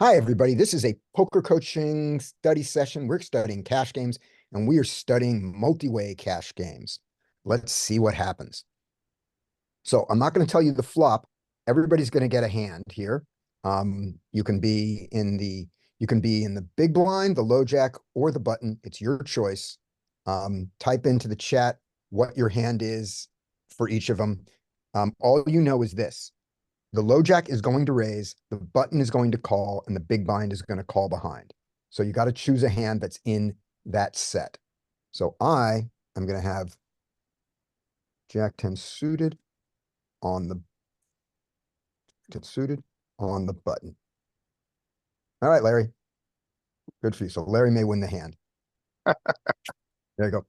Hi, everybody. This is a poker coaching study session. We're studying cash games, and we are studying multi-way cash games. Let's see what happens. So I'm not going to tell you the flop. Everybody's going to get a hand here. You can be in the big blind, the low jack, or the button. It's your choice. Type into the chat what your hand is for each of them. All you know is this. The low jack is going to raise, the button is going to call, and the big blind is going to call behind. So you got to choose a hand that's in that set. So I am going to have Jack 10 suited on the button. All right, Larry. Good for you. So Larry may win the hand. There you go.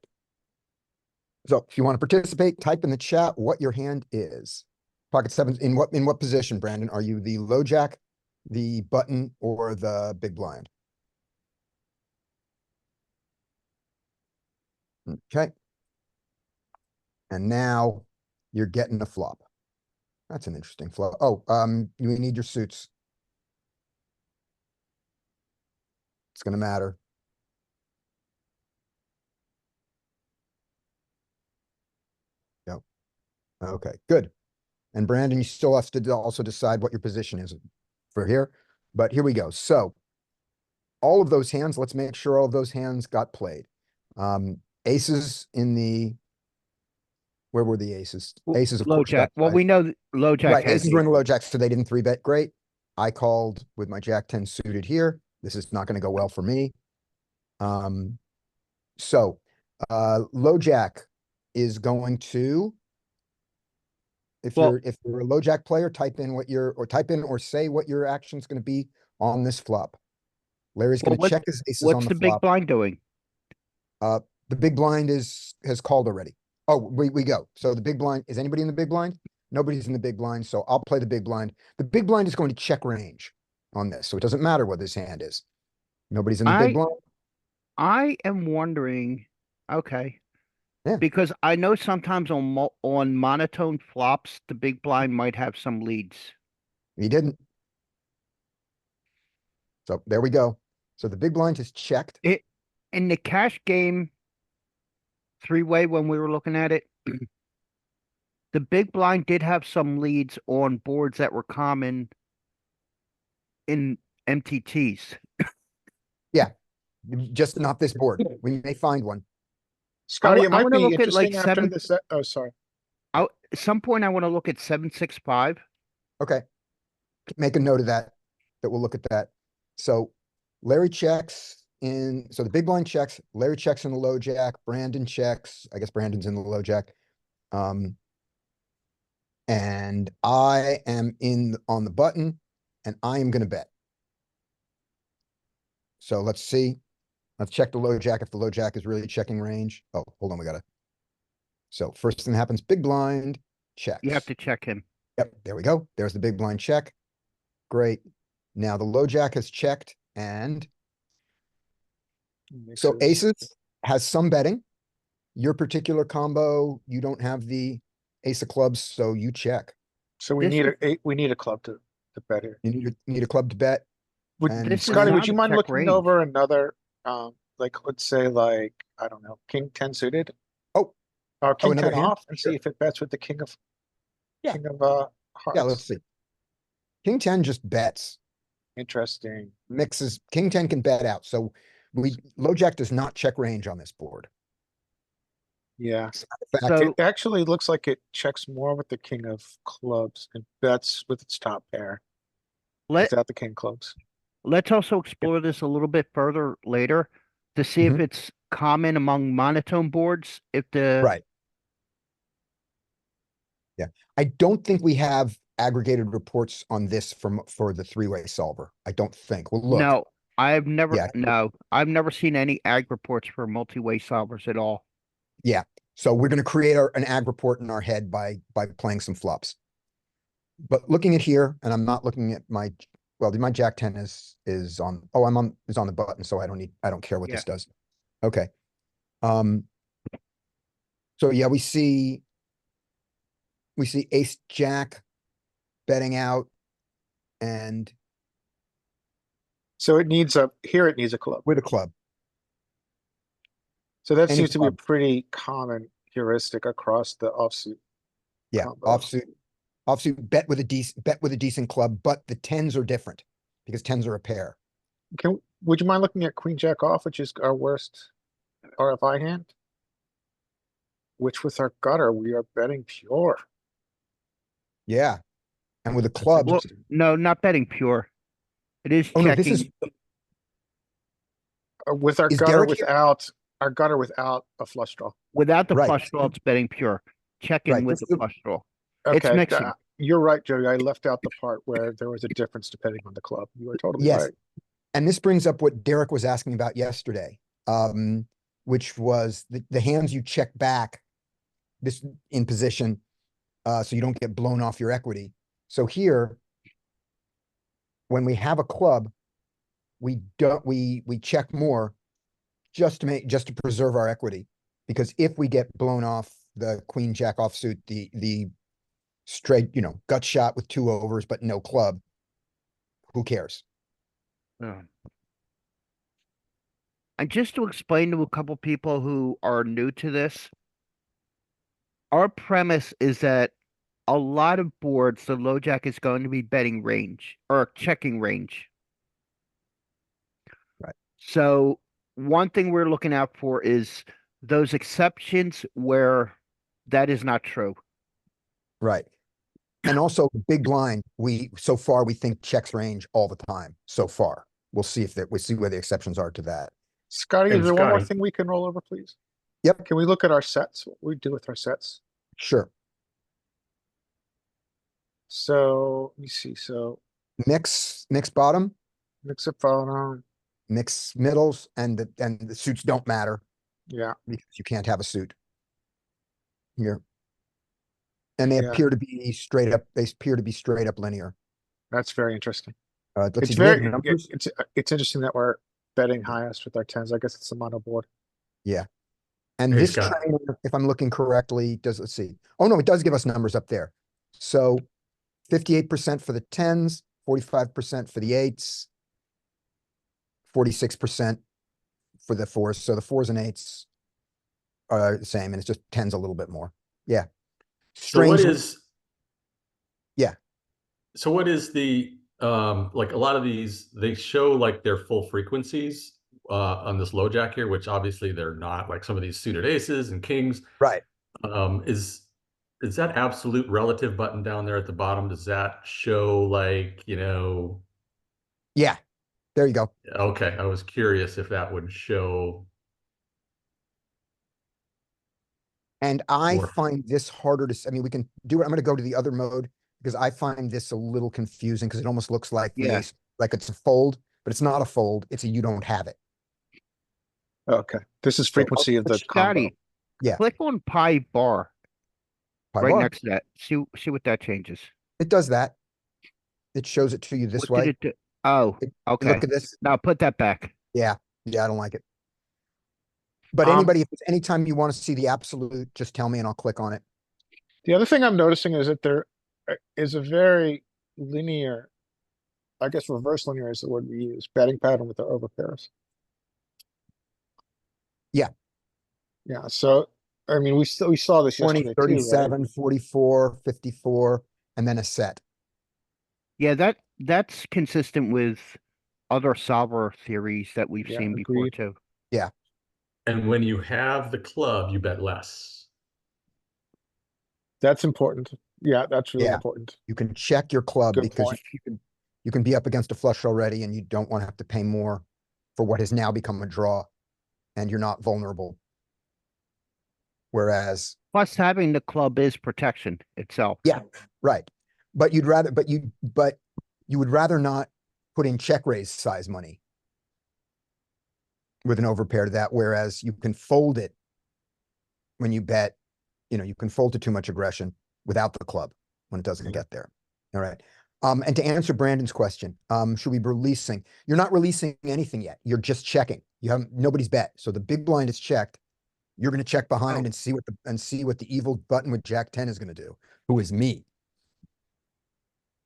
So if you want to participate, type in the chat what your hand is. Pocket sevens, in what position, Brandon? Are you the low jack, the button, or the big blind? Okay. And now you're getting a flop. That's an interesting flop. Oh, you need your suits. It's gonna matter. Yep. Okay, good. And Brandon, you still have to also decide what your position is for here. But here we go. So all of those hands, let's make sure all of those hands got played. Aces in the, where were the aces? Aces, of Low course, jack. got Well, played. we know low jack Right, has aces were in the low jack, so they didn't 3-bet. Great. I called with my Jack 10 suited here. This is not going to go well for me. So low jack is going to, if Well, you're a low jack player, type in or say what your action is going to be on this flop. Larry's well, going to check his aces on what's the the big flop. blind doing? The big blind has called already. Oh, we go. So the big blind, is anybody in the big blind? Nobody's in the big blind, so I'll play the big blind. The big blind is going to check range on this, so it doesn't matter what this hand is. Nobody's in the big I blind. I am wondering, okay, Yeah, because I know sometimes on monotone flops, the big blind might have some leads. he didn't. So there we go. So the big blind has checked. It in the cash game three-way when we were looking at it, the big blind did have some leads on boards that were common in MTTs. Yeah, just not this board. We may find one. Scotty, it I might want to be look at like interesting after seven. this. Oh, sorry. At some point, I want to look at 765. Okay, make a note of that, we'll look at that. So Larry checks in, so the big blind checks, Larry checks in the low jack, Brandon checks, I guess Brandon's in the low jack. And I am on the button, and I am going to bet. So let's see. Let's check the low jack if the low jack is really checking range. Oh, hold on, so first thing that happens, big blind checks. You have to check him. Yep, there we go. There's the big blind check. Great. Now the low jack has checked, and so aces has some betting. Your particular combo, you don't have the ace of clubs, so you check. So we This need is- we need a club to bet here. You need a club to bet. And This is Scotty, would not you a mind check looking range. over another, like let's say like I don't know, King 10 suited oh, or King another 10 hand? off and Sure. see if it bets with the King of Yeah. Hearts. Yeah, let's see. King 10 just bets. Interesting. Mixes. King 10 can bet out. So low jack does not check range on this board. Yeah. In fact, So It actually looks like it checks more with the King of clubs and bets with its top pair let without the King clubs. let's also explore this a little bit further later to see if it's common among monotone boards. If the right. Yeah. I don't think we have aggregated reports on this for the three-way solver. I don't think. Well, look. No, I've never Yeah. no, I've never seen any ag reports for multi-way solvers at all. Yeah. So we're going to create an ag report in our head by playing some flops. But looking at here, and I'm not looking at my Jack 10 is on, is on the button, so I don't care what Yeah. this does. Okay. So yeah, we see ace jack betting out, and So it needs here it needs a club. with a club, So that any seems to be a club. pretty common heuristic across the offsuit Yeah, combos. offsuit bet with a decent club, but the tens are different because tens are a pair. Would you mind looking at queen jack off, which is our worst RFI hand? Which with our gutter, we are betting pure. Yeah, and with a That's club. Well, interesting. no, not betting pure. It is Oh no, this is checking With our is gutter Derek here? without a flush draw. without the Right, flush draw. It's betting pure. Checking right. with This the is flush draw. It's Okay, mixing. you're right, Jody. I left out the part where there was a difference depending on the club. You are totally yes, right. and this brings up what Derek was asking about yesterday, which was the hands you check back this in position, so you don't get blown off your equity. So here, when we have a club, we check more just to preserve our equity, because if we get blown off the queen jack offsuit, the straight, gut shot with two overs but no club, who cares? Yeah. And just to explain to a couple people who are new to this, our premise is that a lot of boards, the low jack is going to be betting range or checking range. Right. So one thing we're looking out for is those exceptions where that is not true. Right. And also big blind, so far we think checks range all the time. So far. We'll see where the exceptions are to that. Scotty, is And there one more Scotty, thing we can roll over, please? Yep, Can we look at our sets? What we do with our sets? sure. So let me see. So Mix bottom, mix up phone. mix middles, and the suits don't matter Yeah, because you can't have a suit here. And they yeah, appear to be straight up linear. that's very interesting. Let's It's see, do we have very numbers? it's interesting that we're betting highest with our tens. I guess it's a mono board. Yeah. And hey this Scott, trainer, if I'm looking correctly, let's see. Oh no, it does give us numbers up there. So 58% for the tens, 45% for the eights, 46% for the fours. So the fours and eights are the same, and it's just tens a little bit more. Yeah. so what Strangely, is yeah, so what is the like a lot of these they show like their full frequencies on this low jack here, which obviously they're not, like some of these suited aces and kings. right. Um, is that absolute relative button down there at the bottom? Does that show like, Yeah, there you go. okay, I was curious if that would show And I more. find this harder I mean, we can do it. I'm going to go to the other mode because I find this a little confusing because it almost looks like the Yeah. ace, like it's a fold, but it's not a fold. It's a you don't have it. Okay, this is So, frequency of the combo. Scotty, yeah, click on pi bar pi right bar. next to that. See what that changes. It does that. It shows it to you this What did way. it do? Oh, okay. Look at this. Now put that back. Yeah, I don't like it. But Um, if it's anytime you want to see the absolute, just tell me and I'll click on it. the other thing I'm noticing is that there is a very linear, I guess reverse linear is the word we use, betting pattern with the overpairs. Yeah. Yeah, so I mean we saw this 20, yesterday too, right? 37, 44, 54, and then a set. Yeah, that's consistent with other solver theories that we've Yeah, seen before agreed. too. Yeah. And when you have the club, you bet less. That's important. Yeah, that's really Yeah. important. You can check your club Good because point. you can be up against a flush already and you don't want to have to pay more for what has now become a draw, and you're not vulnerable. Whereas, Plus, having the club is protection itself. yeah, right. But you would rather not put in check raise size money with an overpair to that, whereas you can fold it when you bet, you can fold to too much aggression without the club when it doesn't get there. All right. And to answer Brandon's question, should we be releasing? You're not releasing anything yet. You're just checking. Nobody's bet. So the big blind is checked. You're going to check behind and see what the evil button with Jack 10 is going to do, who is me.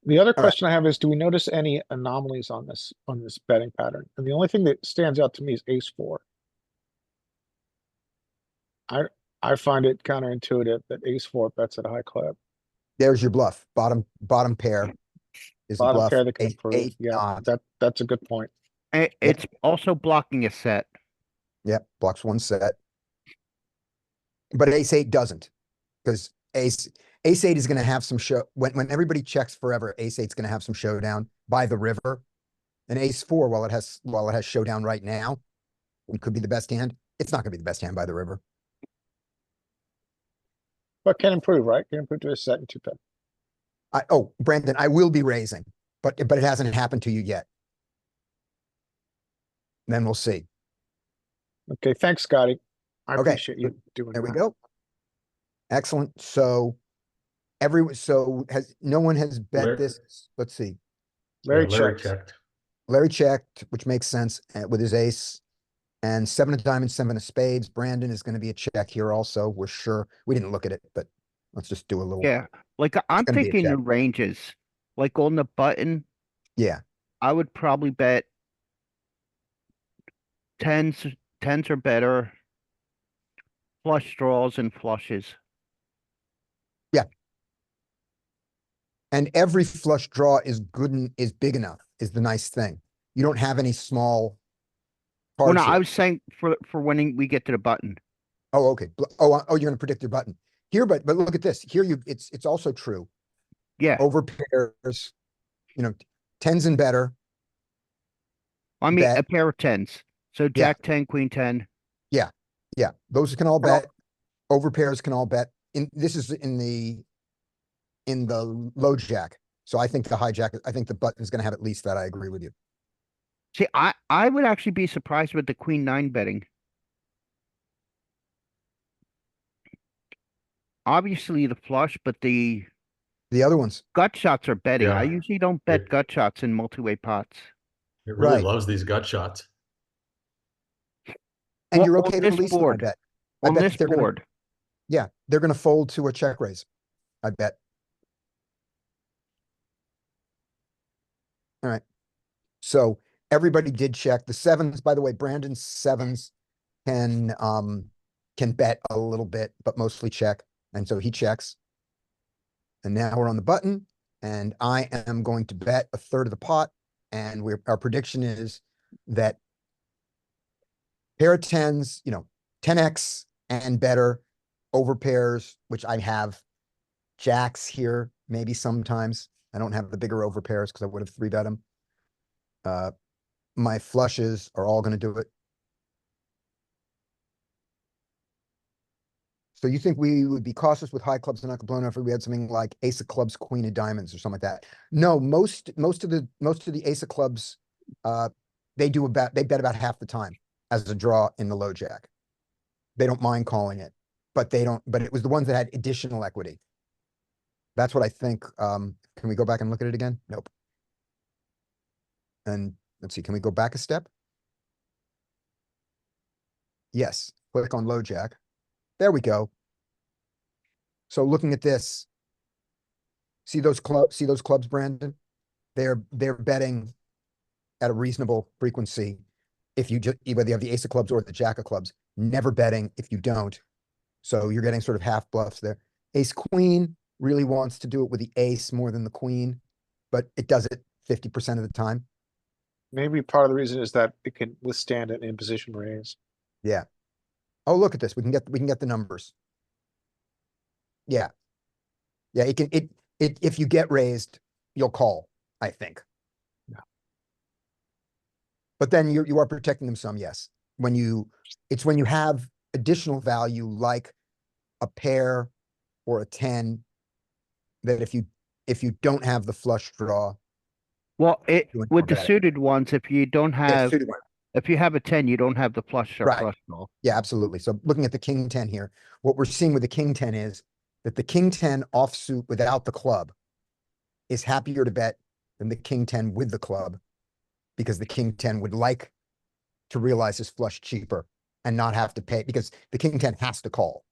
The other All right. question I have is, do we notice any anomalies on this betting pattern? And the only thing that stands out to me is ace four. I find it counterintuitive that ace four bets at a high clip. There's your bluff. Bottom pair is a Bottom bluff. pair that can Ace improve. eight Yeah, not. that's a good point. It's also blocking a set. Yep, blocks one set. But ace eight doesn't, because ace eight is going to have some show when everybody checks forever. Ace eight's going to have some showdown by the river, and ace four, while it has showdown right now, it could be the best hand. It's not going to be the best hand by the river. But can improve, right? Can improve to a set and two pip. Brandon, I will be raising, but it hasn't happened to you yet. Then we'll see. Okay, thanks, Scotty. I Okay, appreciate you doing there we that. go. Excellent. So no one has bet Larry- this. Let's see. Larry Larry checks. checked. Larry checked, which makes sense with his ace. And seven of diamonds, seven of spades. Brandon is going to be a check here also. We're sure. We didn't look at it, but let's just do a little. Yeah. Like I'm gonna be a thinking check. the ranges. Like on the button, Yeah. I would probably bet tens or better, flush draws and flushes. And every flush draw is good and is big enough is the nice thing. You don't have any small Well, cards no, I here. was saying for when we get to the button. Oh, okay. You're going to predict your button here, but look at this. Here it's also true. Yeah. Over pairs, tens and better. I mean, Bet. a pair of tens. So Jack 10, Queen 10. Yeah. Those can all bet. Over pairs can all bet. This is in the low jack. So I think I think the button is going to have at least that. I agree with you. See, I would actually be surprised with the Queen 9 betting. Obviously the flush, but the other ones. gut shots are betting. I Yeah. usually don't bet It- gut shots in multi-way pots. It really Right. loves these gut shots. And Well, you're on okay to this release them, I board. bet. On bet this that they're gonna, board. they're going to fold to a check raise. I bet. All right. So everybody did check the sevens. By the way, Brandon's sevens can bet a little bit, but mostly check. And so he checks. And now we're on the button, and I am going to bet a third of the pot. And our prediction is that pair of tens, 10x and better over pairs, which I have jacks here, maybe sometimes. I don't have the bigger over pairs because I would have three bet them. My flushes are all going to do it. So you think we would be cautious with high clubs and not blown if we had something like ace of clubs, queen of diamonds, or something like that? No, most of the ace of clubs, they bet about half the time as a draw in the low jack. They don't mind calling it, but it was the ones that had additional equity. That's what I think. Can we go back and look at it again? Nope. And let's see, can we go back a step? Yes, click on low jack. There we go. So looking at this, see those clubs, Brandon? They're betting at a reasonable frequency. If you just, whether you have the ace of clubs or the jack of clubs, never betting if you don't. So you're getting sort of half bluffs there. Ace queen really wants to do it with the ace more than the queen, but it does it 50% of the time. Maybe part of the reason is that it can withstand an imposition raise. Yeah. Oh, look at this. We can get the numbers. Yeah. Yeah, if you get raised, you'll call, I think. Yeah. But then you are protecting them some, yes. It's when you have additional value like a pair or a 10 that if you don't have the flush draw. Well, You with the bet it. suited ones, if you don't have, suited one. if you have a 10, you don't have the flush or Right. flush draw. Yeah, absolutely. So looking at the king 10 here, what we're seeing with the king 10 is that the king 10 offsuit without the club is happier to bet than the king 10 with the club, because the king 10 would like to realize his flush cheaper and not have to pay, because the king 10 has to call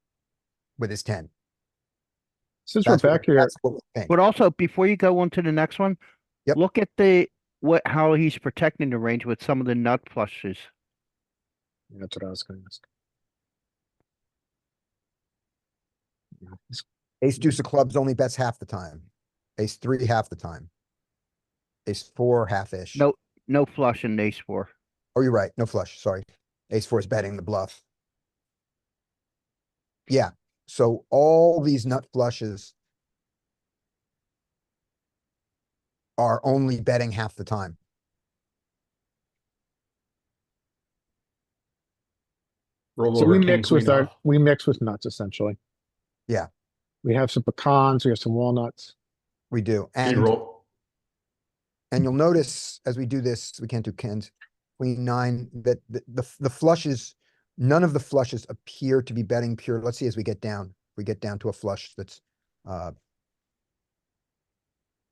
with his 10. Since we're back here, That's what we think. But also, before you go on to the next one, Yep. look at how he's protecting the range with some of the nut flushes. that's what I was going to ask. Yeah, Ace deuce of clubs only bets half the time. Ace three half the time. Ace four half-ish. No flush in ace four. Oh, you're right. No flush. Sorry. Ace four is betting the bluff. Yeah. So all these nut flushes are only betting half the time. Roll So over we king, mix with queen our off. we mix with nuts essentially. Yeah. We have some pecans, we have some walnuts. We do. Hey, And roll. and you'll notice as we do this, we can't do Ken's queen nine, that the flushes, none of the flushes appear to be betting pure. Let's see as we get down. We get down to a flush that's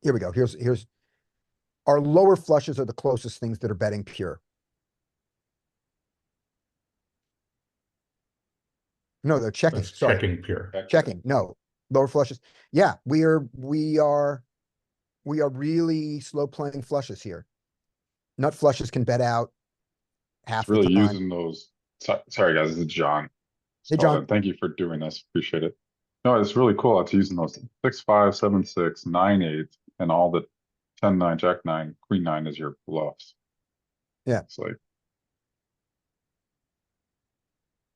here we go. Here's our lower flushes are the closest things that are betting pure. No, they're checking. That's Sorry. checking pure. Checking. No, lower flushes. Yeah, we are really slow playing flushes here. Nut flushes can bet out half It's really the time. using those. Sorry, guys, this is John. Hey, John. Thank you for doing this. Appreciate it. No, it's really cool. It's using those 6-5, 7-6, 9-8, and all the 10-9, Jack-9, Queen-9 as your bluffs. Yeah. It's like,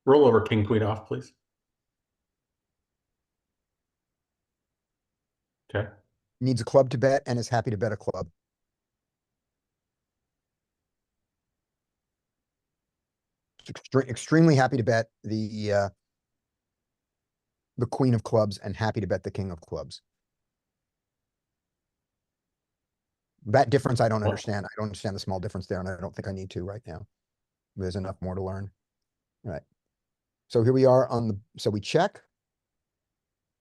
Roll over king, queen off, please. Okay. Needs a club to bet and is happy to bet a club. Extremely happy to bet the queen of clubs and happy to bet the king of clubs. That difference I don't Well- understand. I don't understand the small difference there, and I don't think I need to right now. There's enough more to learn. All right. So here we are on the, so we check.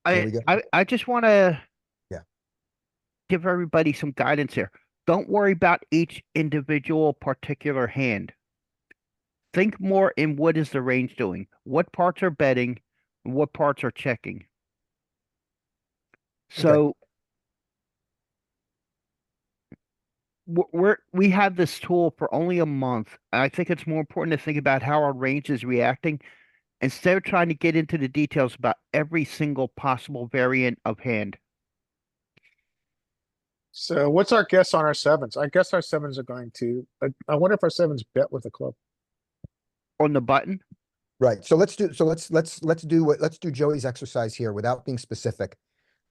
There we go. I just want to Yeah. give everybody some guidance here. Don't worry about each individual particular hand. Think more in what is the range doing? What parts are betting and what parts are checking? So we have this tool for only a month. And I think it's more important to think about how our range is reacting instead of trying to get into the details about every single possible variant of hand. So what's our guess on our sevens? I guess our sevens are going to, I wonder if our sevens bet with a club. On the button, Right. So let's do Joey's exercise here without being specific.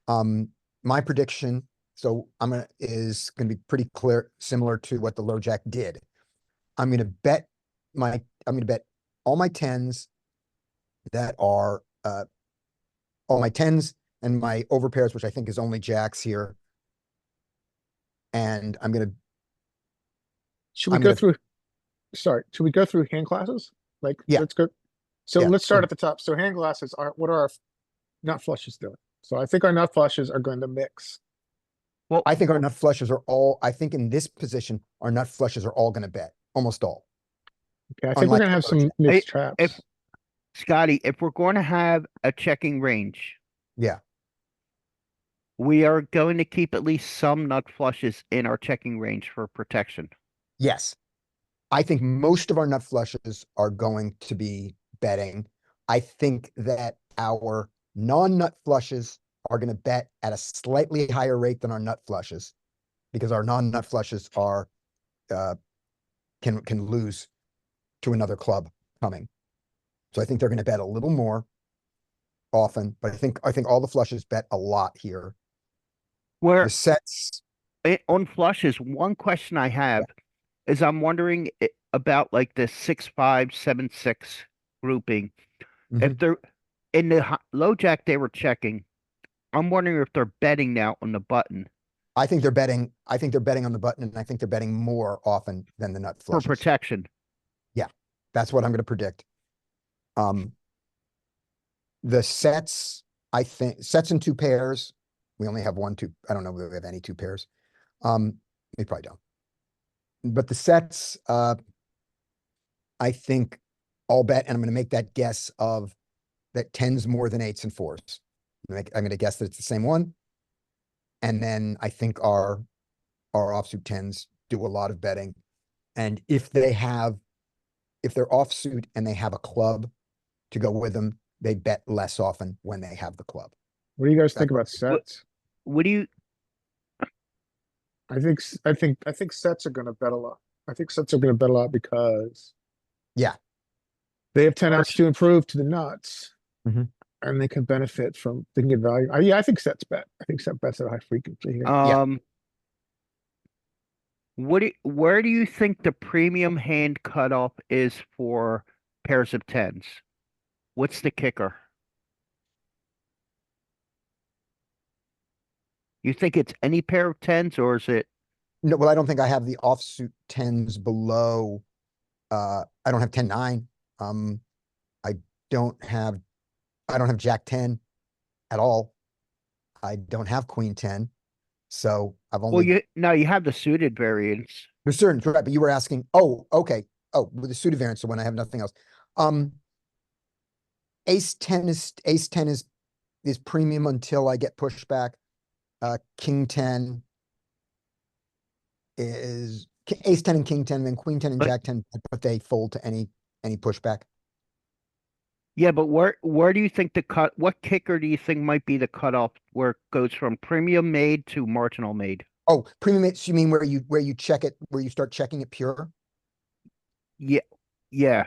My prediction, is gonna be pretty clear, similar to what the low jack did. I'm gonna bet all my tens that are all my tens and my overpairs, which I think is only jacks here. And I'm gonna Should we I'm go gonna- through, sorry, should we go through hand classes? Like, Yeah. let's go. So Yeah. let's start at the top. So hand classes are, what are our nut flushes doing? So I think our nut flushes are going to mix. I think our nut flushes are all, I think in this position, our nut flushes are all gonna bet, almost all. Okay, I think we're Unlike gonna have the some low mixed if- traps. Scotty, if we're going to have a checking range, Yeah. we are going to keep at least some nut flushes in our checking range for protection. Yes. I think most of our nut flushes are going to be betting. I think that our non-nut flushes are going to bet at a slightly higher rate than our nut flushes because our non-nut flushes are can lose to another club coming. So I think they're going to bet a little more often, but I think all the flushes bet a lot here. Where The sets, on flushes, one question I have is I'm wondering about like the 6-5, 7-6 grouping. If Mhm. they're in the low jack, they were checking. I'm wondering if they're betting now on the button I think they're betting on the button, and I think they're betting more often than the nut for flushes. protection. That's what I'm going to predict. The sets, I think sets in two pairs. We only have one, two. I don't know if we have any two pairs. We probably don't. But the sets, I think all bet, and I'm going to make that guess of that tens more than eights and fours. I'm gonna guess that it's the same one. And then I think our offsuit tens do a lot of betting. And if they're offsuit and they have a club to go with them, they bet less often when they have the club. What do you guys think about What sets? what do you I think sets are gonna bet a lot. I think sets are gonna bet a lot because Yeah. they have 10 outs to improve to the nuts. Mhm. And they can benefit from, they can get value. Yeah, I think sets bet. I think set bets at a high frequency here. where do you think the premium hand cutoff is for pairs of tens? What's the kicker? You think it's any pair of tens, or is it? No, well, I don't think I have the offsuit tens below. I don't have 10-9. I don't have Jack 10 at all. I don't have Queen 10. So I've Well, only you have the suited variants. there's certain, right, but you were asking, oh, okay. Oh, with the suited variant, so when I have nothing else. Ace 10 is premium until I get pushback. King 10 is Ace 10 and King 10, then Queen 10 and But Jack 10, but they fold to any pushback. yeah, but where do you think what kicker do you think might be the cutoff where it goes from premium made to marginal made? Oh, premium, you mean where you check it, where you start checking it pure? Yeah, yeah.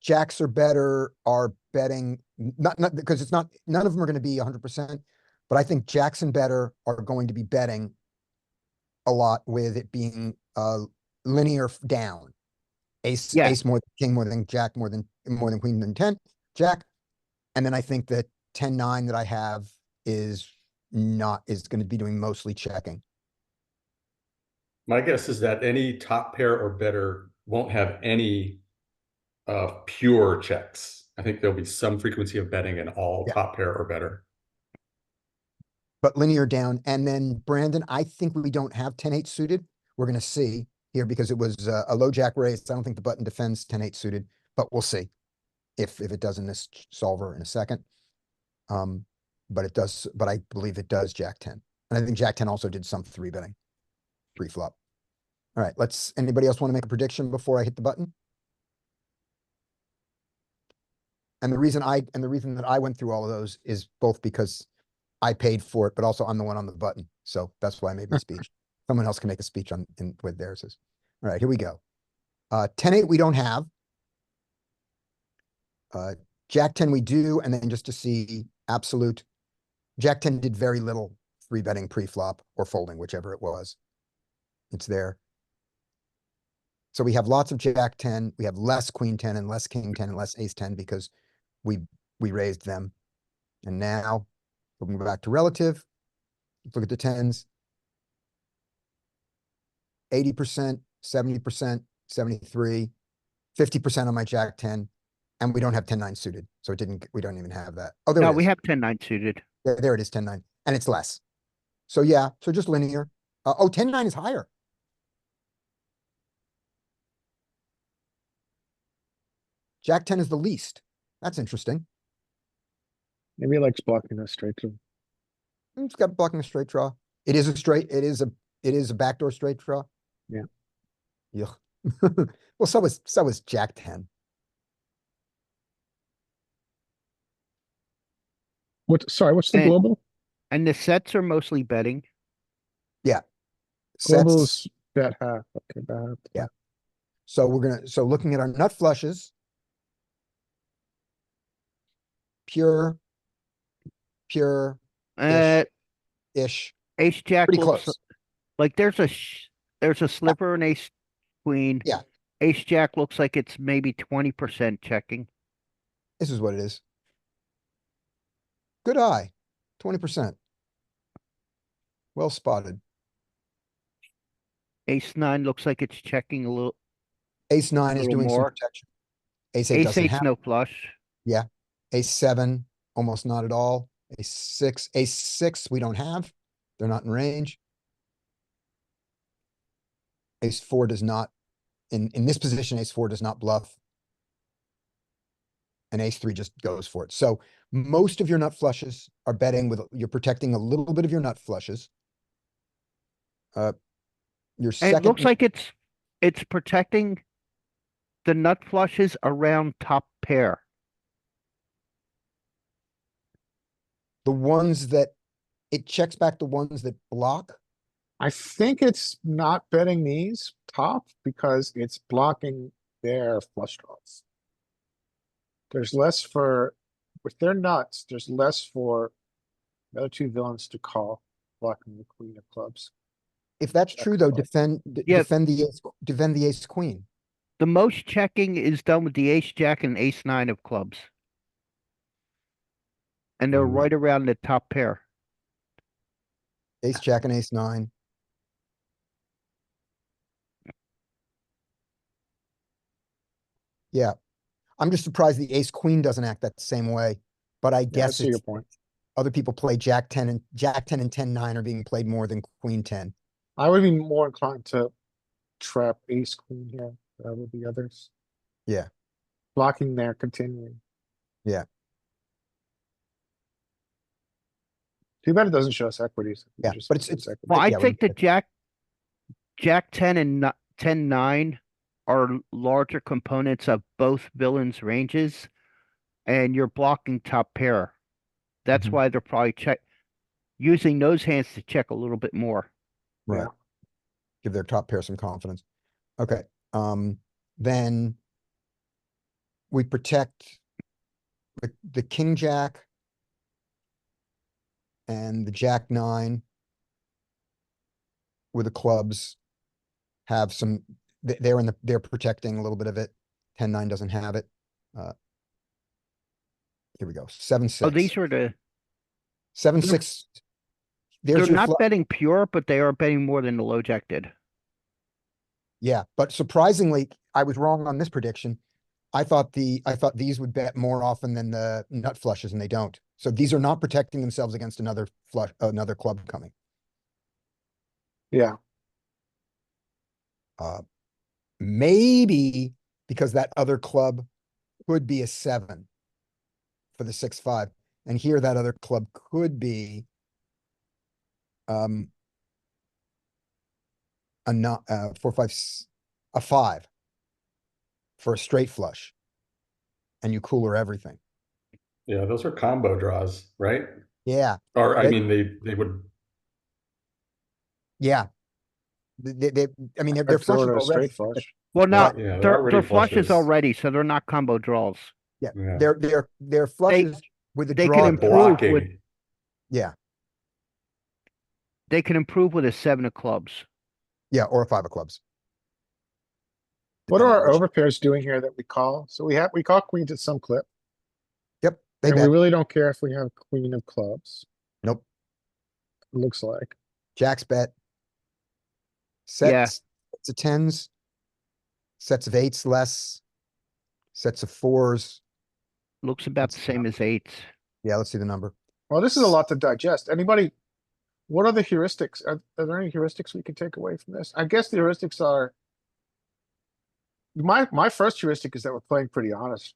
Jacks are betting, not because it's not, none of them are going to be 100%, but I think jacks and better are going to be betting a lot with it being linear down. Yeah. Ace more than king, more than jack, more than queen than 10, jack. And then I think that 10-9 that I have is going to be doing mostly checking. My guess is that any top pair or better won't have any pure checks. I think there'll be some frequency of betting in all Yeah. top pair or better. But linear down. And then Brandon, I think we don't have 10-8 suited. We're going to see here because it was a low jack raise. I don't think the button defends 10-8 suited, but we'll see if it does in this solver in a second. But it does, but I believe it does jack 10. And I think jack 10 also did some three betting pre-flop. All right, anybody else want to make a prediction before I hit the button? And the reason that I went through all of those is both because I paid for it, but also I'm the one on the button. So that's why I made my speech. Someone else can make a speech with theirs. All right, here we go. 10-8 we don't have. Jack 10 we do, and then just to see absolute, Jack 10 did very little three betting pre-flop or folding, whichever it was. It's there. So we have lots of Jack 10. We have less Queen 10 and less King 10 and less Ace 10 because we raised them. And now we'll back to relative. Let's look at the tens. 80%, 70%, 73, 50% on my Jack 10. And we don't have 10-9 suited. So we don't even have that. Oh, there No, it is. we have 10-9 suited. There it is, 10-9. And it's less. So yeah, so just linear. 10-9 is higher. Jack 10 is the least. That's interesting. Maybe he likes blocking us straight through. It's got blocking a straight draw. It is a backdoor straight draw. Yeah. Yuck. Well, so was Jack 10. What's the And- global? And the sets are mostly betting. Global's bet half. Okay, bet half. Yeah. So looking at our nut flushes. Pure Uh, ish. Ace Jack Pretty looks close. like there's a sliver in Ace Queen. Yeah. Ace Jack looks like it's maybe 20% checking. This is what it is. Good eye. 20%. Well spotted. Ace 9 looks like it's checking a little. Ace 9 is Little doing some more. protection. Ace 8 Ace doesn't 8's have. no flush. Ace 7, almost not at all. Ace 6, we don't have. They're not in range. Ace 4 does not, in this position, Ace 4 does not bluff. and ace three just goes for it. So most of your nut flushes are betting with, you're protecting a little bit of your nut flushes. Your And second. it looks like it's protecting the nut flushes around top pair. The ones that, it checks back the ones that block. I think it's not betting these top because it's blocking their flush draws. There's less for, with their nuts, there's less for the other two villains to call, blocking the queen of clubs. If that's Jack true, though, of clubs. Yeah. defend the ace queen. The most checking is done with the ace jack and ace nine of clubs. And they're right around the top pair. Ace jack and ace nine. Yeah, I'm just surprised the ace queen doesn't act that same way, but I Yeah, I guess see your it's point. other people play jack 10 and 10-9 are being played more than queen 10. I would be more inclined to trap ace queen here, with the others. Yeah. Blocking there, continuing. Yeah. Too bad it doesn't show us equities. Yeah, Just but shows it's equities. Well, I yeah, think the jack 10 and 10-9 are larger components of both villains' ranges, and you're blocking top pair. That's Mhm. why they're probably using those hands to check a little bit more. Right. Yeah. Give their top pair some confidence. Okay. Then we protect the king jack and the jack nine with the clubs have some, they're protecting a little bit of it. 10-9 doesn't have it. Here we go. 7-6. Oh, these are the 7-6. they're There's your not betting pure, but they are betting more than the low jack did. Yeah, but surprisingly, I was wrong on this prediction. I thought these would bet more often than the nut flushes, and they don't. So these are not protecting themselves against another club coming. Yeah, Maybe because that other club could be a 7 for the 6-5, and here that other club could be a not 4-5, a 5 for a straight flush, and you cooler everything. Yeah, those are combo draws, right? Yeah. Or I mean, they would. Yeah. I mean, they're if they flushes were a already. straight flush. Well, now Yeah, they're they're already flushes flushes. already, so they're not combo draws. Yeah, Yeah. they're flushes with a they draw. can They're improve with blocking. Yeah, they can improve with a 7 of clubs. yeah, or a 5 of clubs. What are Depending our on which- overpairs doing here that we call? So we call queens at some clip, Yep, they and we bet. really don't care if we have queen of clubs. Nope. It looks like. Jacks bet. Yeah. Sets of 10s, sets of 8s less, sets of 4s. Looks about the same as 8s. Yeah, let's see the number. Well, this is a lot to digest. Anybody? What are the heuristics? Are there any heuristics we can take away from this? I guess the heuristics are. My first heuristic is that we're playing pretty honest.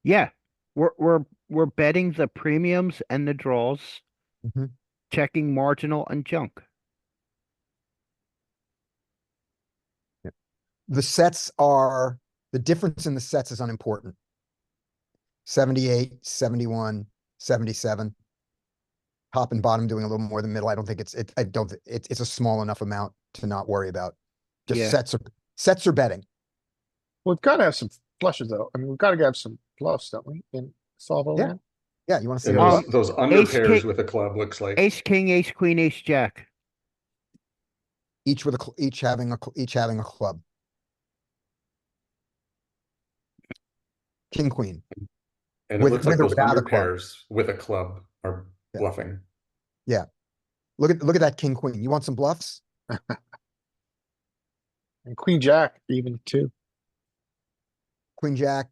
Yeah. We're betting the premiums and the draws, Mhm. checking marginal and junk. The sets are, the difference in the sets is unimportant. 78, 71, 77. Top and bottom doing a little more than middle. I don't think it's a small enough amount to not worry about. Just Yeah. sets are betting. We've got to have some flushes though. I mean, we've got to have some bluffs, don't we? In solver Yeah. land. Yeah, you want to see And a Um, bluff? those Ace underpairs king- with a club looks like Ace king, ace queen, ace jack. Each with each having a club. King queen. and it with- looks like with or those without a club. underpairs with a club are Yeah. bluffing. Look at that king queen. You want some bluffs? And queen jack even too. Queen jack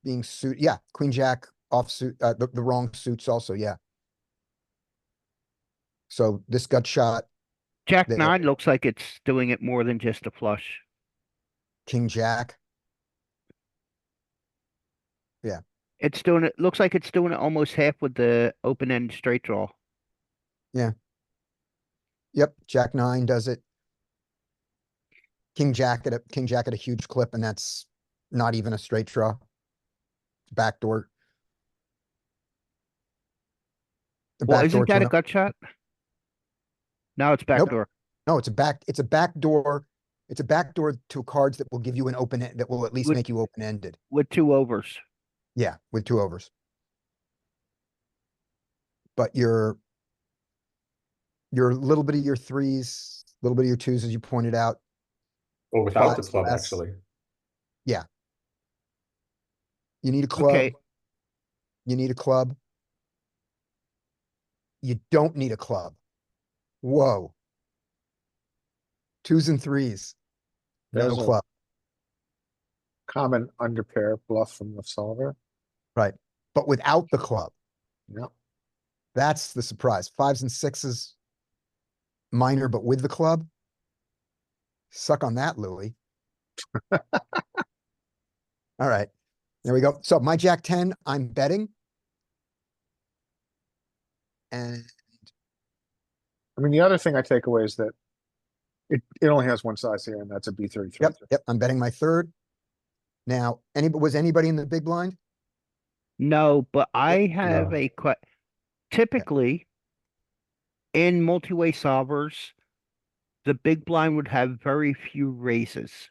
being suit. Yeah, queen jack offsuit. The wrong suits also. Yeah. So this gut shot. Jack There. 9 looks like it's doing it more than just a flush. King jack. Yeah. It's doing it. Looks like it's doing it almost half with the open end straight draw. Yep, Jack nine does it. King Jack at a huge clip, and that's not even a straight draw. Backdoor. The Well, backdoor isn't to that a an gut shot? Now it's nope. backdoor No, it's a backdoor. It's a backdoor to cards that will give you an open end that will at least with make you open ended. with 2 overs. Yeah, with 2 overs. But your little bit of your threes, a little bit of your twos, as you pointed out. Or without the Fives club, less. actually. Yeah. You need a club. Okay. You need a club. You don't need a club. Whoa. Twos and threes. No There's a club. common underpair bluff from the solver. Right. But without the club. Yep. That's the surprise. Fives and sixes, minor, but with the club. Suck on that, Louis. All right. There we go. So my Jack 10, I'm betting. And I mean, the other thing I take away is that it only has one size here, and that's a B33. yep, I'm betting my third. Now, was anybody in the big blind? No, but I have No. a typically in multi-way solvers, the big blind would have very few raises.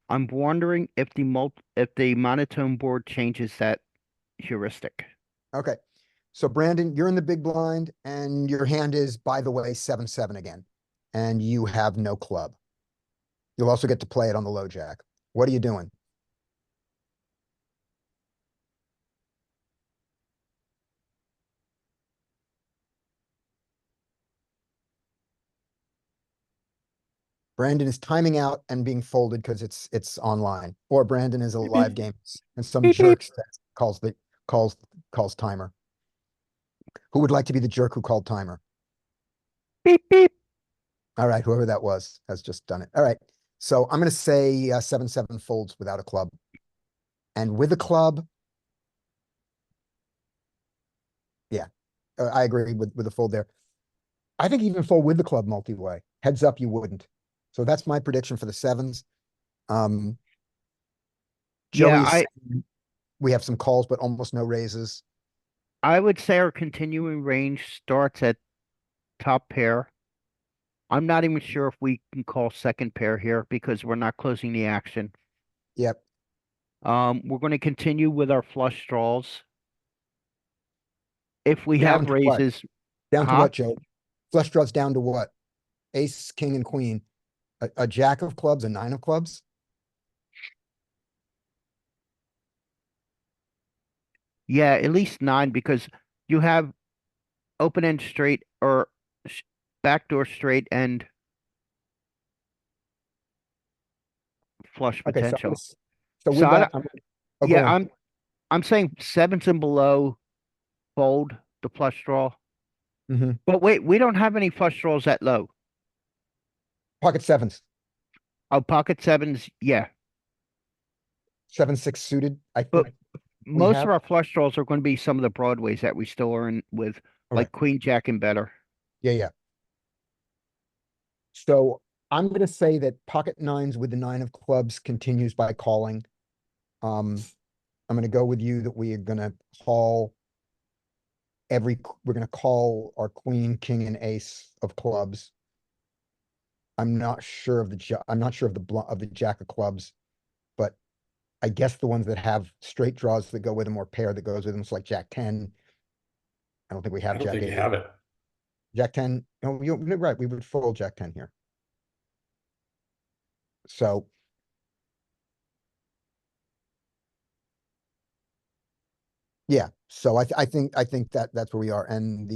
I'm wondering if the monotone board changes that heuristic. Okay. So Brandon, you're in the big blind and your hand is, by the way, 7-7 again. And you have no club. You'll also get to play it on the low jack. What are you doing? Brandon is timing out and being folded because it's online, or Brandon is a live game and some Beep, beep. jerk calls timer. Who would like to be the jerk who called timer? Beep beep. All right, whoever that was has just done it. All right, so I'm going to say 7-7 folds without a club, and with a club, yeah, I agree with the fold there. I think even fold with the club multi-way. Heads up, you wouldn't. So that's my prediction for the sevens. Yeah, Joey's we have some calls, but almost no raises. I would say our continuing range starts at top pair. I'm not even sure if we can call second pair here because we're not closing the action. Yep. We're going to continue with our flush draws. If we Down have to what? raises, Down to huh? what, Joe? Flush draws down to what? Ace, king, and queen. A jack of clubs, a nine of clubs. Yeah, at least 9 because you have open end straight or backdoor straight and flush Okay, potential. so So with that, oh, go yeah, on. I'm saying sevens and below fold the flush draw. Mhm. But wait, we don't have any flush draws that low. Pocket sevens, Oh, pocket sevens, yeah. 7-6 suited. I But think we most have. of our flush draws are going to be some of the broadways that we still are in with, Okay. like queen, jack, and better. Yeah. So I'm going to say that pocket nines with the nine of clubs continues by calling. I'm going to go with you that we are going to call we're going to call our queen, king, and ace of clubs. I'm not sure of the jack of clubs, but I guess the ones that have straight draws that go with them or pair that goes with them, it's like Jack 10. I don't think we I have don't Jack think you 8. have it. Jack 10. No, you're right. We would fold Jack 10 here. So yeah. So I think that's where we are. And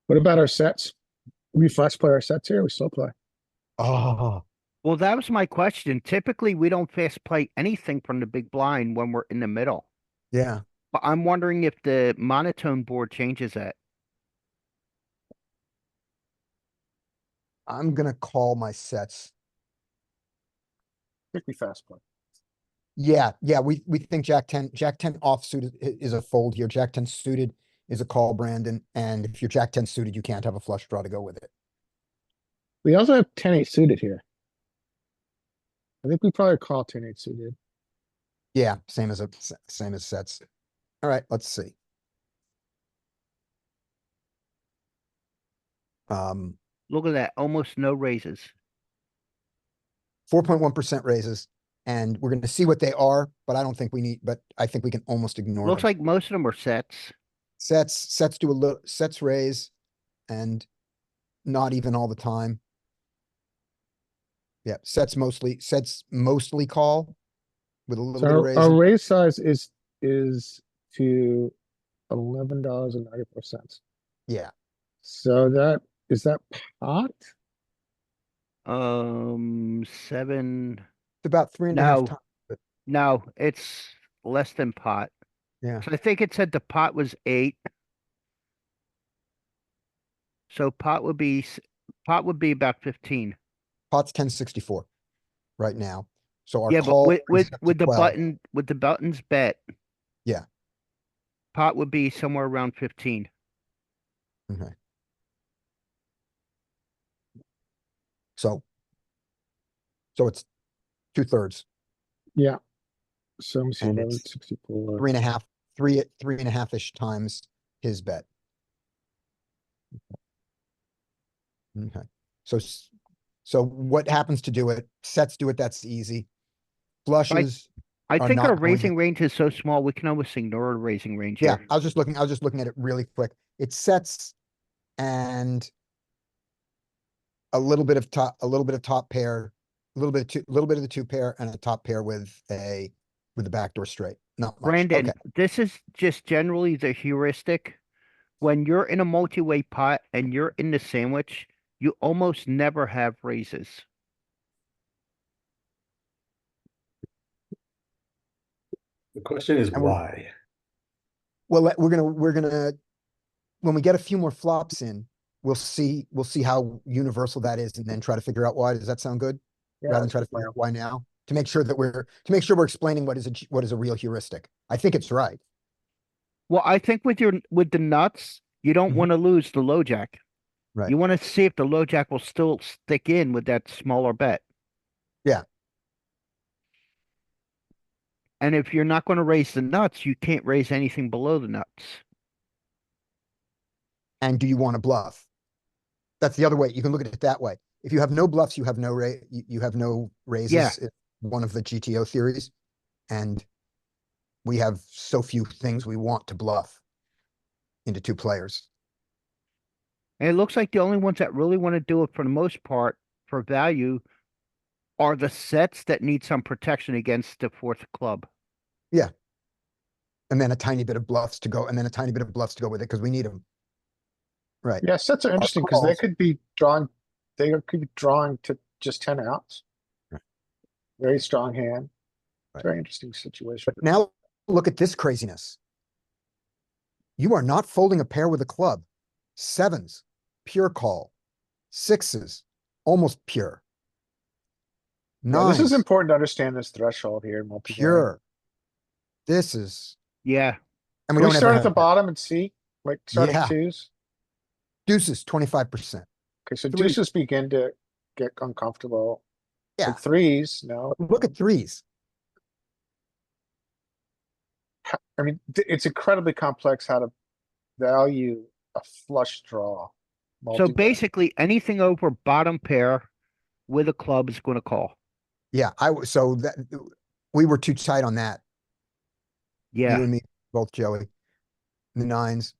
What about our sets? We flex play our sets here, we still play. oh Well, that was my question. Typically, we don't fast play anything from the big blind when we're in the middle. yeah, But I'm wondering if the monotone board changes that. I'm gonna call my sets. I think we fast play. Yeah, we think Jack 10 offsuit is a fold here. Jack 10 suited is a call, Brandon, and if you're Jack 10 suited, you can't have a flush draw to go with it. We also have 10-8 suited here. I think we probably call 10-8 suited. Yeah, same as sets. All right, let's see. Look at that, almost no raises. 4.1% raises, and we're going to see what they are, but I don't think we need, but I think we can almost ignore Looks them. like most of them are sets. Sets do a little, sets raise, and not even all the time. Yeah, sets mostly call with a little bit of So our raising. raise size is to $11.94. Yeah, So that is that pot? 7. it's about 3.5 No, times. But no, it's less than pot. yeah, So I think it said the pot was 8. So pot would be about 15. pot's 1064 right now. So our Yeah, but call with brings it up to 12. with the buttons bet, Yeah. pot would be somewhere around 15. Okay. So it's 2/3, Yeah. So let me see, and it's 1164. 3.5, 3.5-ish times his bet. Okay. So what happens to do it? Sets do it. That's easy. Flushes I are think our not going in. raising range is so small, we can almost ignore the raising range Yeah, here. I was just looking at it really quick. It sets and a little bit of top pair, a little bit of the two pair, and a top pair with the backdoor straight. Not much. Brandon, Okay. this is just generally the heuristic. When you're in a multi-way pot and you're in the sandwich, you almost never have raises. The question is And why? well, we're gonna when we get a few more flops in, we'll see how universal that is, and then try to figure out why. Does that sound good? Yeah, Rather than that's try to a good figure out plan. why now, to make sure we're explaining what is a real heuristic. I think it's right. Well, I think with the nuts, you don't Mhm. want to lose the low jack. Right. You want to see if the low jack will still stick in with that smaller bet. Yeah. And if you're not going to raise the nuts, you can't raise anything below the nuts. And do you want to bluff? That's the other way. You can look at it that way. If you have no bluffs, you have no you have no Yeah. raises. It's one of the GTO theories, and we have so few things we want to bluff into two players. And it looks like the only ones that really want to do it for the most part for value are the sets that need some protection against the fourth club. Yeah. And then a tiny bit of bluffs to go, and then a tiny bit of bluffs to go with it because we need them. Right. Yeah, sets are Our interesting because calls. they could be drawing to just 10 outs. Right. Very strong hand. Right. Very interesting situation. But now look at this craziness. You are not folding a pair with a club. Sevens, pure call. Sixes, almost pure. Yeah, this is Nines, important to understand this threshold here in multi-way. pure. This is, Yeah. and we Can we don't ever start at have the that. bottom and see? Like start at Yeah. twos? Deuces, 25%. Okay, so Threes. deuces begin to get uncomfortable. Yeah. And threes, no. Look at threes. I mean, it's incredibly complex how to value a flush draw. So multi-way. basically anything over bottom pair with a club is going to call. Yeah, so that we were too tight on that. Yeah. You and me, both, Joey. The nines.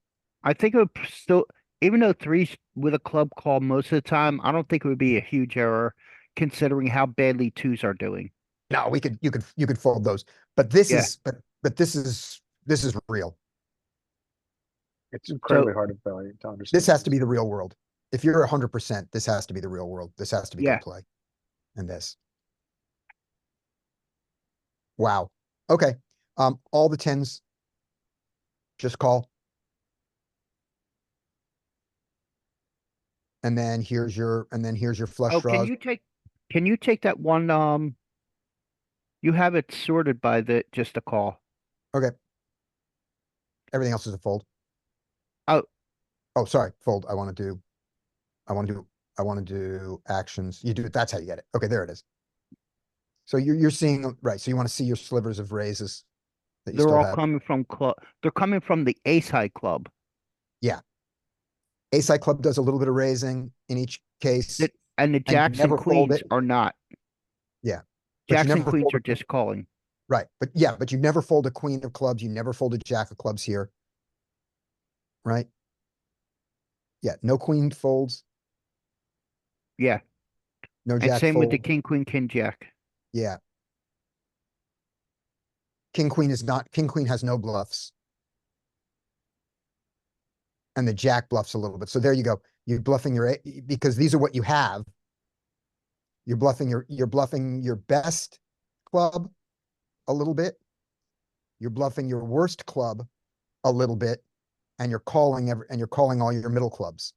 I think it would still, even though threes with a club call most of the time, I don't think it would be a huge error considering how badly twos are doing. No, you could fold those. But this Yeah. is this is real. It's incredibly hard to value to understand. This has to be the real world. If you're 100%, this has to be the real world. This has to be Yeah. good play. And this. Wow. Okay. All the tens. Just call. And then here's your flush Oh, draws. can you take that one You have it sorted by just a call. Okay. Everything else is a fold. Oh. Oh, sorry, fold. I want to do actions. You do it. That's how you get it. Okay, there it is. So you're seeing, right. So you want to see your slivers of raises that you They're still all have. coming from club. They're coming from the ace high club. Yeah. Ace high club does a little bit of raising in each case. And the and you jacks and never fold queens it. are not. Yeah. But you Jacks and never queens fold are a, just calling. right. But yeah, but you never fold a queen of clubs. You never fold a jack of clubs here. Right? Yeah, no queen folds, Yeah. no And jack same with the fold. king, queen, king, jack. Yeah. King queen has no bluffs. And the jack bluffs a little bit. So there you go. You're bluffing because these are what you have. You're bluffing your best club a little bit. You're bluffing your worst club a little bit, and you're calling all your middle clubs.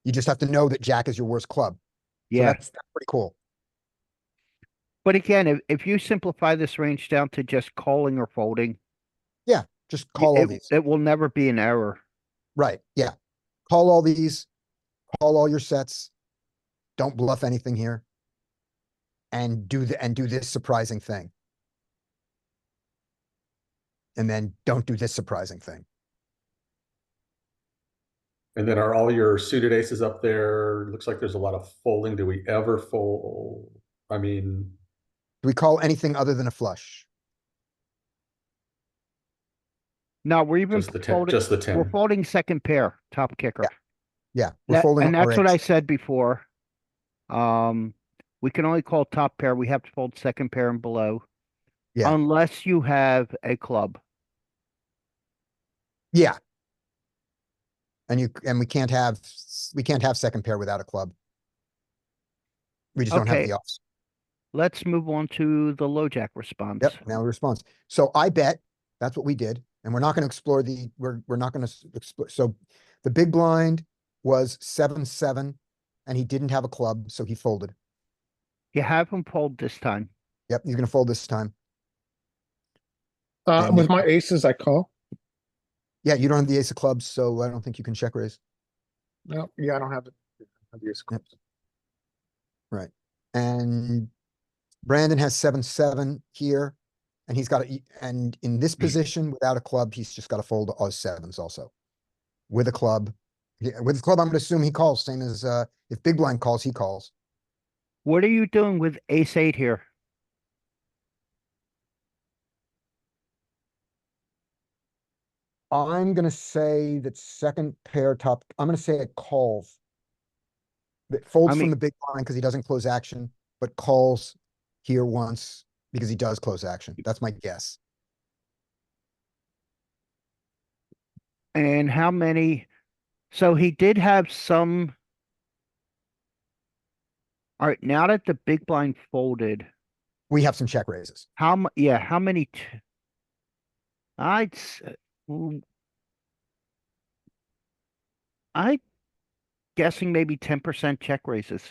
You just have to know that jack is your worst club. So Yeah. that's pretty cool. But again, if you simplify this range down to just calling or folding, Yeah, just call all these. it will never be an error. Right. Yeah. Call all these, call all your sets. Don't bluff anything here. And do this surprising thing. And then don't do this surprising thing. And then are all your suited aces up there? Looks like there's a lot of folding. Do we ever fold? I mean, Do we call anything other than a flush? No, we're even just the 10, folding. just the 10. We're folding second pair, top kicker. Yeah, we're folding and all our that's what I aces. said before. We can only call top pair. We have to fold second pair and below. Yeah. Unless you have a club. Yeah. And we can't have second pair without a club. We just don't have Okay. the offs. Let's move on to the low jack response. Yep. Now the response. So I bet that's what we did. And we're not going to explore we're not going to explore. So the big blind was 7-7 and he didn't have a club. So he folded. You have him fold this time. Yep. He's going to fold this time. With my aces, I call. Yeah. You don't have the ace of clubs. So I don't think you can check raise. No, yeah, I don't have it. I have the ace of clubs. Right. And Brandon has 7-7 here. And he's got and in this position without a club, he's just got to fold all sevens also. With a club. Yeah, with a club, I'm going to assume he calls, same as if big blind calls, he calls. What are you doing with ace 8 here? I'm going to say that second pair top, I'm going to say it calls. It folds from the big blind because he doesn't close action, but calls here once because he does close action. That's my guess. And how many? So he did have some. All right, now that the big blind folded, We have some check raises. how many? I'd guessing maybe 10% check raises.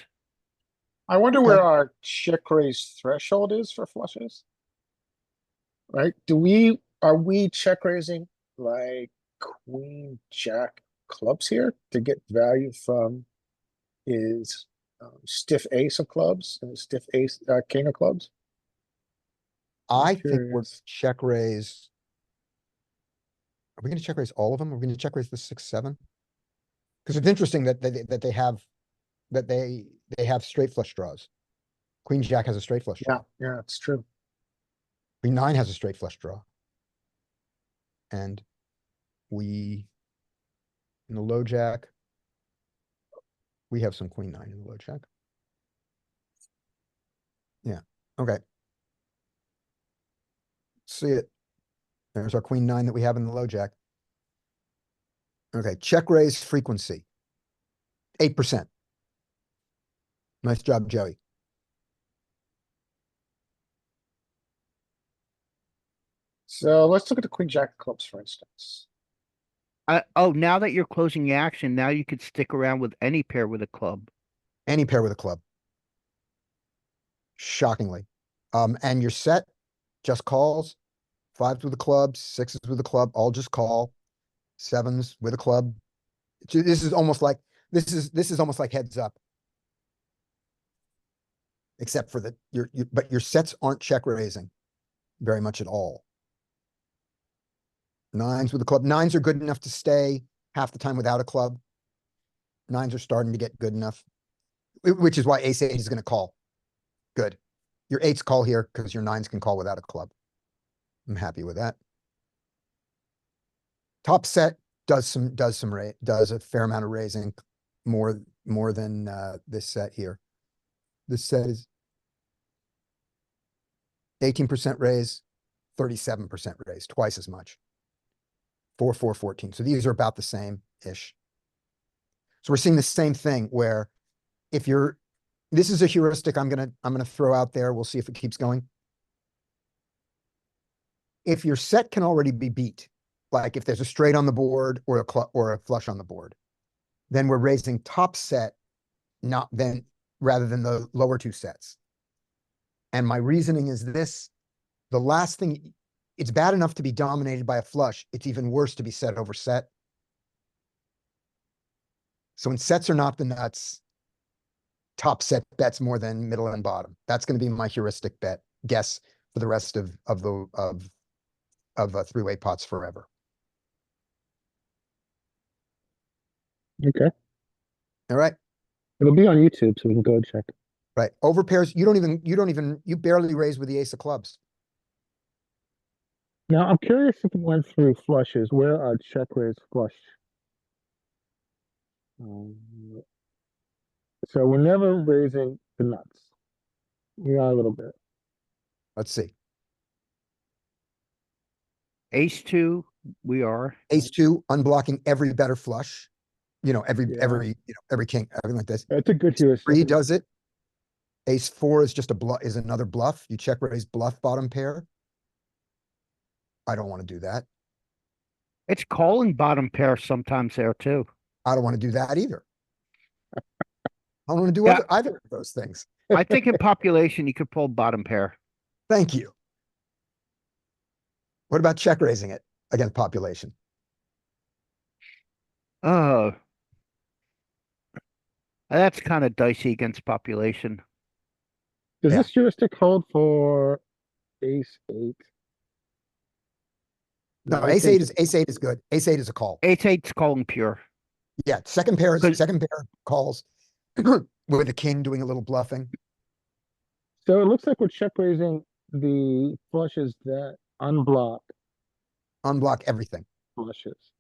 I wonder Okay. where our check raise threshold is for flushes. Right? Are we check raising like queen, jack clubs here to get value from his stiff ace of clubs and stiff ace, king of clubs? I think we're curious. check raise. Are we going to check raise all of them? Are we going to check raise the 6-7? Because it's interesting that they have straight flush draws. Queen jack has a straight flush draw. Yeah, it's true. Queen 9 has a straight flush draw. And in the low jack, we have some queen 9 in the low jack. Yeah. Okay. See it. There's our queen 9 that we have in the low jack. Okay. Check raise frequency. 8%. Nice job, Joey. So let's look at the queen jack of clubs, for instance. Now that you're closing the action, now you could stick around with any pair with a club. Any pair with a club. Shockingly. And your set just calls. Fives with a club, sixes with a club, all just call. Sevens with a club. This is almost like almost like heads up. Except for but your sets aren't check raising very much at all. Nines with a club. Nines are good enough to stay half the time without a club. Nines are starting to get good enough, which is why ace eight is going to call. Good. Your eights call here because your nines can call without a club. I'm happy with that. Top set does a fair amount of raising, more than this set here. This set is 18% raise, 37% raise, twice as much. 4, 4, 14. So these are about the same-ish. So we're seeing the same thing where if you're, this is a heuristic I'm gonna throw out there. We'll see if it keeps going. If your set can already be beat, like if there's a straight on the board or a flush on the board, then we're raising top set, rather than the lower two sets. And my reasoning is this: the last thing, it's bad enough to be dominated by a flush. It's even worse to be set over set. So when sets are not the nuts, top set bets more than middle and bottom. That's going to be my heuristic guess for the rest of three-way pots forever. Okay. All right. It'll be on YouTube, so we can go check. Right. Over pairs, you barely raise with the ace of clubs. Now, I'm curious if it went through flushes. Where are check raise flush? So we're never raising the nuts. We are a little bit. Let's see. Ace two, we are. Ace two, unblocking every better flush. Every king, everything like this. It's a good Ace heuristic. three does it. Ace four is just is another bluff. You check raise bluff bottom pair. I don't want to do that. It's calling bottom pair sometimes there too. I don't want to do that either. I don't want to do Yeah. either of those things. I think in population you could pull bottom pair. Thank you. What about check raising it against population? Oh, that's kind of dicey against population. Does Yeah. this heuristic hold for ace eight? No, ace eight is good. Ace eight is a call. Ace eight's calling pure. Yeah, second pair calls with the king doing a little bluffing. So it looks like we're check raising the flushes that unblock Unblock everything. flushes.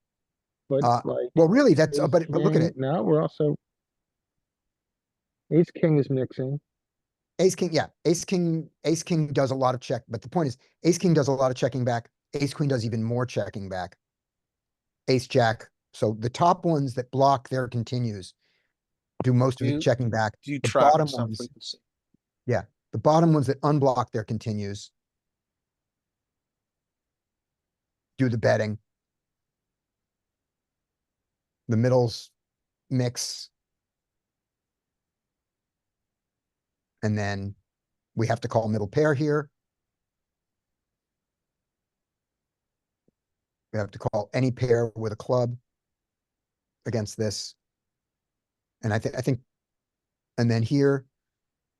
But like, well, really, that's ace but look at king, it. now we're also ace king is mixing. Ace king, yeah, ace king does a lot of check, but the point is, ace king does a lot of checking back. Ace queen does even more checking back. Ace jack. So the top ones that block their continues do most of the checking back. You The track bottom some ones, frequency. yeah, the bottom ones that unblock their continues do the betting. The middles mix. And then we have to call middle pair here. We have to call any pair with a club against this. And I think, and then here,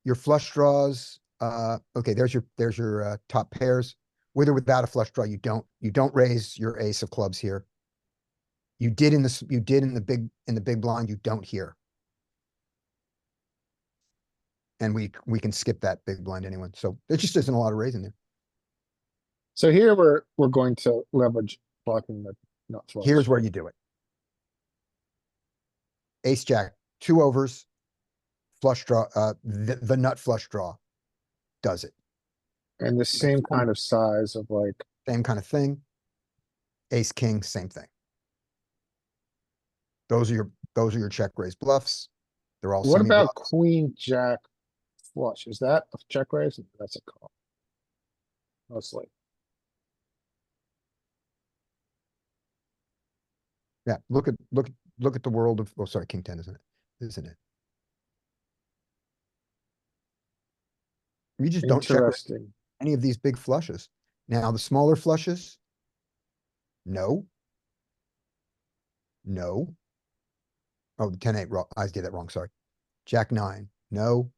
your flush draws, okay, there's your top pairs. With or without a flush draw, you don't raise your ace of clubs here. You did in the big blind, you don't here. And we can skip that big blind anyway. So there just isn't a lot of raising there. So here we're going to leverage blocking the nut flush. Here's where you do it. Ace jack, 2 overs, flush draw, the nut flush draw does it. And the same kind of size of like, Same kind of thing. Ace king, same thing. Those are your check raise bluffs. They're all what semi about bluffs. queen jack flush? Is that a check raise? That's a call. Mostly. Yeah, look at the world of, oh, sorry, king 10, isn't it? You just don't check Interesting. any of these big flushes. Now, the smaller flushes, no. No. Oh, 10-8, I did that wrong, sorry. Jack 9, no.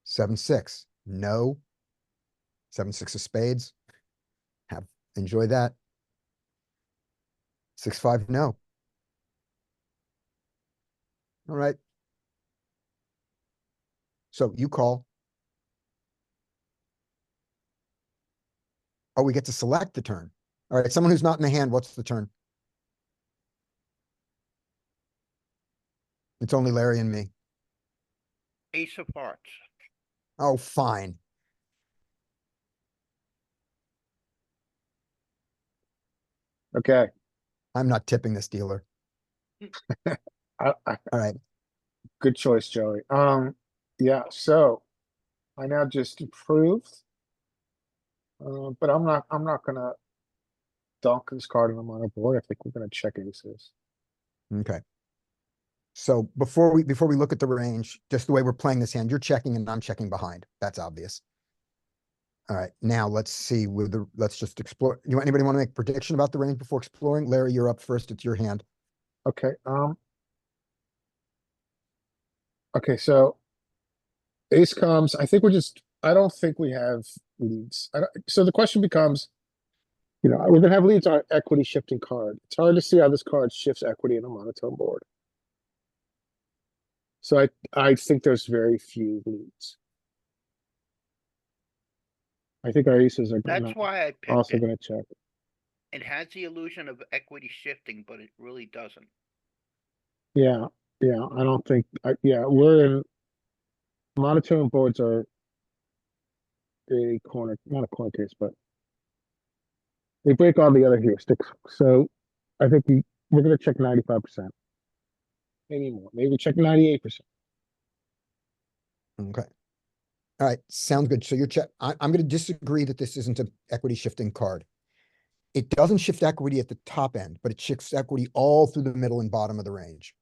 7-6, no. 7-6 of spades, enjoy that. 6-5, no. All right. So you call. Oh, we get to select the turn. All right, someone who's not in the hand, what's the turn? It's only Larry and me. Ace of hearts. Oh, fine. Okay. I'm not tipping this dealer. All right. Good choice, Joey. Yeah, so I now just improved. But I'm not gonna dunk this card on the minor board. I think we're gonna check aces. Okay. So before we look at the range, just the way we're playing this hand, you're checking and I'm checking behind. That's obvious. All right, now let's see let's just explore. Anybody want to make a prediction about the range before exploring? Larry, you're up first. It's your hand. Okay, okay, so ace comes, I think I don't think we have leads. So the question becomes, we're gonna have leads on equity shifting card. It's hard to see how this card shifts equity in a monotone board. So I think there's very few leads. I think our aces are That's why I picked also it. gonna check. It has the illusion of equity shifting, but it really doesn't. Yeah, yeah, I don't think, yeah, we're in, monotone boards are a corner, not a corner case, but they break all the other heuristics. So I think we're gonna check 95%. Maybe more. Maybe we check 98%. Okay. All right, sounds good. So you're I'm going to disagree that this isn't an equity shifting card. It doesn't shift equity at the top end, but it shifts equity all through the middle and bottom of the range.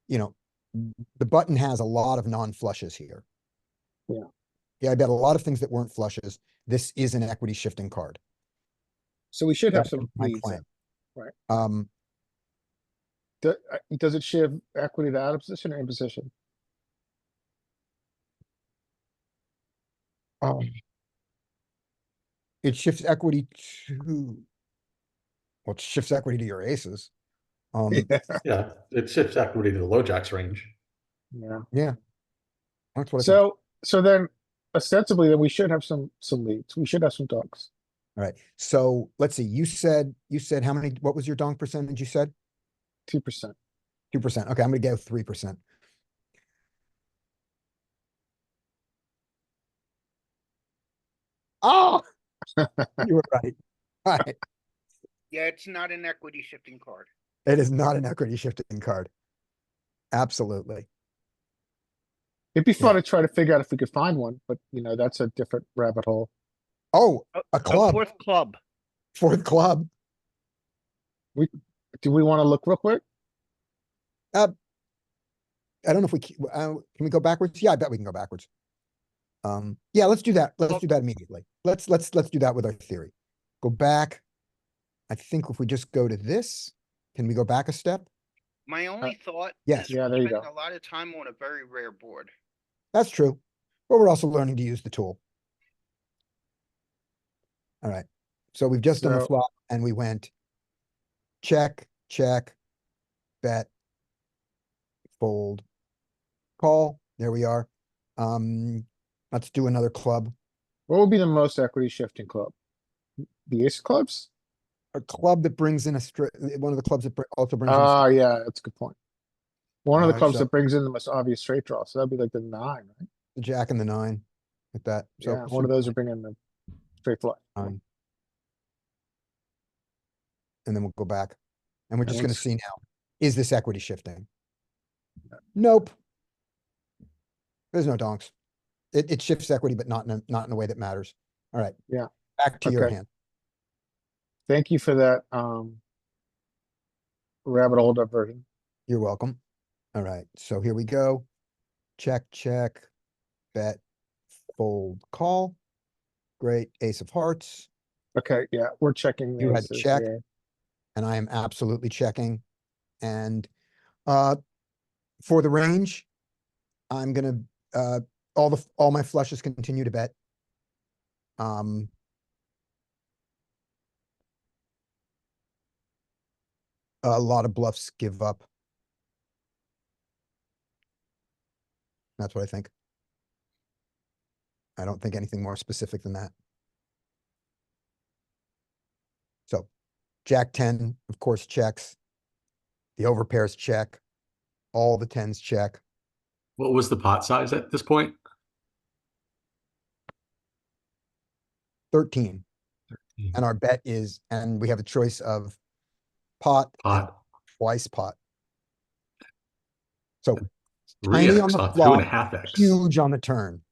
The button has a lot of non-flushes here. Yeah. Yeah, I bet a lot of things that weren't flushes. This is an equity shifting card. So we should have That some is my leads claim. then, right? Um, Does it shift equity to out of position or in position? it shifts equity to, well, it shifts equity to your aces. Yeah, it shifts equity to the low jacks range. Yeah. Yeah. That's what I think. So then ostensibly then we should have some leads. We should have some dogs. All right. So let's see. You said how many, what was your donk percentage you said? 2%. 2%. Okay, I'm gonna go 3%. Oh, you were right. All right. Yeah, it's not an equity shifting card. It is not an equity shifting card. Absolutely. It'd be fun Yeah. to try to figure out if we could find one, but that's a different rabbit hole. Oh, a club. Fourth club. Fourth club. Do we want to look real quick? I don't know if can we go backwards? Yeah, I bet we can go backwards. Yeah, let's do that. Let's do that immediately. Let's do that with our theory. Go back. I think if we just go to this, can we go back a step? My only thought yes. is Yeah, we're there you spending go. a lot of time on a very rare board. That's true. But we're also learning to use the tool. All right. So we've just done the flop and we went check, check, bet, fold, call. There we are. Let's do another club. What would be the most equity shifting club? The ace clubs? A club that brings in one of the clubs that also brings in. Ah, yeah, that's a good point. One of the clubs So that brings in the most obvious straight draw. So that'd be like the 9, right? the jack and the 9, like that. So Yeah, one of those are bringing the straight flush. And then we'll go back, and we're just going to see now: is this equity shifting? Nope. There's no donks. It shifts equity, but not in a way that matters. All right. Yeah. Back to your hand. Thank you for that rabbit hole diversion. You're welcome. All right. So here we go. Check, check, bet, fold, call. Great, ace of hearts, Okay, yeah, we're checking You the had aces check. here. and I am absolutely checking. And for the range, I'm gonna all my flushes continue to bet. A lot of bluffs give up. That's what I think. I don't think anything more specific than that. So Jack 10, of course, checks. The overpairs check. All the tens check. What was the pot size at this point? 13. And our bet is, and we have a choice of pot and Pot. twice pot. So tiny on 3x the on flop, 2.5x. huge on the turn.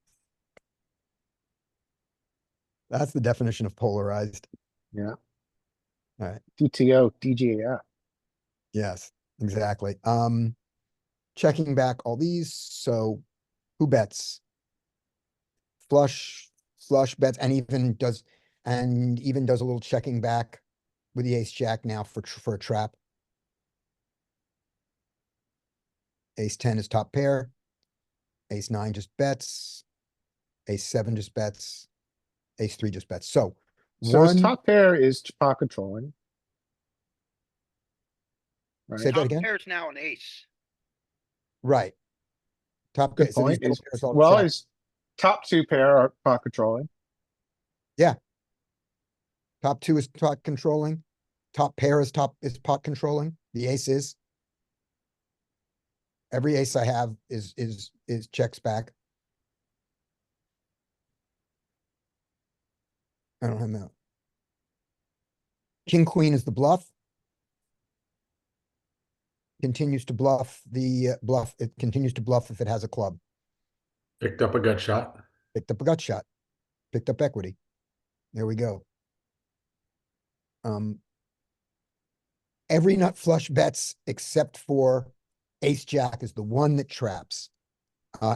That's the definition of polarized. Yeah. All right. DTO, DGAF. Yes, exactly. Checking back all these. So who bets? Flush bets, and even does a little checking back with the ace jack now for a trap. Ace 10 is top pair. Ace 9 just bets. Ace 7 just bets. Ace 3 just bets. So So his one, top pair is pot controlling. say Right, that Top again. pair is now an ace. Right. Top pair. good So these point. middle Is, pairs all well, check. his top two pair are pot controlling. Top 2 is pot controlling. Top pair is pot controlling. The ace is. Every ace I have is checks back. I don't have that. King queen is the bluff. Continues to bluff it continues to bluff if it has a club. Picked up a gut shot. Picked up a gut shot. Picked up equity. There we go. Every nut flush bets except for ace jack is the one that traps.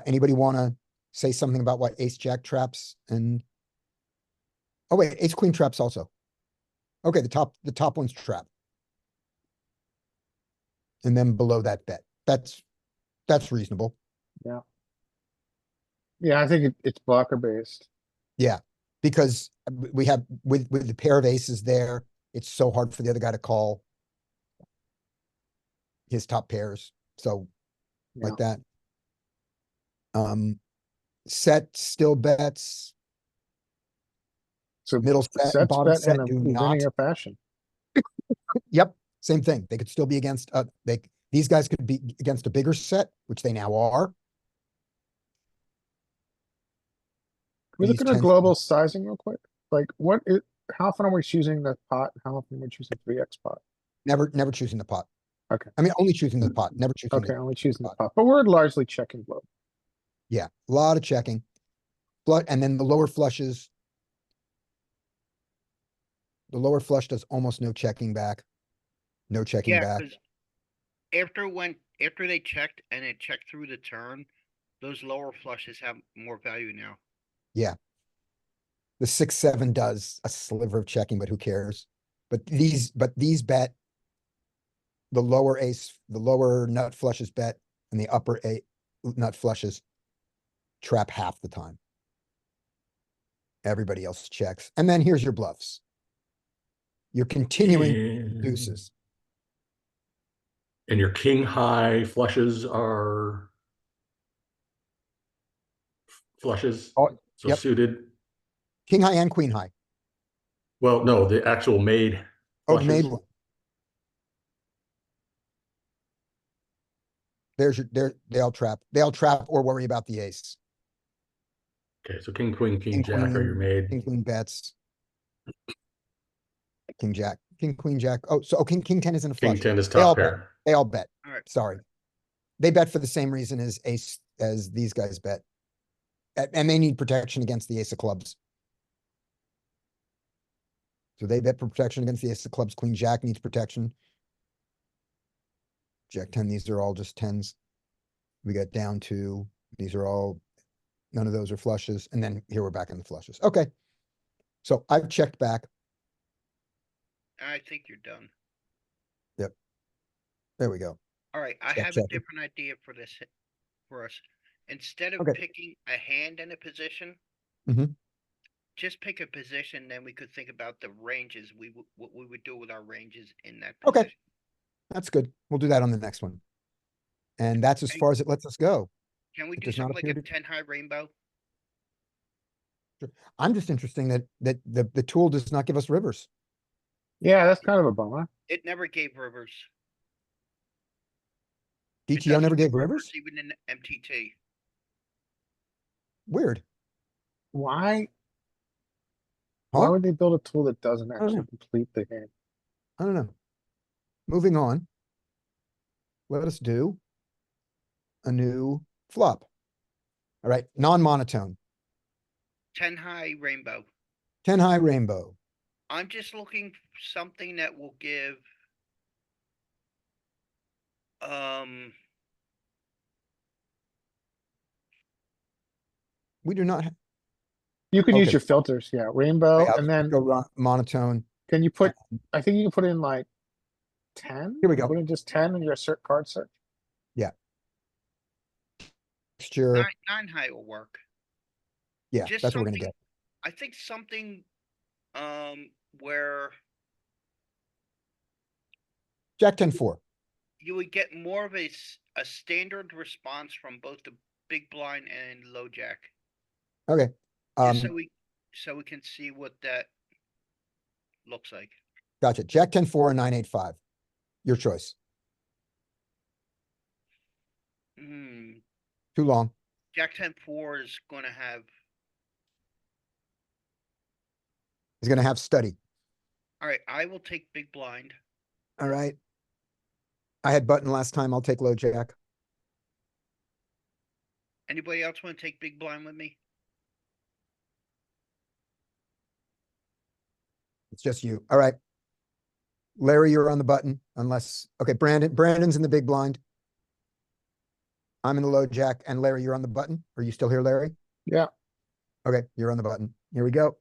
Anybody want to say something about what ace jack traps? And oh wait, ace queen traps also. Okay, the top one's trap. And then below that bet. That's reasonable. Yeah, I think it's blocker based. Yeah, because we have with the pair of aces there, it's so hard for the other guy to call his top pairs. So like that. Set still bets. So Middle set and sets bottom bet in set a do not. linear fashion. Yep, same thing. They could still be against these guys could be against a bigger set, which they now are. Can we look These at our tend- global sizing real quick? Like how often are we choosing the pot? How often are we choosing 3x pot? Never choosing the pot. Okay. I mean, only choosing the pot, never choosing Okay, the only choosing the pot. pot, but we're largely checking globe. Yeah, a lot of checking. And then the lower flushes. The lower flush does almost no checking back. No checking Yeah, back. because after they checked and it checked through the turn, those lower flushes have more value now. Yeah. The 6-7 does a sliver of checking, but who cares? But these bet. The lower nut flushes bet, and the upper nut flushes trap half the time. Everybody else checks. And then here's your bluffs. You're continuing deuces. And your king high flushes are flushes. Oh, So yep. suited. King high and queen high. Well, no, the actual made Oh, the flushes. made one. They all trap. They all trap or worry about the ace. Okay, so king, queen, king, King, jack are your queen, made. king, queen bets. King, jack, king, queen, jack. Oh, so king 10 isn't a flush. King 10 is They all top bet. pair. They all bet. All right. Sorry. They bet for the same reason as these guys bet. And they need protection against the ace of clubs. So they bet for protection against the ace of clubs. Queen jack needs protection. Jack 10, these are all just tens. We got down to, these are all None of those are flushes. And then here we're back in the flushes. Okay. So I've checked back. I think you're done. There we go. All right, I Check, have a check. different idea for this for us. Instead of Okay. picking a hand and a position, Mhm. just pick a position. Then we could think about the ranges. What we would do with our ranges in that Okay. position. That's good. We'll do that on the next one. And that's as Hey, far as it lets us go. Can we It do does not something like appear a to. 10 high rainbow? I'm just interesting that the tool does not give us rivers. Yeah, that's kind of a bummer. It never gave rivers. It DTO doesn't never give gave rivers? even in MTT. Weird. Why Huh? would they build a tool that doesn't don't actually know. complete the hand? I don't know. Moving on. Let us do a new flop. All right. Non-monotone. 10 high rainbow. 10 high rainbow. I'm just looking for something that will give We do not. You could use Okay. your filters, yeah, rainbow, Yeah, and then go monotone. can you put, I think you can put in like 10? Here we go. Put in just 10 in your card search. Texture. nine high will work. Yeah, Just that's what we're gonna something- get. I think something where Jack 10-4. you would get more of a standard response from both the big blind and low jack. Okay. Just so we can see what that looks like. Gotcha. Jack 10-4 and 9-8-5. Your choice. Too long. Jack 10-4 is going to have. He's gonna have study. All right, I will take big blind. All right. I had button last time. I'll take low jack. Anybody else want to take big blind with me? It's just you. All right. Larry, you're on the button unless, okay, Brandon's in the big blind. I'm in the low jack, and Larry, you're on the button. Are you still here, Larry? Yeah. Okay, you're on the button. Here we go.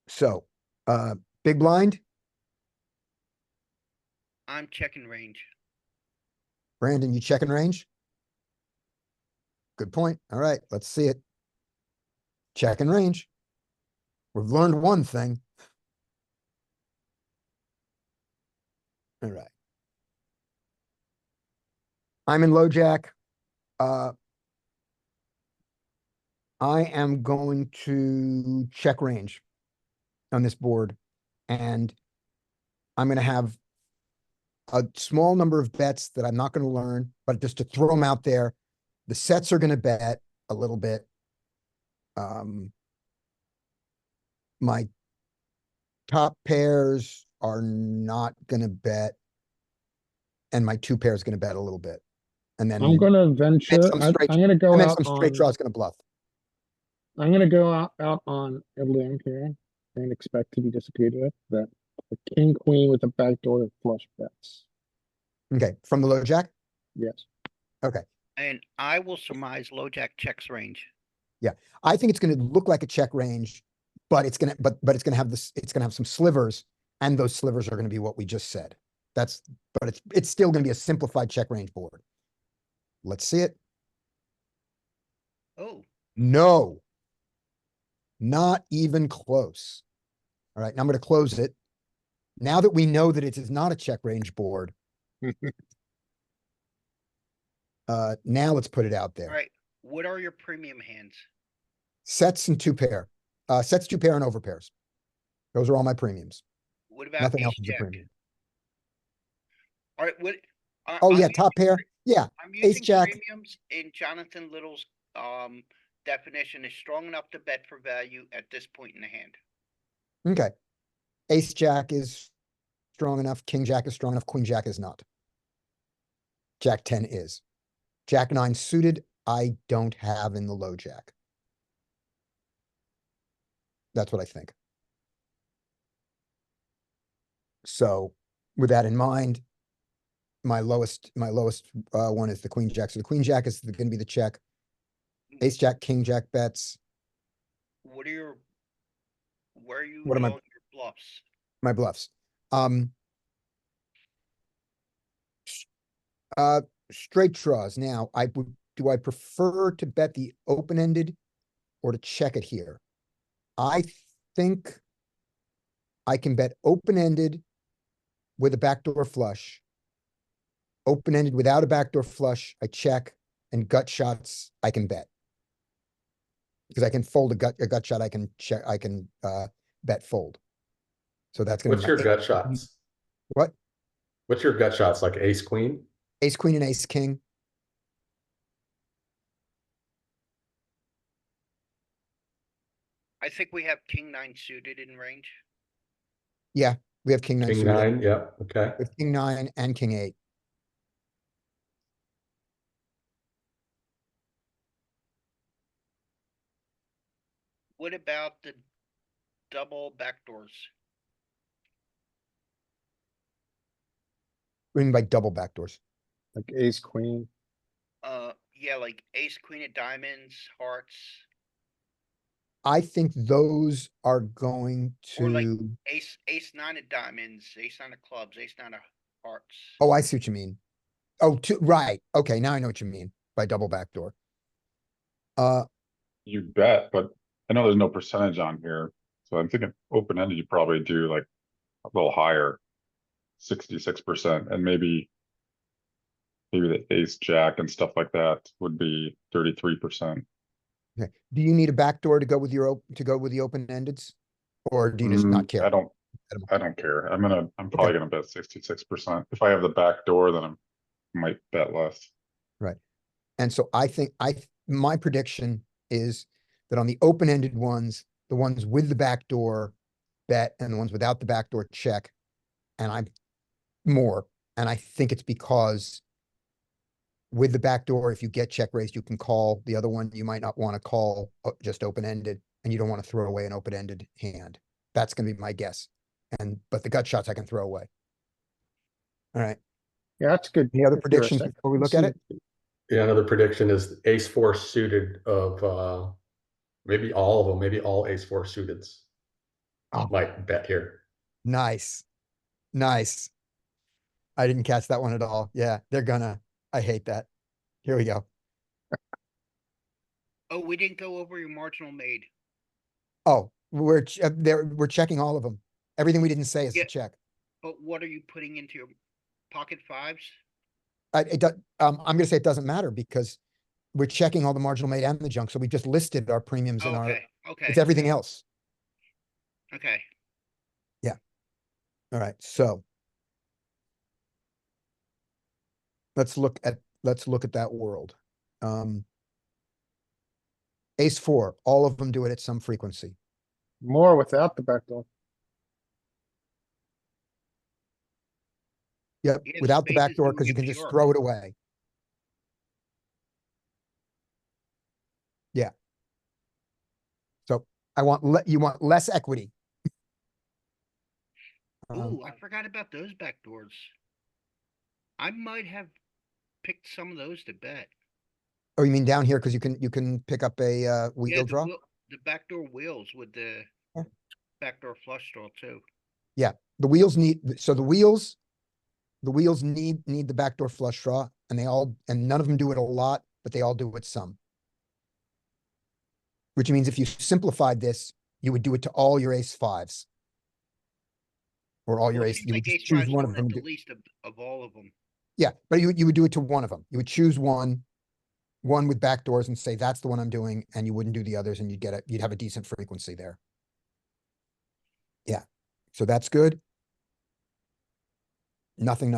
So, big blind, I'm checking range. Brandon, you checking range? Good point. All right, let's see it. Checking range. We've learned one thing. All right. I'm in low jack. I am going to check range on this board, and I'm going to have a small number of bets that I'm not going to learn, but just to throw them out there. The sets are going to bet a little bit. My top pairs are not going to bet, and my two pairs going to bet a little bit. And then I'm gonna venture, I'm gonna go and then out some straight on, draw is going to bluff. I'm gonna go out on a limb here and expect to be disappointed with that. The king, queen with a backdoor of flush bets. Okay, from the low jack. Yes. Okay, And I will surmise low jack checks range. I think it's going to look like a check range, but it's going to but it's going to have this. It's going to have some slivers, and those slivers are going to be what we just said. But it's still going to be a simplified check range board. Let's see it. Oh, No, not even close. All right, now I'm going to close it. Now that we know that it is not a check range board, now let's put it out there. all right. What are your premium hands? Sets and two pair. Sets, two pair, and over pairs. Those are all my premiums. What about Nothing ace else is a jack? premium. All right, what? Oh I'm yeah, using top pair. Yeah, I'm ace using jack. premiums in Jonathan Little's definition is strong enough to bet for value at this point in the hand. Okay. Ace jack is strong enough. King jack is strong enough. Queen jack is not. Jack 10 is. Jack 9 suited, I don't have in the low jack. That's what I think. So with that in mind, my lowest one is the queen jack. So the queen jack is going to be the check. Ace, jack, king, jack bets. What are your, where are you What am I- calling your bluffs? My bluffs. Uh, straight draws. Now, do I prefer to bet the open-ended or to check it here? I think I can bet open-ended with a backdoor flush. Open-ended without a backdoor flush, I check, and gut shots, I can bet. Because I can fold a gut shot, I can check, I can bet fold. So that's gonna be What's my your gut shots? What? What's your gut shots? Like ace queen? Ace, queen, and ace, king. I think we have king nine suited in range. Yeah, we have king nine King suited. nine, yeah, okay. We have king nine and king eight. What about the double backdoors? What do you mean by double backdoors? Like ace, queen. Yeah, like ace, queen of diamonds, hearts, I think those are going or like to, ace nine of diamonds, ace nine of clubs, ace nine of hearts. oh, I see what you mean. Oh, right. Okay, now I know what you mean by double backdoor. You bet, but I know there's no percentage on here. So I'm thinking open-ended, you probably do like a little higher, 66%, and maybe the ace jack and stuff like that would be 33%. Okay. Do you need a backdoor to go with your to go with the open-endeds? Or do you just not care? I don't care. I'm probably Okay. gonna bet 66%. If I have the back door, then I might bet less. Right. And so I think my prediction is that on the open-ended ones, the ones with the backdoor bet and the ones without the backdoor check. And I'm more. And I think it's because with the backdoor, if you get check raised, you can call. The other one, you might not want to call just open-ended, and you don't want to throw away an open-ended hand. That's going to be my guess. But the gut shots I can throw away. All right. Yeah, that's good. Any other heuristic. predictions before we look at it? Yeah, another prediction is ace four suited of maybe all of them, maybe all ace four suiteds. Oh. Might bet here. Nice. Nice. I didn't catch that one at all. Yeah, I hate that. Here we go. Oh, we didn't go over your marginal made. Oh, we're checking all of them. Everything we didn't say is Yeah. to check. But what are you putting into your pocket fives? I'm going to say it doesn't matter because we're checking all the marginal made and the junk. So we just listed our premiums and Okay, okay, it's everything else. okay. Yeah. All right. So let's look at that world. Ace four, all of them do it at some frequency. More without the back door. Yep, Yeah, without the back spaces door do because you get can just pure. throw it away. Yeah. So you want less equity. Ooh, I forgot about those backdoors. I might have picked some of those to bet. Oh, you mean down here because you can pick up a wheel Yeah, draw? the backdoor wheels with the Yeah. backdoor flush draw too. Yeah, the wheels need the backdoor flush draw, and none of them do it a lot, but they all do it some. Which means if you simplified this, you would do it to all your ace fives. Or all your Well, it ace, seems you would like just ace choose fives one are of at them. the least of all of them. Yeah, but you would do it to one of them. You would choose one with backdoors and say, that's the one I'm doing, and you wouldn't do the others, and you'd have a decent frequency there. Yeah, so that's good. Nothing.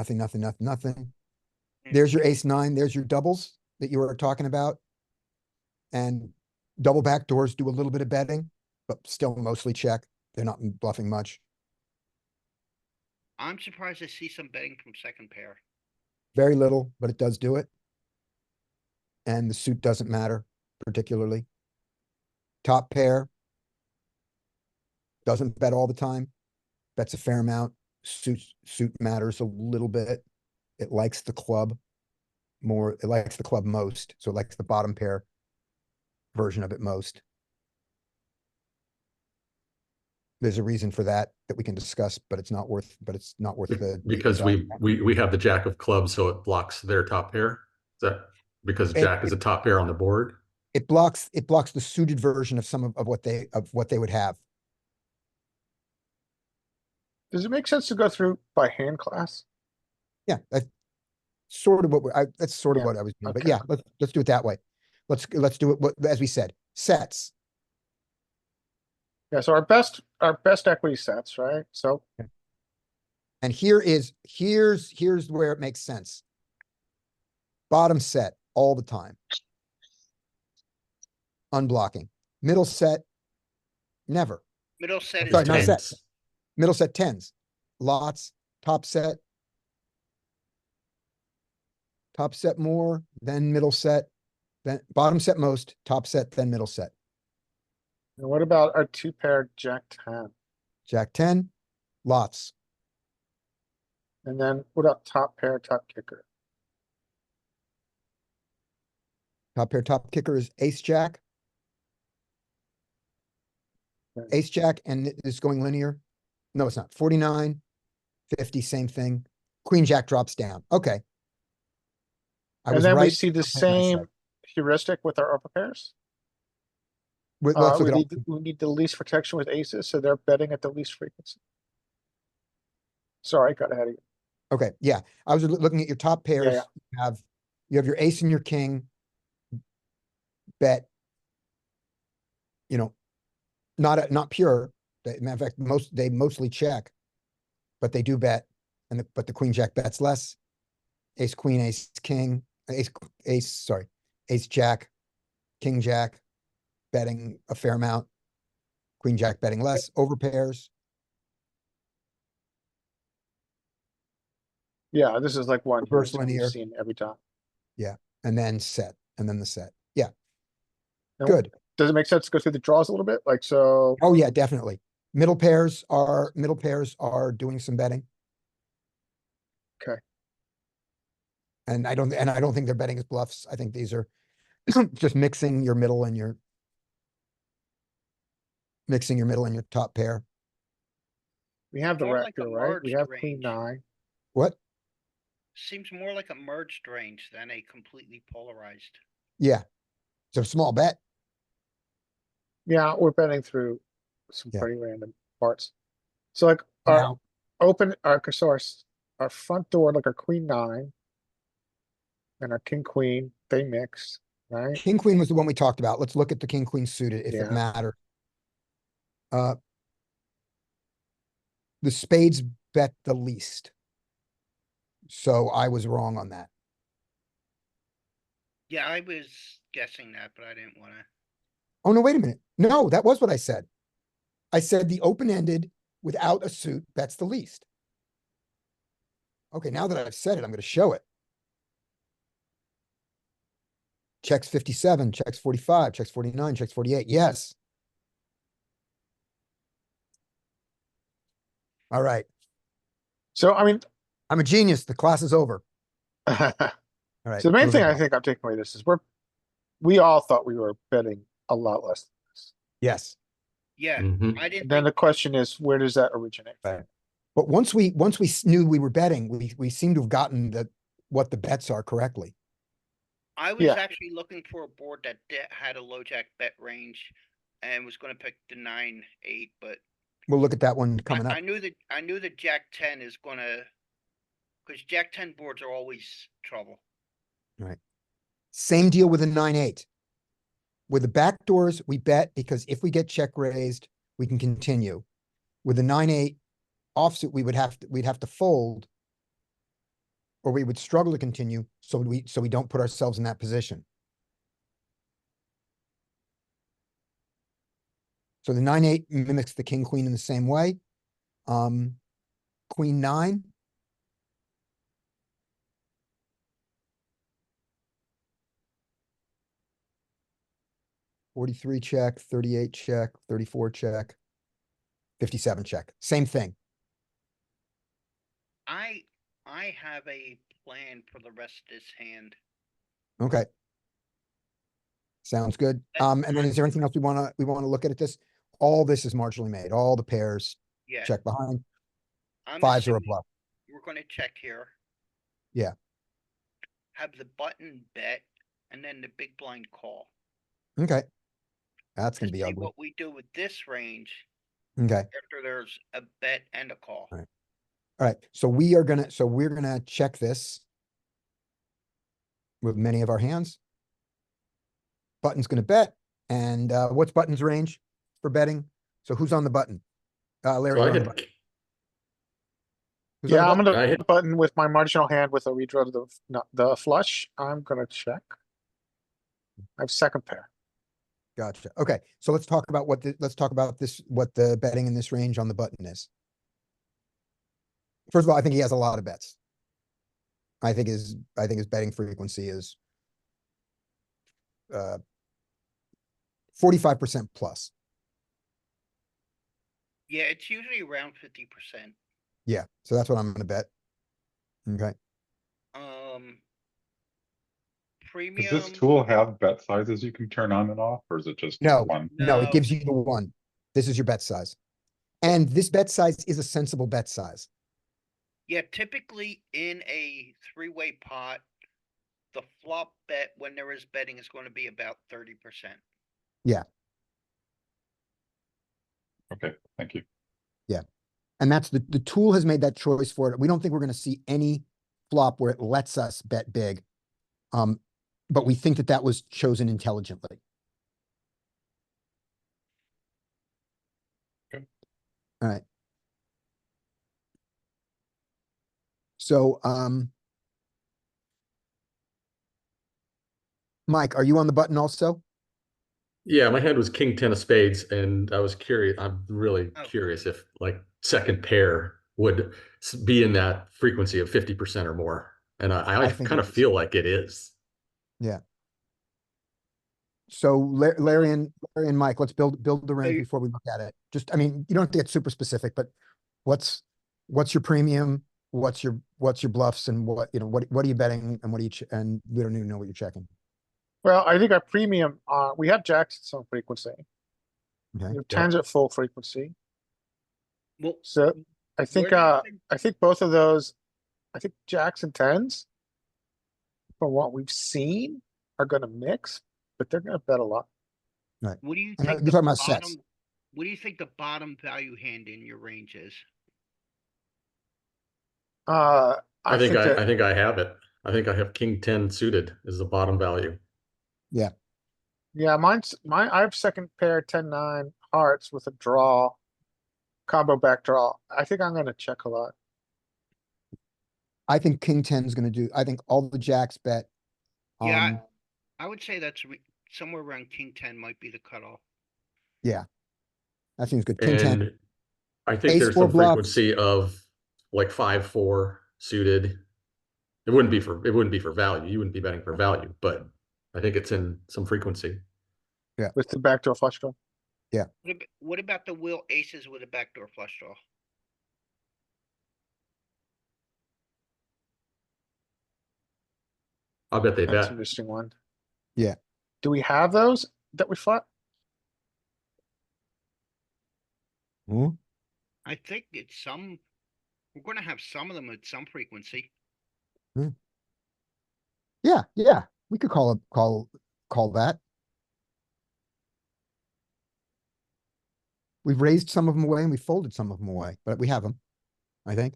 There's your ace nine. There's your doubles that you were talking about. And double backdoors do a little bit of betting, but still mostly check. They're not bluffing much. I'm surprised I see some betting from second pair. Very little, but it does do it. And the suit doesn't matter particularly. Top pair doesn't bet all the time. Bets a fair amount. Suit matters a little bit. It likes the club more. It likes the club most. So it likes the bottom pair. version of it most. There's a reason for that we can discuss, but it's not worth the Because we have the jack of clubs, so it blocks their top pair. Is that because jack is a top pair on the board? It blocks the suited version of some of what they would have. Does it make sense to go through by hand class? Yeah, that's sort of that's sort of Yeah, what I was doing. But okay. yeah, let's do it that way. Let's do it as we said. Sets. Yeah, so our best equity sets, right? So And here's where it makes sense. Bottom set all the time. Unblocking. Middle set, never. Middle set is Sorry, not set. Tens. Middle set tens. Lots. Top set. Top set more, then middle set, then bottom set most, top set, then middle set. and what about our two pair Jack 10? Jack 10, lots. And then what about top pair, top kicker? Top pair, top kicker is ace jack. Okay. Ace jack, and it's going linear. No, it's not. 49, 50, same thing. Queen jack drops down. Okay. I And was then we right. see the Something I said. same heuristic with our upper pairs. Let's look at all. We need the least protection with aces, so they're betting at the least frequency. Sorry, I got ahead of you. Okay, yeah. I was looking at your top pairs. Yeah. You have your ace and your king. Bet. You know, not pure. Matter of fact, they mostly check, but they do bet, but the queen jack bets less. Ace queen, ace king, ace jack, king jack, betting a fair amount. Queen jack betting less. Over pairs. Yeah, this is like one Reverse heuristic we've linear. seen every time. Yeah, and then set, and then the set. Yeah, And good. Does it make sense to go through the draws a little bit? Like, so, Oh yeah, definitely. Middle pairs are doing some betting. okay. And I don't think they're betting as bluffs. I think these are just mixing your middle and your top pair. We have the More rack like a here, right? We merged have queen range. 9. What? Seems more like a merged range than a completely polarized. Yeah. It's a small bet. Yeah, we're betting through some Yeah. pretty random parts. So like our Now, open, our front door, like our queen 9 and our king queen, they mix, right? king queen was the one we talked about. Let's look at the king queen suited if it Yeah. matters. The spades bet the least. So I was wrong on that. Yeah, I was guessing that, but I didn't want to. Oh, no, wait a minute. No, that was what I said. I said the open-ended without a suit bets the least. Okay, now that I've said it, I'm going to show it. Checks 57, checks 45, checks 49, checks 48. Yes. All right. So, I mean, I'm a genius. The class is over. so All right. the main thing moving I on. think I'm taking away this is we all thought we were betting a lot less than this. Yes. Yeah, Mhm. I didn't And then think. the question is, where does that originate? Right. But once we knew we were betting, we seem to have gotten what the bets are correctly. I was Yeah. actually looking for a board that had a low jack bet range, and was going to pick the 9-8, but We'll look at that one coming up. I knew that Jack 10 is going to, because Jack 10 boards are always trouble. Right. Same deal with a 9-8. With the back doors, we bet because if we get check raised, we can continue. With the 9-8 offsuit, we'd have to fold, or we would struggle to continue. So we don't put ourselves in that position. So the 9-8 mimics the king queen in the same way. Queen 9. $43 check, 38 check, 34 check, 57 check. Same thing. I have a plan for the rest of this hand. Okay. Sounds good. And then is there anything else we wanna look at this? All this is marginally made, all the pairs, Yeah, check behind, I'm fives are a assuming bluff. we're gonna check here. Yeah. Have the button bet and then the big blind call. Okay. That's To gonna be see ugly. what we do with this range Okay, after there's a bet and a call. All right. all right. So we're gonna check this with many of our hands. Button's gonna bet, and what's button's range for betting? So who's on the button? Larry, So I you're on the had, button. Who's on Yeah, the I'm button? gonna I hit, button with my marginal hand with a redraw to the flush. I'm gonna check. I have second pair. Gotcha. Okay, so let's talk about let's talk about this, what the betting in this range on the button is. First of all, I think he has a lot of bets. I think his betting frequency is 45% plus. Yeah, it's usually around 50%. Yeah, so that's what I'm gonna bet. Okay, Um, Does this premium, tool have bet sizes you can turn on and off, or is it just no, one? no, it No. gives you the one. This is your bet size. And this bet size is a sensible bet size. yeah, typically in a three-way pot, the flop bet when there is betting is going to be about 30%. Okay, thank you. And that's the tool has made that choice for it. We don't think we're gonna see any flop where it lets us bet big. But we think that that was chosen intelligently. Okay. All right. So, Mike, are you on the button also? yeah, my hand was king 10 of spades, and I was curious. I'm really Oh. curious if like second pair would be in that frequency of 50% or more. And I I think kind it of is. feel like it is. So Larry and Mike, let's build the range you- before we look at it. Just, I mean, you don't have to get super specific, but what's your premium? What's your bluffs, and what are you betting, and what do you and we don't even know what you're checking. Well, I think our premium, we have jacks at some frequency. Okay. We have tens at full frequency. Well, So I think, where do you think- I think both of those, I think jacks and tens, from what we've seen, are gonna mix, but they're gonna bet a lot. Right. what do you And think you're the talking about sets. bottom, what do you think the bottom value hand in your range is? I think I that, think I have it. I think I have king 10 suited is the bottom value. yeah, I have second pair 10-9 hearts with a draw, combo back draw. I think I'm gonna check a lot. I think king 10 is gonna do, I think all the jacks bet. Yeah, Um, I would say that's somewhere around king 10 might be the cutoff. yeah, that seems good. King 10, And I think ace there's four some bluffs. frequency of like 5-4 suited. It wouldn't be for value. You wouldn't be betting for value, but I think it's in some frequency. With the backdoor flush draw. What about the wheel aces with a backdoor flush draw? I'll bet they That's bet. an interesting one. Yeah. Do we have those that we fought? Hmm? I think it's we're going to have some of them at some frequency. Yeah, we could call that. We've raised some of them away and we folded some of them away, but we have them, I think.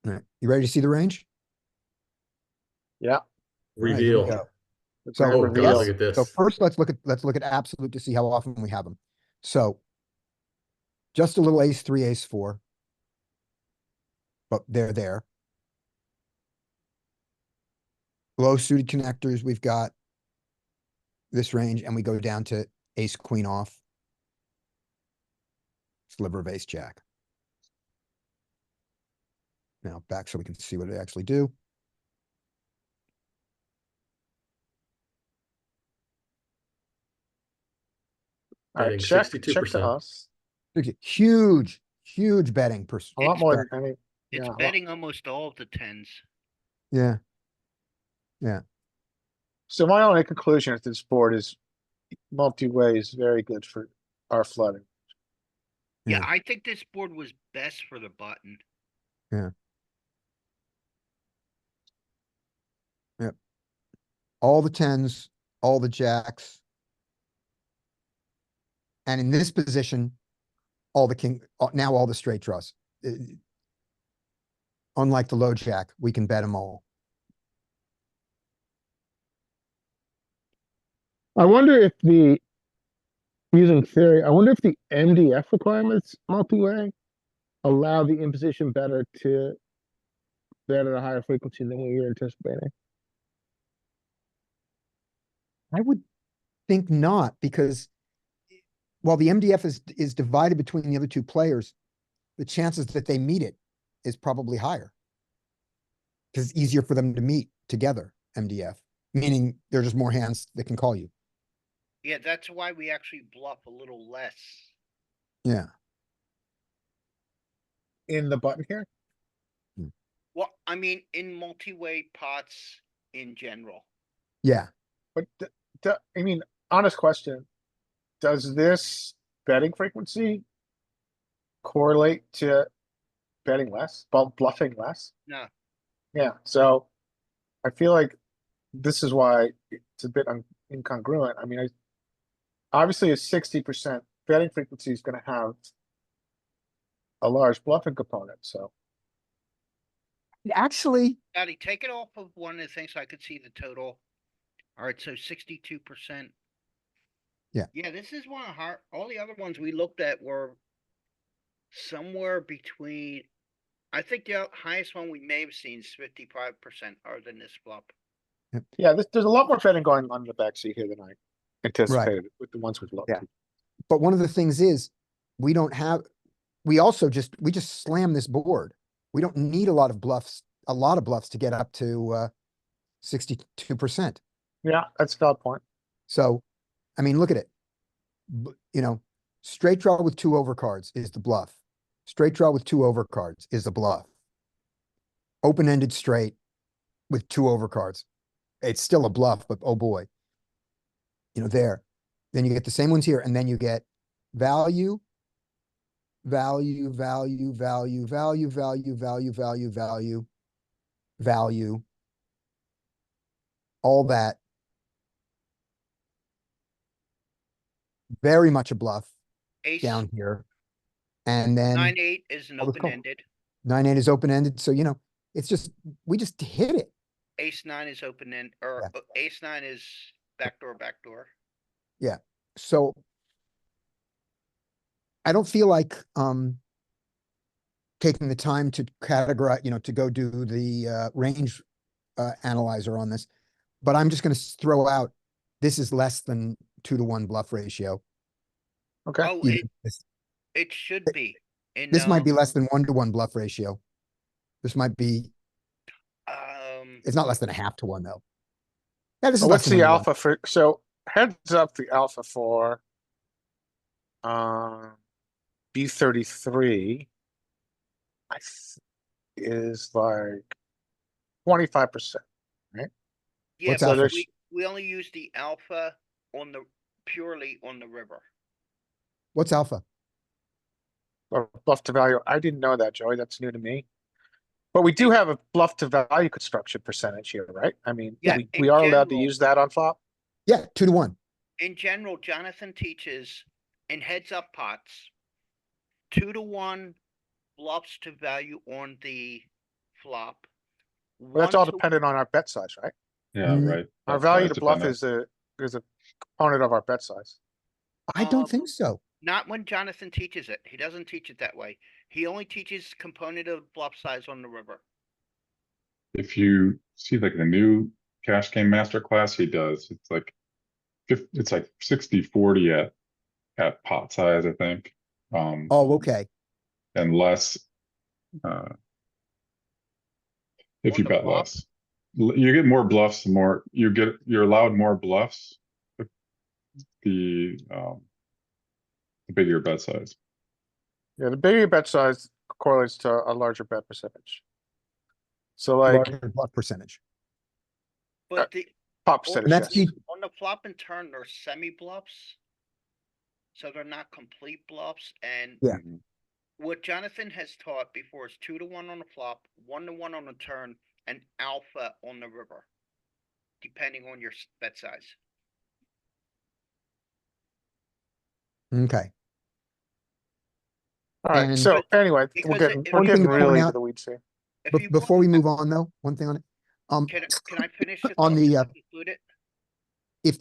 All right, you ready to see the range? Yeah. All right, here we Reveal. go. The So, grand Oh God, reveal. look at this. So first, let's look at absolute to see how often we have them. So just a little ace three, ace four, but they're there. Low suited connectors, we've got this range, and we go down to ace queen off, sliver of ace jack. Now back so we can see what they actually do. All right, Betting check to 62%. us. Huge betting A lot more spread. than any, It's yeah, a lot. betting almost all of the tens. Yeah. Yeah. So my only conclusion is this board is multi-way is very good for our flooding. Yeah, Yeah. I think this board was best for the button. All the tens, all the jacks. And in this position, all the king, now all the straight draws. Unlike the low jack, we can bet them all. I wonder if using theory, I wonder if the MDF requirements multi-way allow the imposition better to bet at a higher frequency than we were anticipating. I would think not, because while the MDF is divided between the other two players, the chances that they meet it is probably higher. Because it's easier for them to meet together, MDF, meaning there's just more hands that can call you. Yeah, that's why we actually bluff a little less. Yeah. In the button here? Well, I mean, in multi-way pots in general. Yeah. But I mean, honest question, does this betting frequency correlate to betting less, bluffing less? No, Yeah, so I feel like this is why it's a bit incongruent. I mean, obviously a 60% betting frequency is gonna have a large bluffing component, so. Actually, Scotty, take it off of one of the things so I could see the total. All right, so 62%. Yeah. Yeah, this is one of hard. All the other ones we looked at were somewhere between. I think the highest one we may have seen is 55% other than this flop. Yeah, there's a lot more betting going on in the backseat here than I anticipated with the ones we've looked. Yeah. But one of the things is we just slam this board. We don't need a lot of bluffs to get up to 62%. Yeah, that's a valid point. So, I mean, look at it. Straight draw with 2 overcards is the bluff. Straight draw with 2 overcards is the bluff. Open-ended straight with 2 overcards. It's still a bluff, but oh boy. There. Then you get the same ones here, and then you get value, value, value, value, value, value, value, value, value, value. All that. Very much a bluff Ace down here. And then 9-8 is an all this call. open-ended. 9-8 is open-ended. So, it's just, we just hit it. Ace 9 is open-end, or Ace 9 is backdoor. Yeah. So I don't feel like taking the time to categorize, to go do the range analyzer on this, but I'm just going to throw out, this is less than 2-to-1 bluff ratio. Okay. Oh, it should be. This might be less than 1-to-1 bluff ratio. This might be, it's not less than 1/2-to-1 though. Yeah, this is Well, less what's than the 1-to-1. alpha for, so heads up the alpha for B33 is like 25%. Yeah, What's but alpha? we only use the alpha purely on the river. What's alpha? Or bluff to value. I didn't know that, Joey. That's new to me. But we do have a bluff to value construction percentage here, right? I mean, Yeah, we in are allowed to general. use that on flop. Yeah, 2-to-1. In general, Jonathan teaches in heads up pots 2-to-1 bluffs to value on the flop. Well, that's all 1 to dependent on our bet size, right? Yeah, Mm. right. Our That's value size to bluff dependent. is a component of our bet size. I don't think so. Not when Jonathan teaches it. He doesn't teach it that way. He only teaches component of bluff size on the river. If you see like the new cash game master class he does, it's like 60-40 at pot size, I think. Oh, okay. And less if On you the bet flop? less. You get more bluffs, the more you're allowed more bluffs. The bigger your bet size. Yeah, the bigger your bet size correlates to a larger bet percentage. So like, Larger bluff percentage. But Top On percentage, that's yes. the- on the flop and turn, they're semi-bluffs. So they're not complete bluffs, and Yeah. Mhm. what Jonathan has taught before is 2-1 on the flop, 1-1 on the turn, and alpha on the river, depending on your bet size. Okay. Alright, And so anyway, because we're if you getting point really into out- the weeds here. If you before want, we move on though, one thing on it. can I finish the on thought the, just to conclude it? if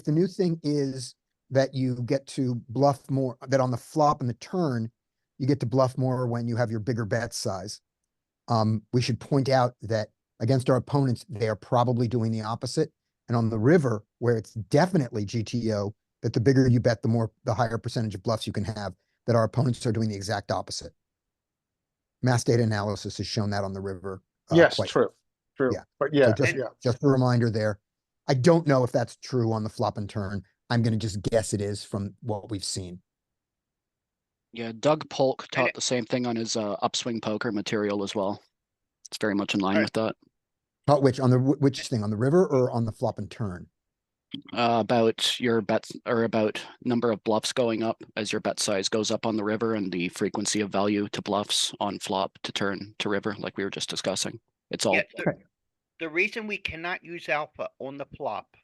the new thing is that you get to bluff more, that on the flop and the turn, you get to bluff more when you have your bigger bet size. We should point out that against our opponents, they are probably doing the opposite. And on the river, where it's definitely GTO, that the bigger you bet, the higher percentage of bluffs you can have, that our opponents are doing the exact opposite. Mass data analysis has shown that on the river. Yes, quite true, yeah. but So yeah, just, yeah. just a reminder there. I don't know if that's true on the flop and turn. I'm gonna just guess it is from what we've seen. Yeah, Doug Polk And taught it- the same thing on his upswing poker material as well. It's very much in line Right. with that. Which on the, which thing, on the river or on the flop and turn? About your bets or about number of bluffs going up as your bet size goes up on the river and the frequency of value to bluffs on flop to turn to river, like we were just discussing. It's all Yeah, the reason we cannot use alpha on the flop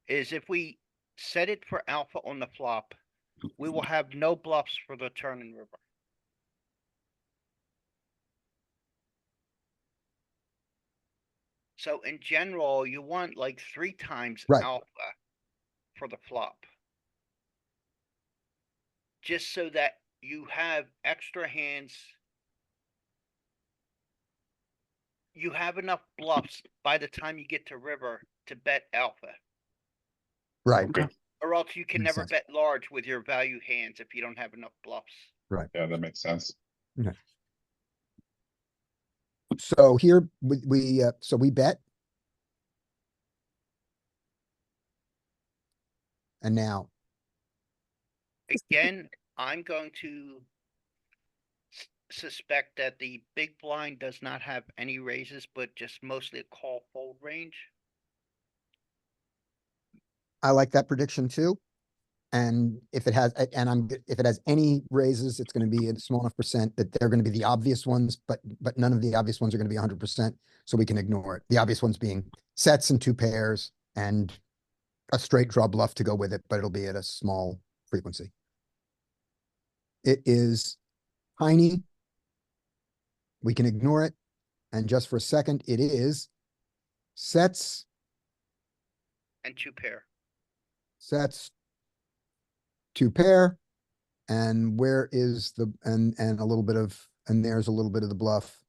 is if we set it for alpha on the flop, we will have no bluffs for the turn and river. So in general, you want like 3 times Right. alpha for the flop. Just so that you have extra hands. You have enough bluffs by the time you get to river to bet alpha. Right. Okay. Or else you can Makes never sense. bet large with your value hands if you don't have enough bluffs. Yeah, that makes sense. So here so we bet. And now, Again, I'm going to suspect that the big blind does not have any raises, but just mostly a call fold range. I like that prediction too. And if it has, if it has any raises, it's gonna be a small enough percent that they're gonna be the obvious ones, but none of the obvious ones are gonna be 100%, so we can ignore it. The obvious ones being sets and 2 pairs and a straight draw bluff to go with it, but it'll be at a small frequency. It is tiny. We can ignore it. And just for a second, it is sets, And 2 pair. sets, 2 pair. And where is the, and a little bit of, and there's a little bit of the bluff.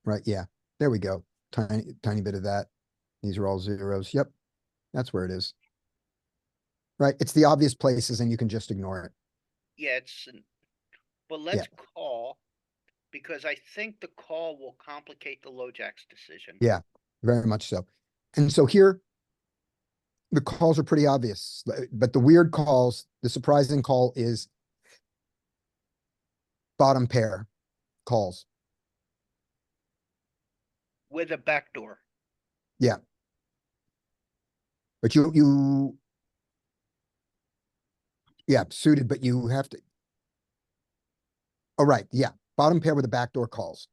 Right, yeah, there we go. Tiny bit of that. These are all zeros. Yep, that's where it is. Right, it's the obvious places and you can just ignore it. Yeah, but let's call, because I think the call will complicate the low jack's decision. Yeah, very much so. And so here, the calls are pretty obvious, but the weird calls, the surprising call is bottom pair calls. With a backdoor. But yeah, suited, but you have to. Oh, right, yeah, bottom pair with a backdoor calls.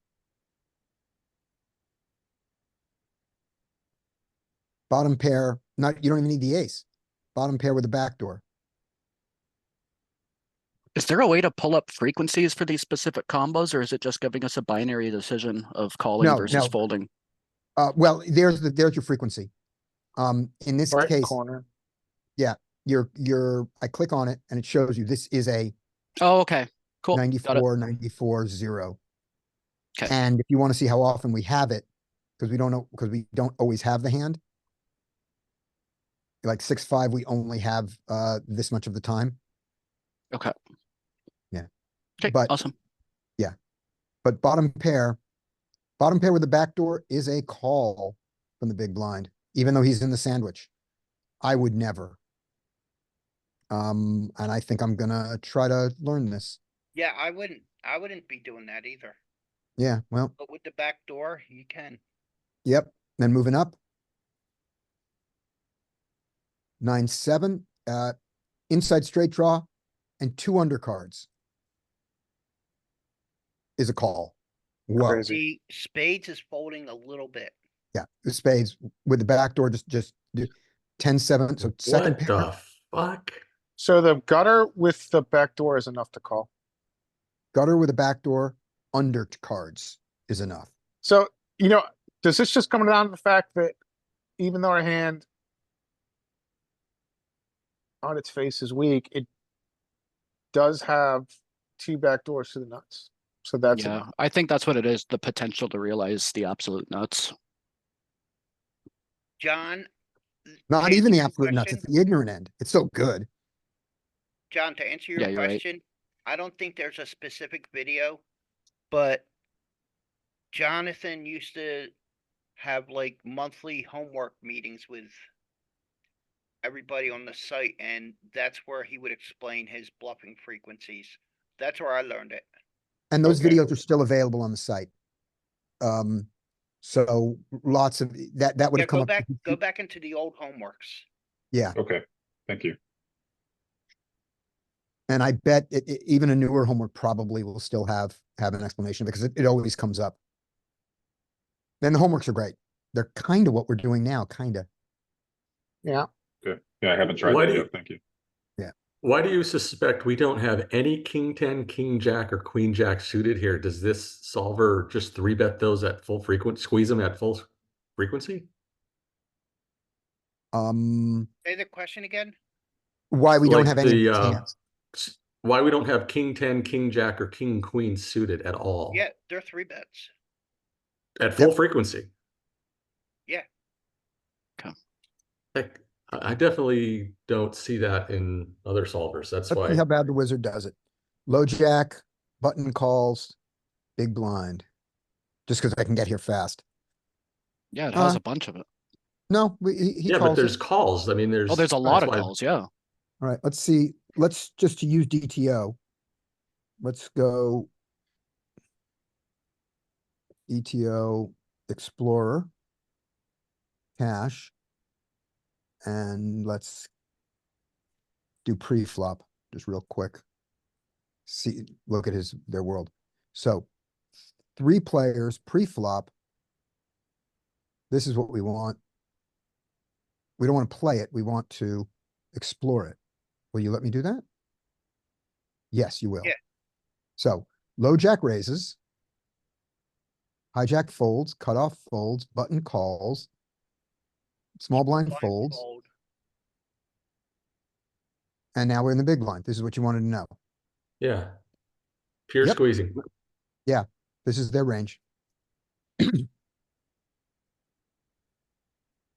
Bottom pair, not, you don't even need the ace. Bottom pair with a backdoor. Is there a way to pull up frequencies for these specific combos, or is it just giving us a binary decision of calling No, versus no. folding? Well, there's your frequency. In this Right case, corner. I click on it and it shows you this is a Oh, okay, cool. Got it. 94, 94, 0. Okay. And if you want to see how often we have it, because we don't always have the hand. Like 6-5, we only have this much of the time. Okay. Yeah. Okay, But awesome. but bottom pair with the backdoor is a call from the big blind, even though he's in the sandwich. I would never. And I think I'm gonna try to learn this. Yeah, I wouldn't be doing that either. Yeah, well, But with the back door, you can. yep. Then moving up. 9-7, inside straight draw, and 2 undercards is a call. Whoa. Crazy. The spades is folding a little bit. Yeah, the spades with the back door, just do 10-7. So second What pair, the fuck? So the gutter with the back door is enough to call. gutter with a back door, under cards is enough. So, does this just come down to the fact that even though our hand on its face is weak, it does have 2 back doors to the nuts. So that's Yeah, enough. I think that's what it is, the potential to realize the absolute nuts. John. Not to even the answer your absolute nuts, it's question- the ignorant end. It's so good. John, to answer your Yeah, you're right. question, I don't think there's a specific video, but Jonathan used to have like monthly homework meetings with everybody on the site, and that's where he would explain his bluffing frequencies. That's where I learned it. And those Okay. videos are still available on the site. So lots of that would Yeah, have come go up. back, go back into the old homeworks. Yeah, Okay, thank you. and I bet even a newer homework probably will still have an explanation because it always comes up. Then the homeworks are great. They're kind of what we're doing now, kind of. Yeah. Good. Yeah, I haven't tried Why that do you- yet. Thank you. Why do you suspect we don't have any king 10, king jack, or queen jack suited here? Does this solver just 3-bet those at full frequency, squeeze them at full frequency? Say the question again. Why we don't Like have any of the, these hands. why we don't have king 10, king jack, or king queen suited at all Yeah, they're 3-bets. at full frequency? Yeah. Okay. Like, I definitely don't see that in other solvers. That's Let's see why. how bad the wizard does it. Low jack, button calls, big blind. Just because I can get here fast. Yeah, it has Uh, a bunch of it. No, he Yeah, but calls there's it. calls. I mean, Oh, there's a lot that's of why- calls, yeah. All right, let's see. Let's just to use DTO. Let's go ETO Explorer, cache, and let's do pre-flop just real quick. See, look at their world. So 3 players pre-flop. This is what we want. We don't want to play it. We want to explore it. Will you let me do that? Yes, you will. Yeah. So low jack raises, hijack folds, cutoff folds, button calls, small blind folds, Blindfold. and now we're in the big blind. This is what you wanted to know. Yeah. Pure Yep. squeezing. This is their range.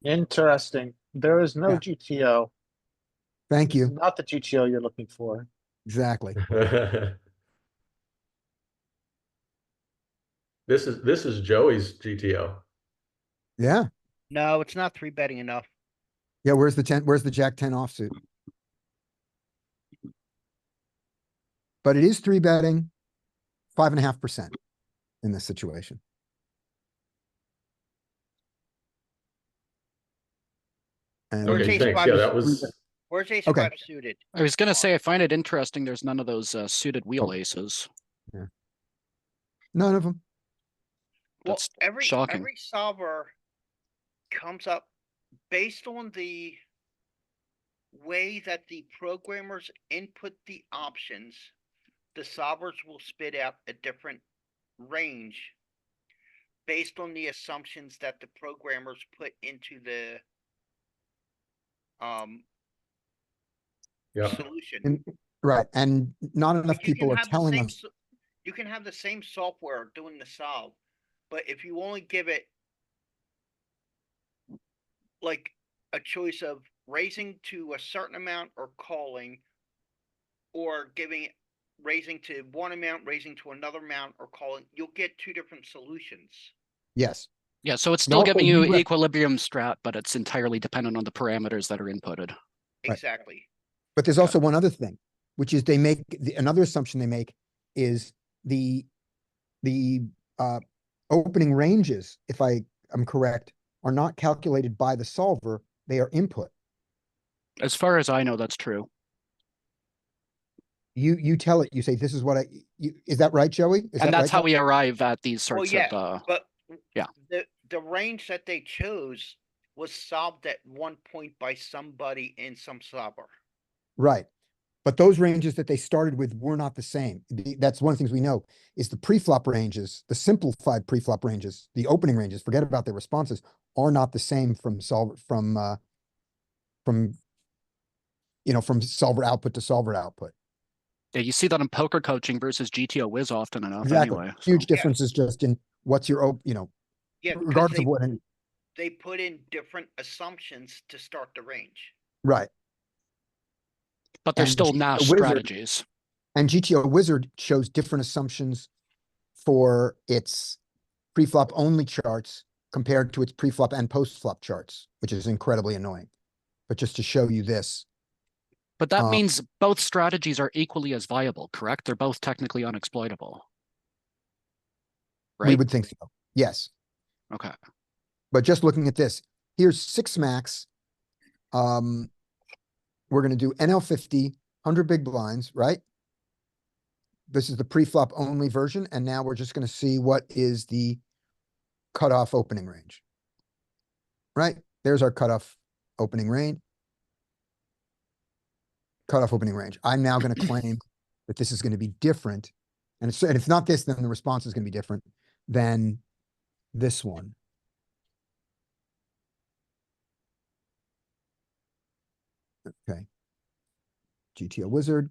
Interesting. There is no Yeah. GTO. Thank you. Not the GTO you're looking for. Exactly. This is Joey's GTO. Yeah. No, it's not 3-betting enough. Yeah. Where's the 10? Where's the jack 10 offsuit? But it is 3-betting 5.5% in this situation. And Where's Okay, ace thanks. five Yeah, is- that was Where's ace Okay. 5 suited? I was gonna say, I find it interesting, there's none of those suited wheel Oh. aces. none of them. Well, That's every shocking. solver comes up based on the way that the programmers input the options. The solvers will spit out a different range based on the assumptions that the programmers put into the yeah. solution. And right. And not enough Like, you people can are have the telling same us. you can have the same software doing the solve, but if you only give it like a choice of raising to a certain amount or calling, or raising to one amount, raising to another amount, or calling, you'll get 2 different solutions. Yes. Yeah, so it's And still also giving you you have- equilibrium strat, but it's entirely dependent on the parameters that are inputted. Right. Exactly. But there's also one other thing, which is they make another assumption they make is the opening ranges, if I'm correct, are not calculated by the solver, they are input. As far as I know, that's true. You tell it, you say, this is what is that right, Joey? Is And that that's right, how Joey? we arrive at these Well, sorts yeah, of, but yeah. the range that they chose was solved at one point by somebody in some solver. Right. But those ranges that they started with were not the same. That's one of the things we know is the pre-flop ranges, the simplified pre-flop ranges, the opening ranges, forget about their responses, are not the same from from from solver output to solver output. Yeah, you see that in poker coaching versus GTO Wiz often enough Exactly. anyway. Huge So. differences just in what's your Yeah, regardless of what. they put in different assumptions to start the range. Right. But they're And still GTO Nash Wizard- strategies. And GTO Wizard shows different assumptions for its pre-flop only charts compared to its pre-flop and post-flop charts, which is incredibly annoying. But just to show you this, But that means both strategies are equally as viable, correct? They're both technically unexploitable. Right? we would think so. Yes. Okay. But just looking at this, here's 6 max. We're going to do NL50, 100 big blinds, right? This is the pre-flop only version. And now we're just going to see what is the cutoff opening range. Right? There's our cutoff opening range. Cutoff opening range. I'm now going to claim that this is going to be different. And if it's not this, then the response is going to be different than this one. Okay. GTO Wizard.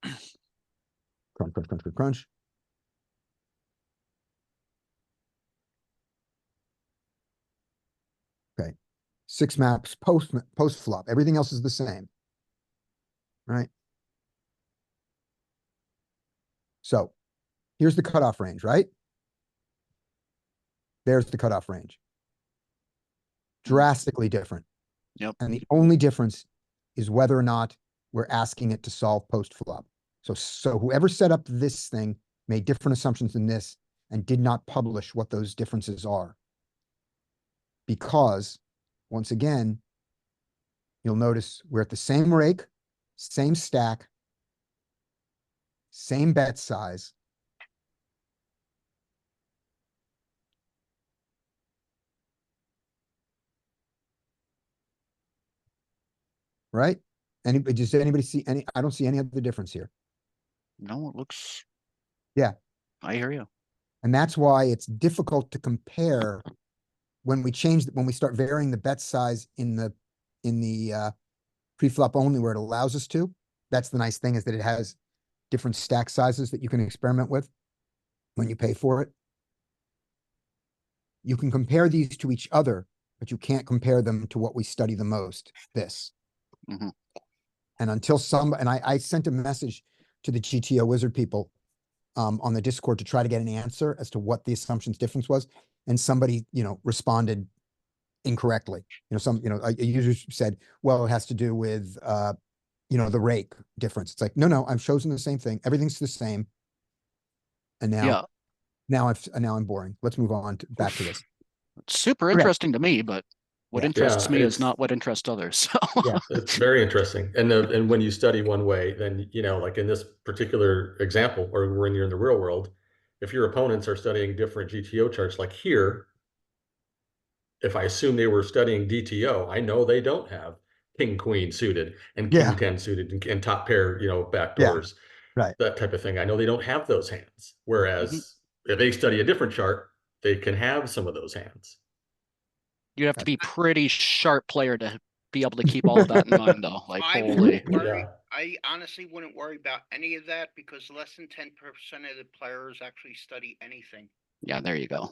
Crunch, crunch, crunch, crunch, crunch. Okay. 6 maps post flop. Everything else is the same. Right? So here's the cutoff range, right? There's the cutoff range. Drastically different. Yep. And the only difference is whether or not we're asking it to solve post flop. So whoever set up this thing made different assumptions than this and did not publish what those differences are. Because once again, you'll notice we're at the same rake, same stack, same bet size. Right? Does anybody see any? I don't see any other difference here. No, it looks. Yeah. I hear you. And that's why it's difficult to compare when we start varying the bet size in the pre-flop only where it allows us to. That's the nice thing, is that it has different stack sizes that you can experiment with when you pay for it. You can compare these to each other, but you can't compare them to what we study the most, this. Mm-hmm. And until I sent a message to the GTO Wizard people on the Discord to try to get an answer as to what the assumptions difference was. And somebody, responded incorrectly. A user said, well, it has to do with, the rake difference. It's like, no, I've chosen the same thing. Everything's the same. And now, now I'm boring. Let's move on back to this. It's super interesting to me, but what interests me is not what interests others. So yeah, it's very interesting. And when you study one way, then, like in this particular example, or when you're in the real world, if your opponents are studying different GTO charts, like here, if I assume they were studying DTO, I know they don't have king, queen suited and king 10 suited and top pair, back doors, right. That type of thing. I know they don't have those hands. Whereas if they study a different chart, they can have some of those hands. You have to be pretty sharp player to be able to keep all of that in mind, though. Like, holy. I honestly wouldn't worry about any of that because less than 10% of the players actually study anything. Yeah, there you go.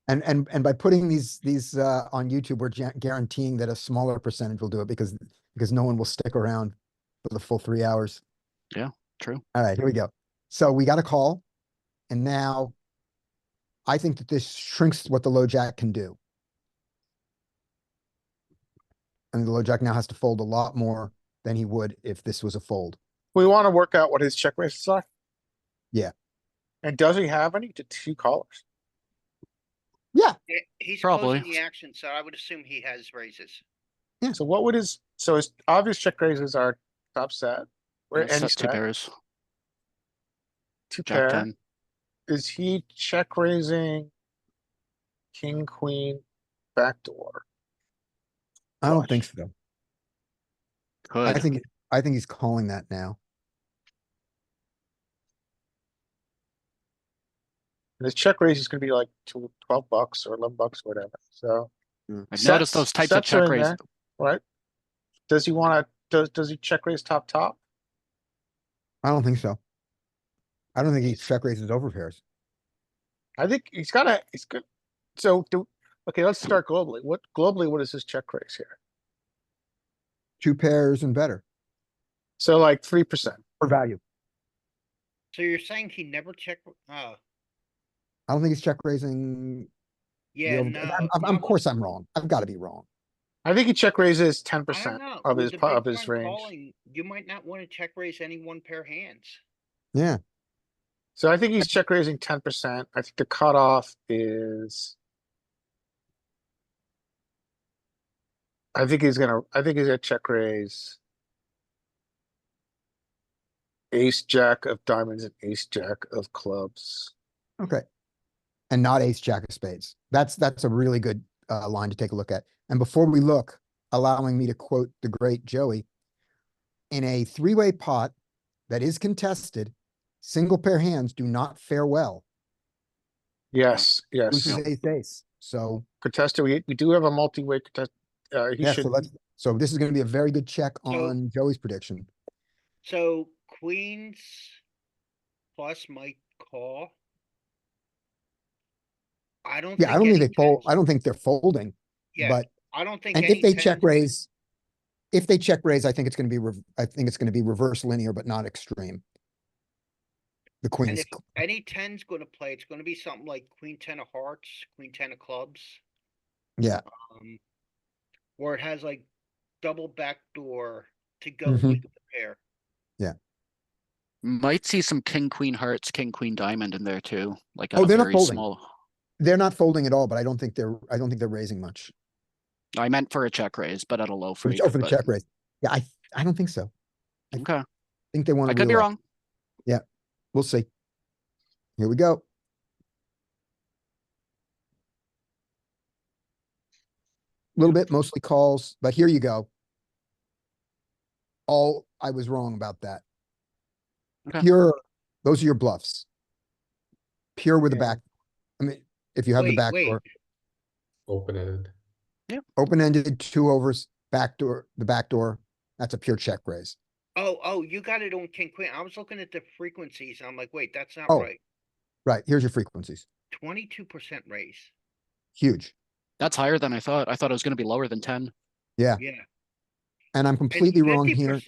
And by putting these on YouTube, we're guaranteeing that a smaller percentage will do it because no one will stick around for the full 3 hours. Yeah, true. All right, here we go. So we got a call, and now I think that this shrinks what the low jack can do. And the low jack now has to fold a lot more than he would if this was a fold. We want to work out what his check raises are. Yeah. And does he have any to 2 callers? He's Probably. closing the action, so I would assume he has raises. So what would his obvious check raises are top set, where any Set two stack, pairs, two Jack pair. 10. Is he check raising king, queen, backdoor? I don't think Flush. so. Could. I think he's calling that now. And his check raise is gonna be like 12 bucks or 11 bucks, whatever, so. I've noticed Sets- those types of sets are check in raise. there, Right? Does he wanna, does he check raise top? I don't think so. I don't think he check raises over pairs. I think he's good. So okay, let's start globally. What is his check raise here? 2 pairs and better So like 3%. for value. So you're saying he never checked? I don't think he's check raising. Yeah, the no. of course I'm wrong. I've got to be wrong. I think he check raises I don't 10% know. of With his the big of his blind range. calling, you might not want to check raise any one pair hands. Yeah. So I think he's check raising 10%. I think the cutoff is. I think he's gonna check raise. Ace jack of diamonds and ace jack of clubs. Okay. And not ace jack of spades. That's a really good line to take a look at. And before we look, allowing me to quote the great Joey, in a 3-way pot that is contested, single pair hands do not fare well. Yes, yes. Loses ace ace. So Contested, we do have a multi-way contest. He yeah, should, so this is going to be a very good check So- on Joey's prediction. So queens plus might call. I don't Yeah, I don't think any they fold. tens- I don't think they're folding, Yeah, but I don't think and any if they check tens- raise, I think it's going to be, I think it's going to be reverse linear, but not extreme. The And queen's, if any ten's gonna play, it's gonna be something like queen 10 of hearts, queen 10 of clubs. yeah, Where it has like double backdoor to go Mhm. with the pair. Might see some king, queen hearts, king, queen diamond in there too. Like Oh, a they're not very folding. small. they're not folding at all, but I don't think they're raising much. I meant for a check raise, but at a low freak. Oh, for the but- check raise. Yeah, I don't think so. Okay, I think they want I to could be realize. wrong. We'll see. Here we go. A little bit, mostly calls, but here you go. I was wrong about that. Okay. Pure, those are your bluffs. Pure with the Yeah. back. I mean, if you have the Wait, back wait. door, Open-ended. open-ended 2 overs, back door, the back door, that's a pure check raise. Oh, you got it on king queen. I was looking at the frequencies. I'm like, wait, that's not Oh. right. Right, here's your frequencies. 22% raise. Huge. That's higher than I thought. I thought it was gonna be lower than 10. Yeah, Yeah. and I'm And completely wrong here.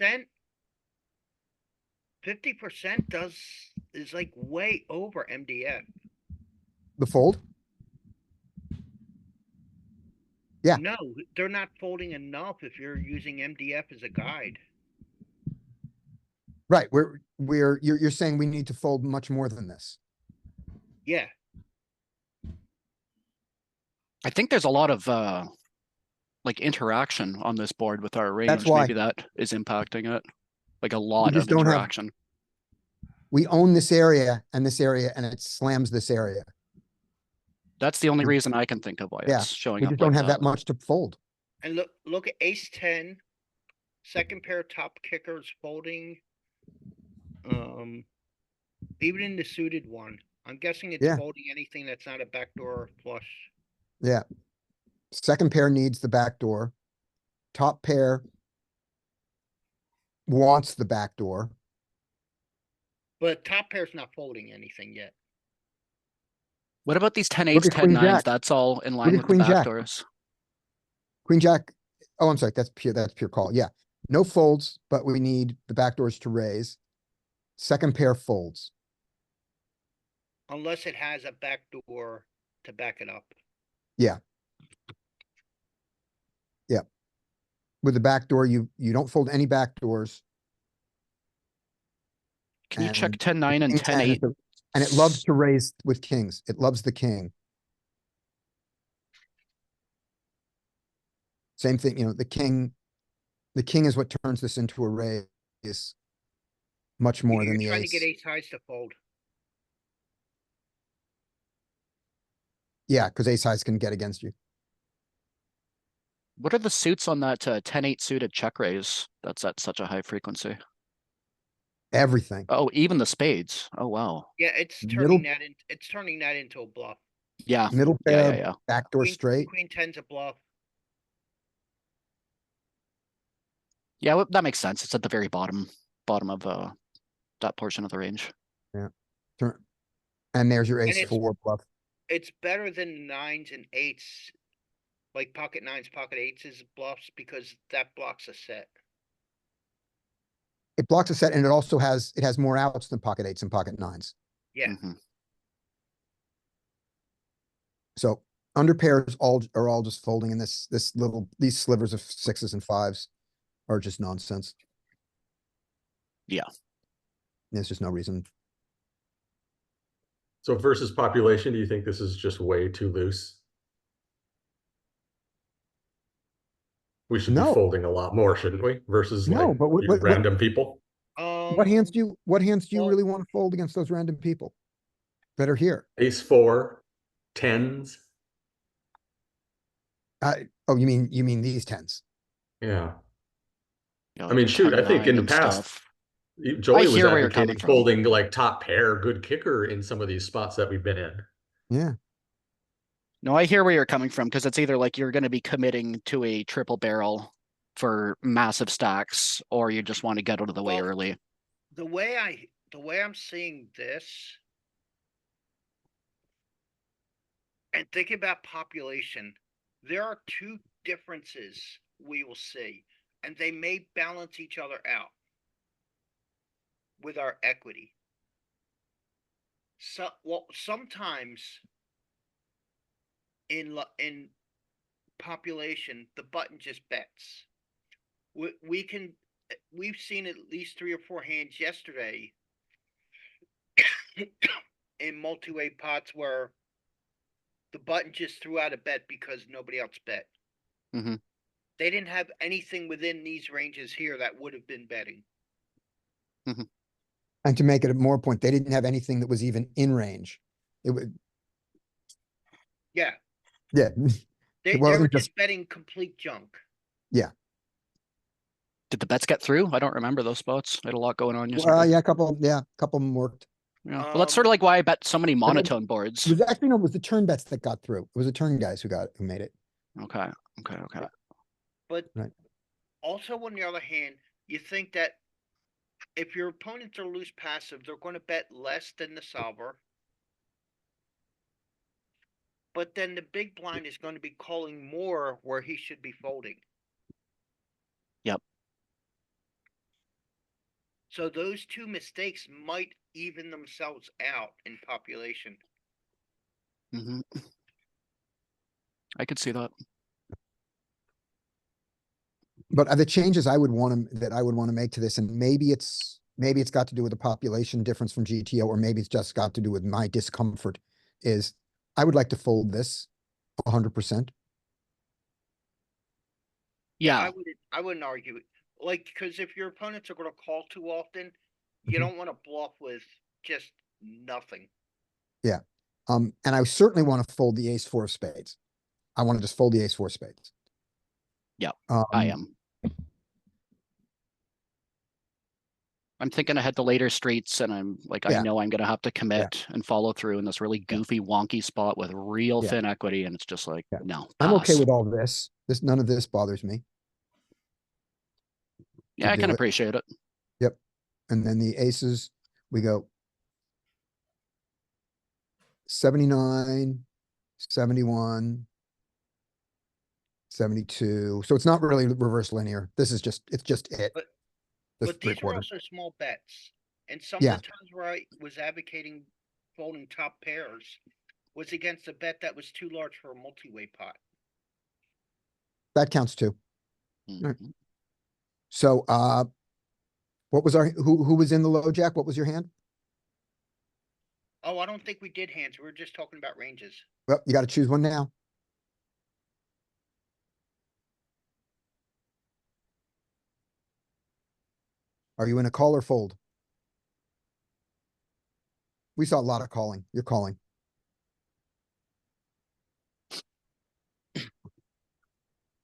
50% is like way over MDF. The fold? Yeah. No, they're not folding enough if you're using MDF as a guide. Right, you're saying we need to fold much more than this. Yeah, I think there's a lot of like interaction on this board with our range. why. Maybe that is impacting it. Like a lot just of don't have- interaction. We own this area, and it slams this area. That's the only we- reason I can think of why Yeah, it's showing We up just don't like have that much to fold. and look at ace 10, second pair top kickers folding. Even in the suited one, I'm guessing it's Yeah. folding anything that's not a backdoor flush. Yeah. Second pair needs the back door. Top pair wants the back door. But top pair's not folding anything yet. What about these 10 Look eights, at 10 Queen nines? Jack. That's all in line at with the Queen Jack. backdoors. Queen Jack. Oh, I'm sorry. That's pure call. Yeah. No folds, but we need the back doors to raise. Second pair folds. Unless it has a backdoor to back it up. With the back door, you don't fold any back doors. Can you check And 10 9 and King 10 8? and it loves to raise with kings. It loves the king. Same thing, you know, the king is what turns this into a raise much more You're than the trying to get ace. ace highs to fold. Yeah, because ace highs can get against you. What are the suits on that 10-8 suited check raise that's at such a high frequency? Everything. Oh, even the spades. Oh, wow. Yeah, it's Middle- turning that into a bluff. Yeah, Middle yeah, pair, yeah. backdoor straight. Queen 10's a bluff. Yeah, well, that makes sense. It's at the very bottom of that portion of the range. Turn, and there's your And ace it's- four bluff. It's better than nines and eights, like pocket nines, pocket eights is bluffs because that blocks a set. It blocks a set and it has more outs than pocket eights and pocket nines. Yeah. Mhm. So under pairs are all just folding in these slivers of sixes and fives are just nonsense. Yeah. There's just no reason. So versus population, do you think this is just way too loose? We should be No. folding a lot more, shouldn't we? Versus No, like but random people. what hands do you well- really want to fold against those random people that are here? Ace four, tens. Oh, you mean these tens? Yeah. Yeah, I like mean, a shoot, I think 10-9 in the and past, stuff. Joey was hear where you're coming advocating from. folding like top pair, good kicker in some of these spots that we've been in. Yeah. No, I hear where you're coming from because it's either like you're going to be committing to a triple barrel for massive stacks, or you just want to get out of the way Well, early. The way I'm seeing this and thinking about population, there are two differences we will see, and they may balance each other out with our equity. So, well, sometimes in population, the button just bets. We've seen at least 3 or 4 hands yesterday in multi-way pots where the button just threw out a bet because nobody else bet. Mhm. They didn't have anything within these ranges here that would have been betting. And to make it a more point, they didn't have anything that was even in range. It would, Yeah, yeah. they It were wasn't just just, betting complete junk. Did the bets get through? I don't remember those spots. I had a lot going on yesterday. yeah, a couple of them worked. Yeah. Well, that's sort of like why I bet so many monotone It boards. was actually, no, it was the turn bets that got through. It was the turn guys who made it. Okay. But Right. also, on the other hand, you think that if your opponents are loose passive, they're going to bet less than the solver. But then the big blind is going to be calling more where he should be folding. Yep. So those two mistakes might even themselves out in population. Hmm. I could see that. But the changes I would want to make to this, and maybe it's got to do with the population difference from GTO, or maybe it's just got to do with my discomfort, is I would like to fold this 100%. Yeah. I wouldn't argue it. Like, because if your opponents are going to call too often, you Mhm. don't want to bluff with just nothing. And I certainly want to fold the ace four of spades. I want to just fold the ace four of spades. Yeah, Um, I am. I'm thinking ahead to later streets, and I'm like, I Yeah. know I'm going to have to commit and follow through in this really goofy, wonky spot with real Yeah. thin equity, and it's just like, Yeah. no, I'm okay pass. with all this. None of this bothers me. Yeah, I do can it. appreciate it. Yep. And then the aces, we go 79, 71, 72. So it's not really reverse linear. It's just it. But- This But these are three-quarters. also small bets. And some Yeah. of the times where I was advocating folding top pairs was against a bet that was too large for a multi-way pot. That counts too. Right. Mhm. So, what was who was in the low jack? What was your hand? Oh, I don't think we did hands. We were just talking about ranges. Well, you got to choose one now. Are you in a call or fold? We saw a lot of calling. You're calling.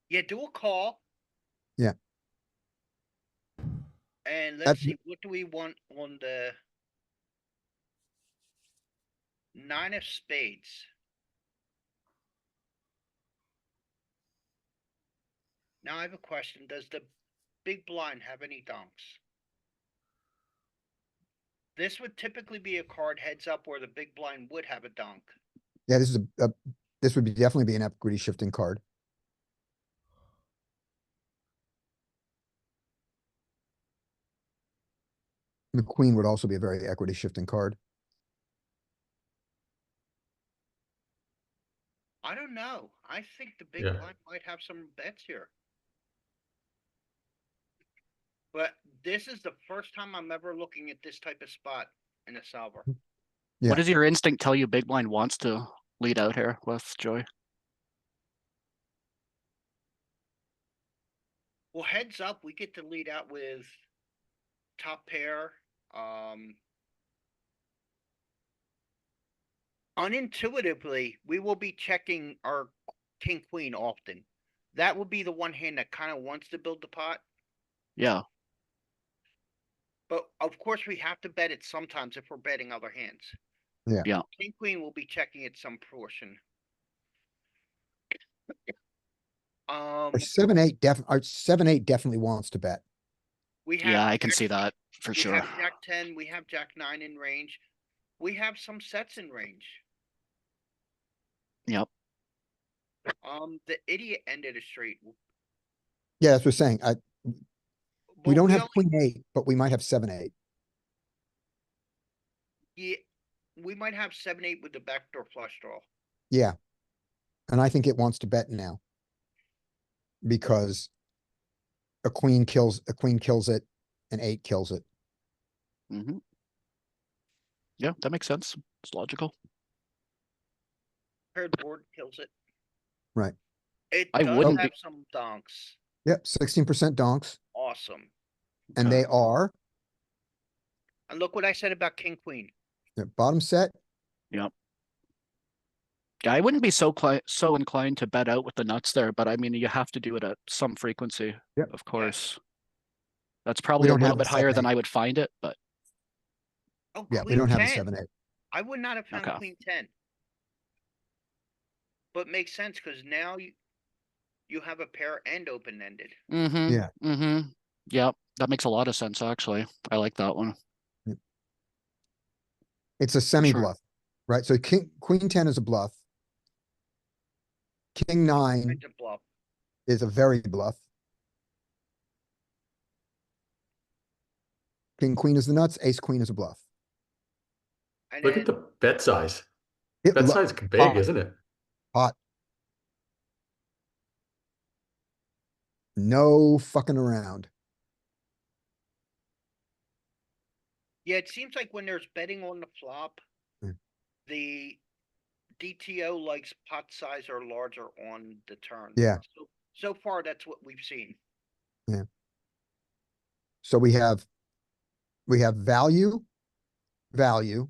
Yeah, do a call. Yeah. And let's That's- see, what do we want on the 9 of spades? Now I have a question. Does the big blind have any donks? This would typically be a card heads up where the big blind would have a donk. Yeah, this is this would be definitely be an equity shifting card. The queen would also be a very equity shifting card. I don't know. I think the big Yeah. blind might have some bets here. But this is the first time I'm ever looking at this type of spot in a solver. Yeah. What does your instinct tell you big blind wants to lead out here with, Joey? Well, heads up, we get to lead out with top pair. Unintuitively, we will be checking our king queen often. That will be the one hand that kind of wants to build the pot. Yeah, But of course, we have to bet it sometimes if we're betting other hands. Yeah. Yeah. King queen will be checking it some portion. Our 7-8 definitely wants to bet. We have yeah, I can Jack- see that for we sure. have Jack 10, we have Jack 9 in range. We have some sets in range. Yep. The idiot end of the street. Yeah, that's what we're saying. We But don't have only- queen 8, but we might have 7-8. Yeah, we might have 7-8 with the backdoor flush draw. Yeah. And I think it wants to bet now. Because a queen kills it, an 8 kills it. Hmm. Yeah, that makes sense. It's logical. Paired board kills it. Right. It I does wouldn't have be- some donks. Yep, 16% donks. Awesome. And Okay. they are And look what I said about king queen. the bottom set. Yeah, I wouldn't be so inclined to bet out with the nuts there, but I mean, you have to do it at some frequency, Yep. of course. That's probably a don't have little the bit higher than 7-8. I would find it, but Oh, Yeah, we queen don't have a 10. 7-8. I would not have found Okay. queen 10. But makes sense because now you have a pair and open-ended. mm-hmm. Yeah. Mm-hmm. Yep, that makes a lot of sense, actually. I like that one. It's a semi bluff, right? So queen 10 is a bluff. King 9 It's a bluff. is a very bluff. King queen is the nuts, ace queen is a bluff. And Look at then the bet size. It Bet lo- size is big, hot. isn't it? Hot. No fucking around. yeah, it seems like when there's betting on the flop, Hmm. the DTO likes pot size or larger on the turn. Yeah. So far, that's what we've seen. So we have value, value,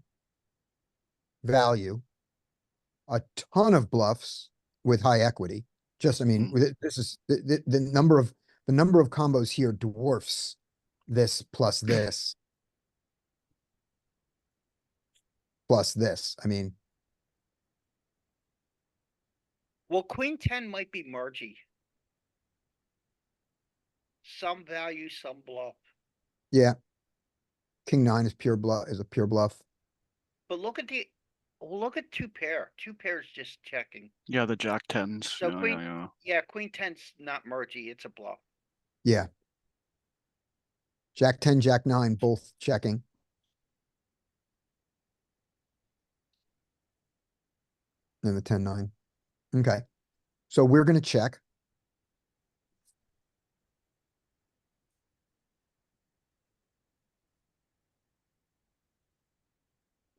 value, a ton of bluffs with high equity. Just, I mean, this is the number of combos here dwarfs this plus this plus this. I mean, Well, queen 10 might be mergy. Some value, some bluff. yeah. King 9 is pure bluff, is a pure bluff. But look at two pair. Two pairs just checking. Yeah, the jack tens. So Yeah, queen- yeah, yeah. Yeah, queen 10's not mergy. It's a bluff. Yeah. Jack 10, Jack 9, both checking. And the 10-9. Okay. So we're gonna check.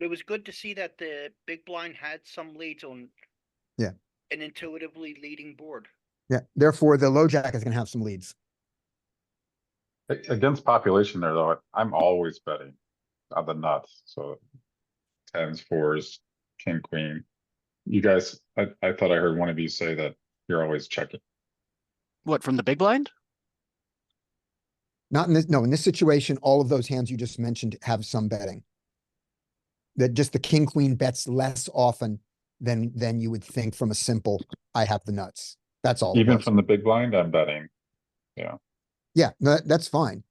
It was good to see that the big blind had some leads on. Yeah. An intuitively leading board. Yeah. Therefore, the low jack is gonna have some leads. Against population there, though, I'm always betting on the nuts, so tens, fours, king, queen. You guys, I thought I heard one of you say that you're always checking. What, from the big blind? Not in this, no, in this situation, all of those hands you just mentioned have some betting. That just the king, queen bets less often than you would think from a simple, I have the nuts. That's all it Even was. from the big blind, I'm betting. Yeah, Yeah, that's fine.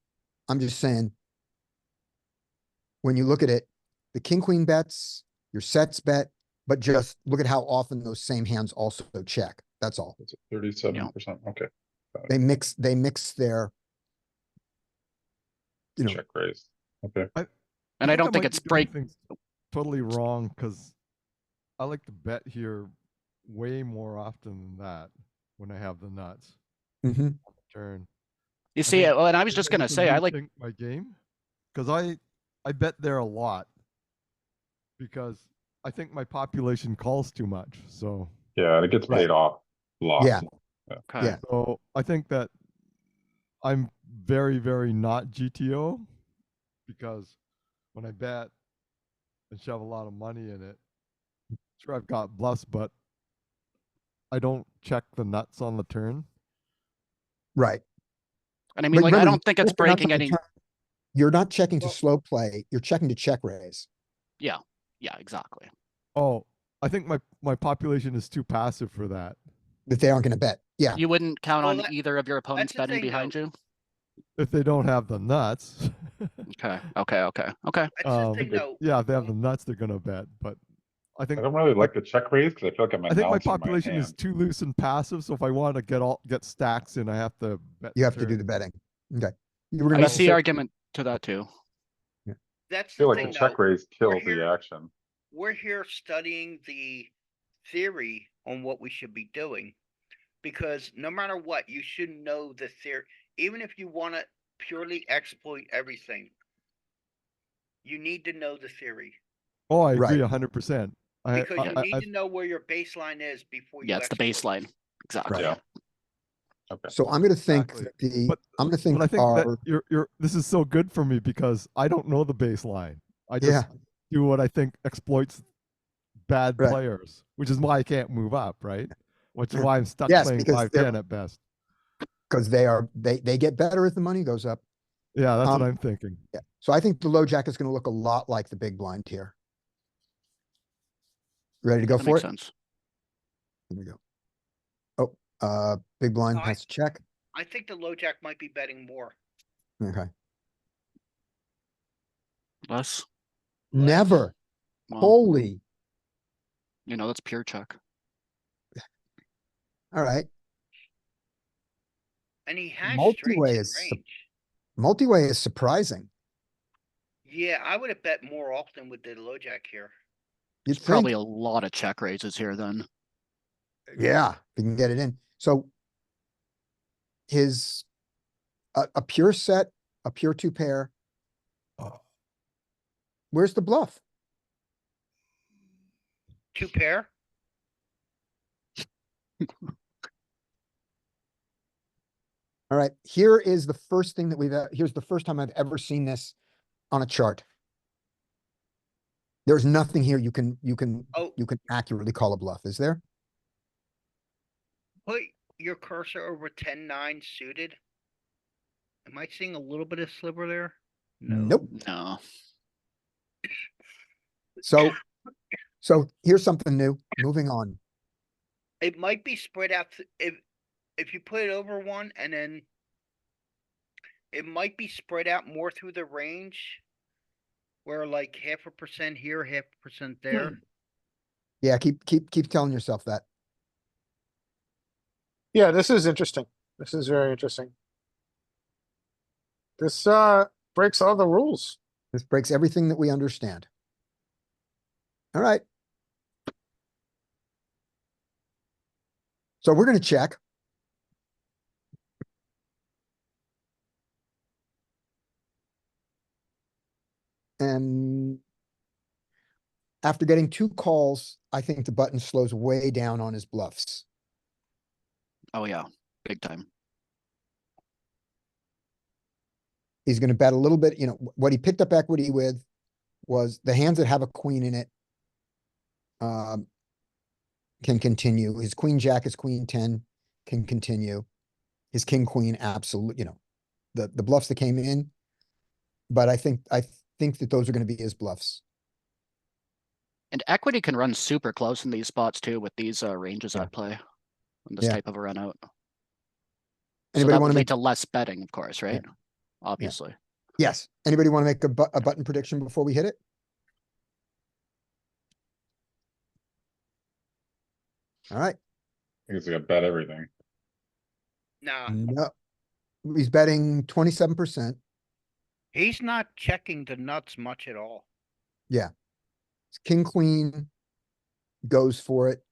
I'm just saying, when you look at it, the king, queen bets, your sets bet, but just look at how often those same hands also check. That's all. it's 37%. Okay, They mix their, you know, check raise. Okay, And I don't think might it's be doing break. things totally wrong because I like to bet here way more often than that when I have the nuts mhm. on the turn. You I see, think well, and I was maybe just I gonna should say, I like, rethink my game because I bet there a lot because I think my population calls too much. So yeah, it gets Right. paid off a lot. Yeah. okay, Yeah. so I think that I'm very, very not GTO because when I bet and shove a lot of money in it, sure I've got bluffs, but I don't check the nuts on the turn. Right. and I mean, But like, I remember, don't think it's you're not breaking gonna any. turn- You're not checking to Well- slow play, you're checking to check raise. Yeah, exactly. Oh, I think my population is too passive for that. That they aren't gonna bet. Yeah, You wouldn't count Well, on that- either of your opponents the betting thing, behind you. If they don't have the nuts. Okay. That's the thing, though. Yeah, if they have the nuts, they're gonna bet. But I I think don't really like the check raise because I feel like I'm I think my announcing my population is hand. too loose and passive. So if I want to get stacks in, I have to bet. you the have to do turn. the betting. Okay. You were I about to see say, argument to that too. That's I feel the like thing, the check though. raise kills here- the action. We're here studying the theory on what we should be doing. Because no matter what, you should know the theory. Even if you want to purely exploit everything, you need to know the theory. Oh, I Right. agree 100%. Because you need I, to know where your baseline is before you Yeah, it's the exploit. baseline. Exactly. Yeah. Okay. so I'm gonna think Exactly. that But- I'm gonna think but I think our, that you're this is so good for me because I don't know the baseline. I Yeah. just do what I think exploits bad Right. players, which is why I can't move up, right? Which is why I'm stuck Yes, playing because 5-10 at best. because they get better as the money goes up. Yeah, that's what Um, I'm thinking. Yeah. So I think the low jack is gonna look a lot like the big blind here. Ready to go That for makes it? sense. Here we go. Big blind I- has to check. I think the low jack might be betting more. Okay. Less. Never. Well, Holy. that's pure check. All right. And he has Multi-way straights in is range. Multi-way is surprising. Yeah, I would have bet more often with the low jack here. You'd It's probably think, a lot of check raises here then. yeah, we can get it in. So his, a pure set, a pure two pair. Where's the bluff? Two pair? All right, here is the first thing that here's the first time I've ever seen this on a chart. There's nothing here you can Oh, accurately call a bluff, is there? put your cursor over 10-9 suited. Am I seeing a little bit of sliver there? Nope. No. So here's something new. Moving on. It might be spread out if you put it over one and then it might be spread out more through the range. Where like 0.5% here, 0.5% there. Yeah, keep telling yourself that. Yeah, this is interesting. This is very interesting. This breaks all the rules. This breaks everything that we understand. All right. So we're gonna check. And after getting two calls, I think the button slows way down on his bluffs. Oh yeah, big time. He's gonna bet a little bit, what he picked up equity with was the hands that have a queen in it. Can continue. His queen jack, his queen 10 can continue. His king queen, absolutely, the bluffs that came in. But I think that those are gonna be his bluffs. And equity can run super close in these spots too with these ranges Yeah. at play on this Yeah. type of a run out. So Anybody that want would to lead make, to less betting, of course, right? Obviously. yes, anybody want to make a button prediction before we hit it? All right, He's gonna bet everything. Nah, no, he's betting 27%. he's not checking the nuts much at all. King, queen goes for it.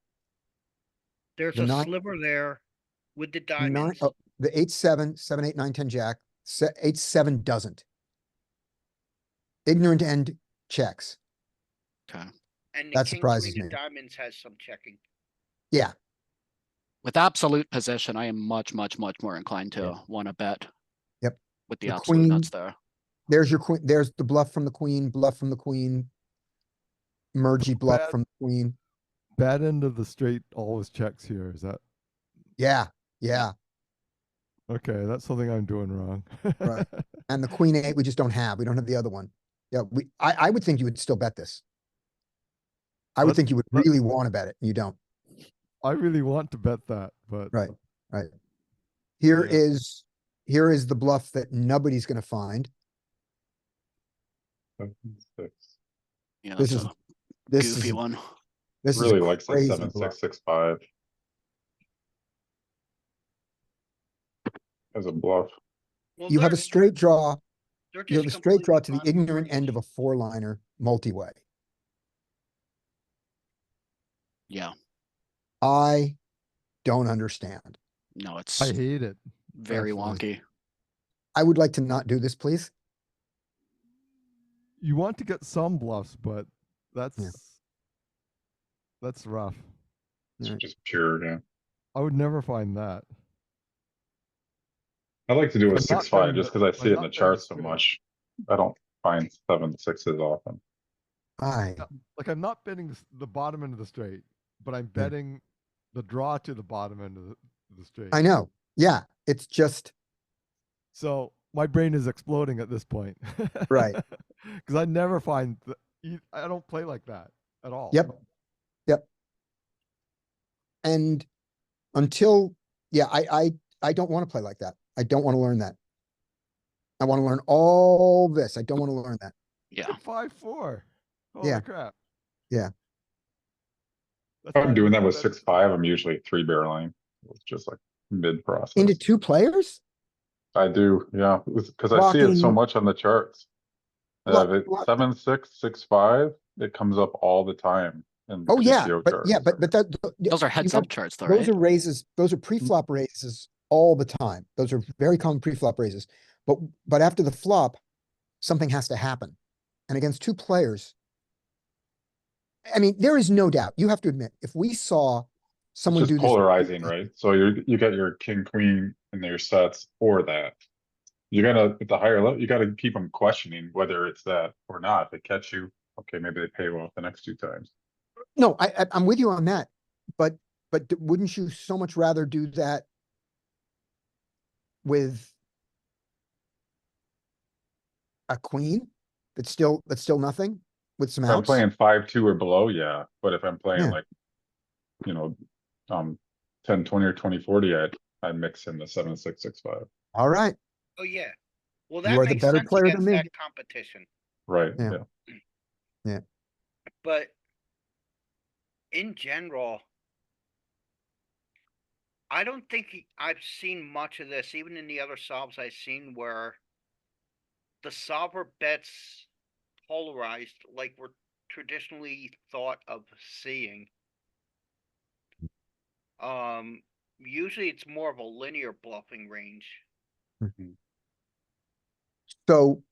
There's The a nine- sliver there with the Nine, diamonds. the 8-7, 7-8, 9-10 jack, 8-7 doesn't. Ignorant end checks. Okay. And the that king, surprises queen of me. diamonds has some checking. Yeah, With absolute position, I am much, much, much more inclined to Yeah. want to bet. Yep. With the The absolute queen- nuts there. there's your queen, there's the bluff from the queen, mergey bluff Bad. from the queen. Bad end of the straight always checks here. Is that Yeah, yeah, okay? That's something I'm doing wrong. Right. and the queen 8, we just don't have. We don't have the other one. Yeah, I would think you would still bet this. I would Let's- think you would let- really want to bet it. You don't. I really want to bet that, but Right, right. Here Yeah. is the bluff that nobody's gonna find. 7-6. Yeah, This that's is- a This goofy is, one. this is Really a likes that crazy 7-6-6-5. As a bluff. Well, You have a they're- straight draw, they're you have a just straight draw to completely the bottom ignorant end of range. a 4-liner multi-way. Yeah. I don't understand. No, it's I hate it. very actually. wonky. I would like to not do this, please. You want to get some bluffs, but that's rough. It's Right. just pure, yeah. I would never find that. I like to do a I'm not 6-5 betting just the- because I see I'm it in not the betting the chart so straight. much. I don't find 7-6s often. Like I'm not betting the bottom end of the straight, but I'm Yeah. betting the draw to the bottom end of the straight. I know. Yeah, it's just, So my brain is exploding at this point. Right. Because I never find I don't play like that at all. yep. And until, yeah, I don't want to play like that. I don't want to learn that. I want to learn all this. I don't want to learn that. Yeah. 5-4. Holy Yeah. crap. Yeah. That's If I'm why doing I that with bet- 6-5, I'm usually 3-barreling. It's just like mid-process. Into 2 players? I do, yeah, because I see it so Blocking- much on the charts. Block- If it's block- 7-6, 6-5, it comes up all the time in the Oh, yeah, GTO but yeah, charts. but that. Those are you heads have- up charts though, Those right? are raises, those are pre-flop raises all the time. Those are very common pre-flop raises. But after the flop, something has to happen. And against 2 players, I mean, there is no doubt. You have to admit, if we saw It's someone just do this. polarizing, right? So you got your king, queen in your sets or that. You gotta, at the higher level, you gotta keep them questioning whether it's that or not. If they catch you, okay, maybe they pay well the next 2 times. No, I'm with you on that, but wouldn't you so much rather do that with a queen that's still nothing with some If I'm outs? playing 5-2 or below, yeah, but if I'm playing Yeah. like, you know, 10-20 or 20-40, I'd mix in the 7-6-6-5. All right, Oh, yeah. Well, You that are the makes better sense player than against me. that competition. Right, Yeah. yeah. But in general, I don't think I've seen much of this, even in the other solves I've seen where the solver bets polarized like we're traditionally thought of seeing. Usually it's more of a linear bluffing range. so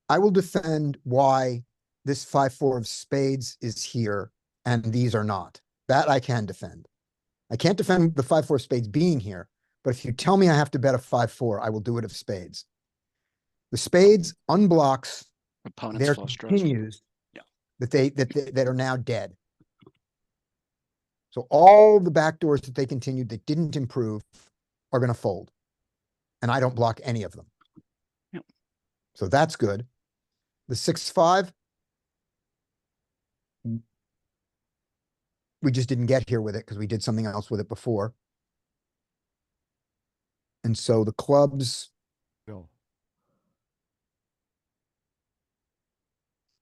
I will defend why this 5-4 of spades is here and these are not. That I can defend. I can't defend the 5-4 of spades being here, but if you tell me I have to bet a 5-4, I will do it of spades. The spades unblocks Opponent's their flush draws. continues Yeah. that are now dead. So all the backdoors that they continued that didn't improve are going to fold. And I don't block any of them. Yep. So that's good. The 6-5, we just didn't get here with it because we did something else with it before. And so the clubs, No.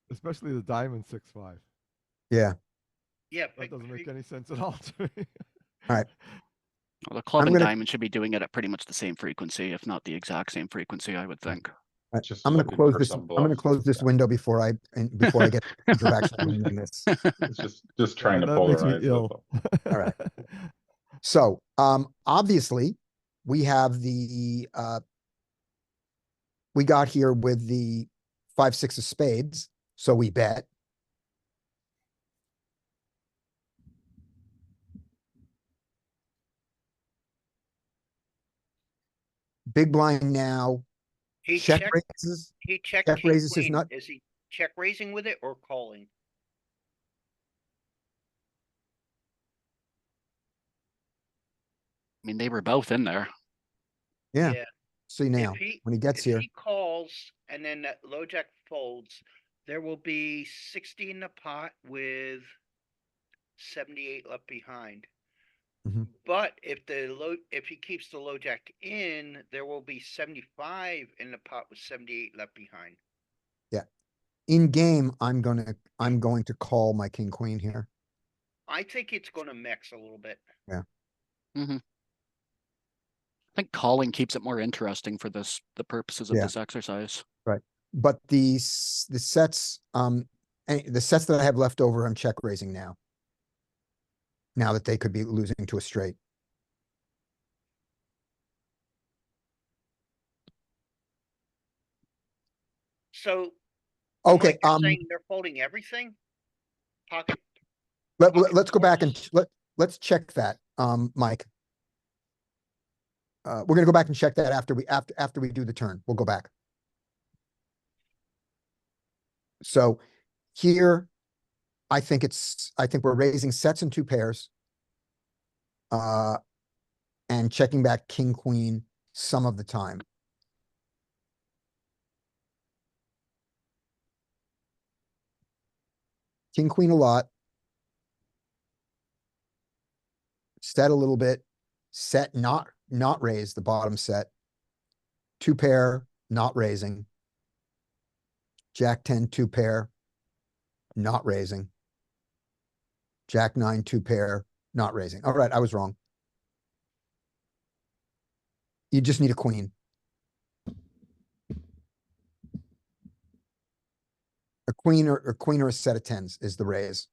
Especially the diamond 6-5. yeah. Yeah, That doesn't make any sense at all to me. All right. Well, the club I'm and gonna- diamond should be doing it at pretty much the same frequency, if not the exact same frequency, I would think. Just I'm going to looking close for this. some I'm going to bluff. close this Yeah. window before I get of actually winning this. It's just trying to that makes me polarize. that's ill. all. All right. So, obviously we have we got here with the 5-6 of spades. So we bet. Big blind now. he Check checked. raises. He checked. check king raises his queen. nut. Is he check raising with it or calling? I mean, they were both in there. Yeah. See now, when he gets if here, he calls and then that low jack folds, there will be 60 in the pot with 78 left behind. Mhm. But if he keeps the low jack in, there will be 75 in the pot with 78 left behind. in game, I'm going to call my king queen here. I think it's going to mix a little bit. I think calling keeps it more interesting for the purposes of Yeah. this exercise. But the sets, the sets that I have left over, I'm check raising now. Now that they could be losing to a straight. So Okay. Mike, you're saying they're folding everything? Pocket. Let's go back and let's check that, Mike. We're gonna go back and check that after we do the turn. We'll go back. So here, I think we're raising sets in 2 pairs. And checking back king, queen some of the time. King, queen a lot. Set a little bit. Set not raise the bottom set. 2 pair, not raising. Jack 10, 2 pair, not raising. Jack 9, 2 pair, not raising. All right, I was wrong. You just need a queen. A queen or a set of 10s is the raise.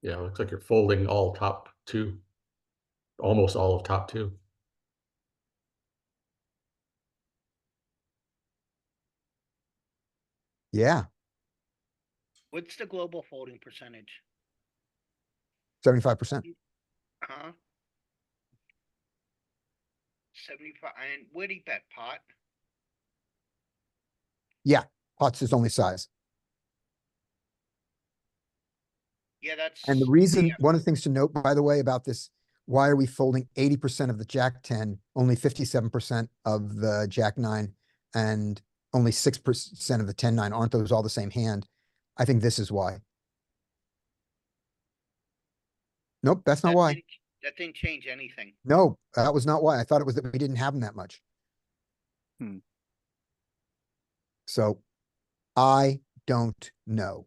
Yeah, it looks like you're folding all top 2. Almost all of top 2. Yeah, What's the global folding percentage? 75%. 75. And where'd he bet pot? Yeah, pot's his only size. Yeah, that's. And the reason, one of the things to note, by the way, about this, why are we folding 80% of the Jack 10, only 57% of the Jack 9, and only 6% of the 10-9? Aren't those all the same hand? I think this is why. Nope, that's not why. That didn't change anything. No, that was not why. I thought it was that we didn't have them that much. So I don't know.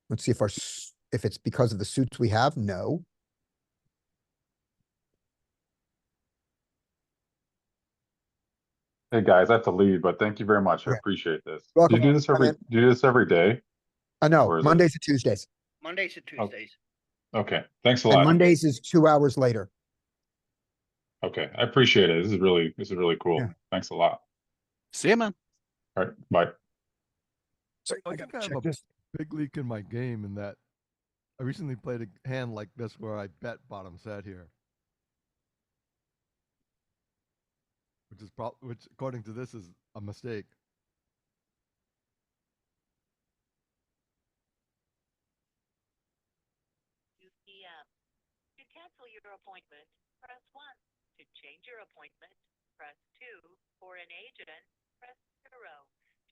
Let's see if it's because of the suits we have. No. Hey, guys, I have to leave, but thank you very much. I Okay. appreciate this. Welcome. Do you do this every day? No, Or is it- Mondays and Tuesdays. Mondays and Tuesdays. Okay, thanks a And lot. Mondays is 2 hours later. Okay, I appreciate it. This is really cool. Yeah. Thanks a lot. See you, man. All right, bye. So I I think gotta I have check a this. big leak in my game in that I recently played a hand like this where I bet bottom set here. Which according to this is a mistake. To cancel your appointment, press 1. To change your appointment, press 2. For an agent, press 0.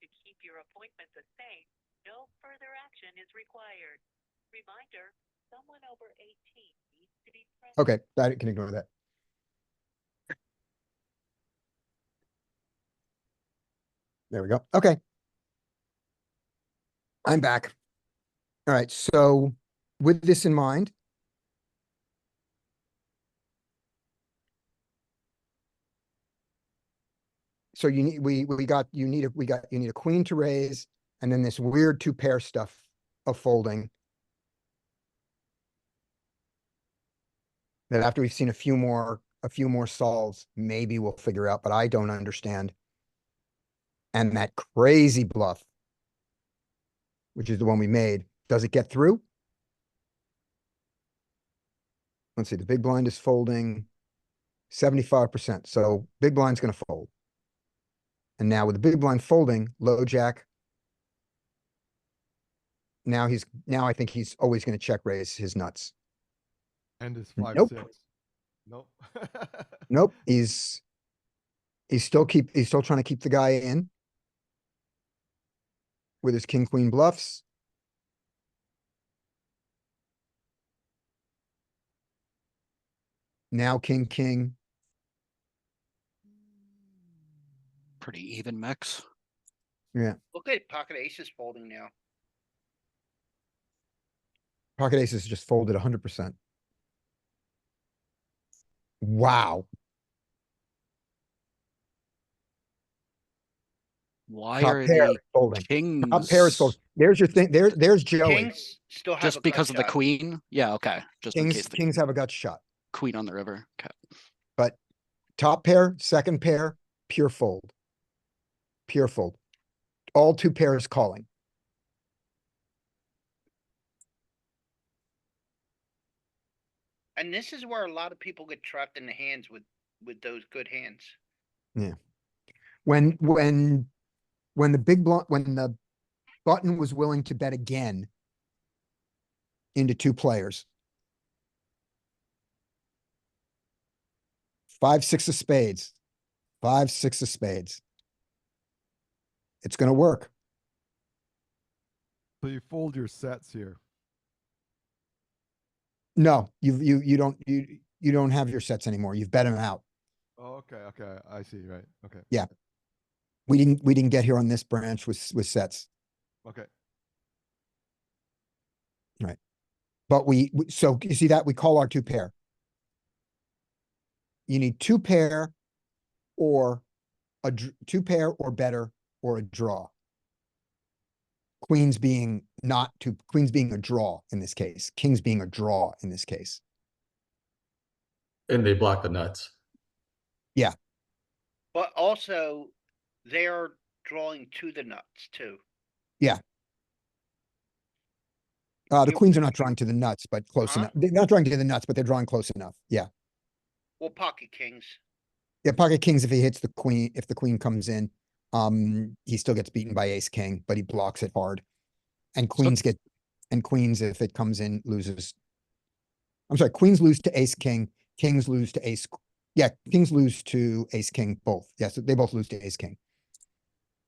To keep your appointment the same, no further action is required. Reminder, someone over 18 needs to be present. Okay, I can ignore that. There we go. Okay. I'm back. All right, so with this in mind, so you need you need a queen to raise, and then this weird two pair stuff of folding. That after we've seen a few more solves, maybe we'll figure out, but I don't understand. And that crazy bluff, which is the one we made, does it get through? Let's see, the big blind is folding 75%. So big blind's gonna fold. And now with the big blind folding, low jack. Now I think he's always gonna check raise his nuts. And it's Nope. 5-6. Nope. Nope, he's still trying to keep the guy in with his king queen bluffs. Now king king. Pretty even mix. Yeah, Look at pocket aces folding now. pocket aces just folded 100%. Wow. Why Top are pair the folding. Top pair is kings folding. There's your thing. There's Joey. Kings still have a just gut because of the shot. queen? Yeah, okay. Just in case the Kings have a gut shot. queen on the river. Okay. But top pair, second pair, pure fold. Pure fold. All two pairs calling. And this is where a lot of people get trapped in the hands with those good hands. When the button was willing to bet again into two players. 5-6 of spades. 5-6 of spades. It's gonna work. So you fold your sets here. No, you don't have your sets anymore. You've bet them out. Oh, okay. I see, right. Okay. Yeah. We didn't get here on this branch with sets. Okay. Right. But so you see that we call our two pair. You need two pair or two pair or better or a draw. Queens being a draw in this case. Kings being a draw in this case. And they block the nuts. Yeah. But also, they're drawing to the nuts too. Yeah. The You- queens are not drawing to the nuts, but close Huh? enough. They're not drawing to the nuts, but they're drawing close enough. Yeah. Well, pocket kings. Yeah, pocket kings, if he hits the queen, if the queen comes in, he still gets beaten by ace king, but he blocks it hard. And queens if it comes in, loses. I'm sorry, queens lose to ace king, kings lose to ace. Yeah, kings lose to ace king both. Yes, they both lose to ace king.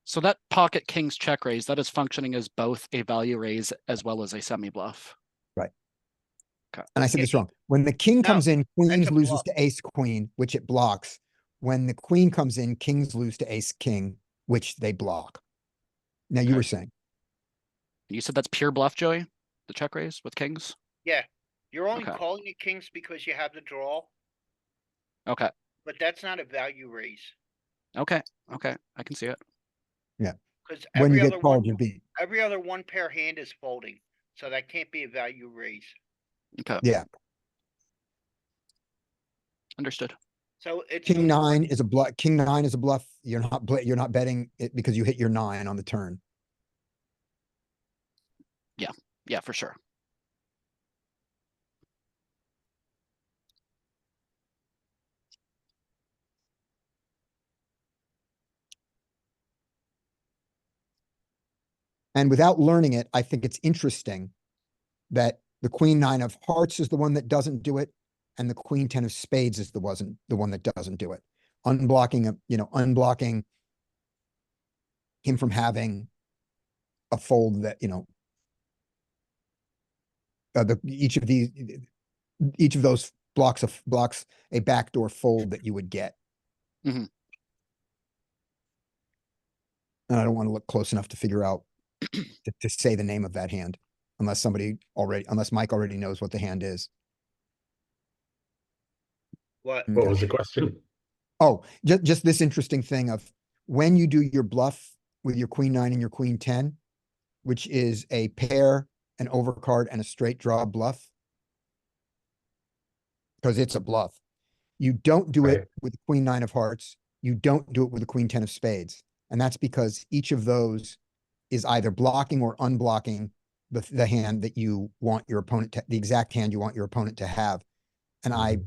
So that pocket king's check raise, that is functioning as both a value raise as well as a semi bluff. Right. Okay. And I said this wrong. When the king comes in, queens a loses bluff. to ace queen, which it blocks. When the queen comes in, kings lose to ace king, which they block. Now you Okay. were saying. You said that's pure bluff, Joey? The check raise with kings? Yeah. You're only Okay. calling it kings because you have the draw, Okay. but that's not a value raise. Okay. Okay. I can see it. Because When you every get other called, one, you're beat. every other one pair hand is folding, so that can't be a value raise. Okay. Yeah. Understood. So it's King nine is a bluff. King nine is a bluff. You're not betting it because you hit your 9 on the turn. Yeah, for sure. And without learning it, I think it's interesting that the queen nine of hearts is the one that doesn't do it, and the queen 10 of spades is the one that doesn't do it. Unblocking him from having a fold that, each of those blocks a backdoor fold that you would get. Mhm. And I don't want to look close enough to figure out to say the name of that hand, unless Mike already knows what the hand is. What? What was the question? Oh, just this interesting thing of when you do your bluff with your queen nine and your queen 10, which is a pair, an overcard, and a straight draw bluff, because it's a bluff. You don't do Right. it with the queen nine of hearts. You don't do it with the queen 10 of spades. And that's because each of those is either blocking or unblocking the hand that you want your opponent to, the exact hand you want your opponent to have. And Mhm.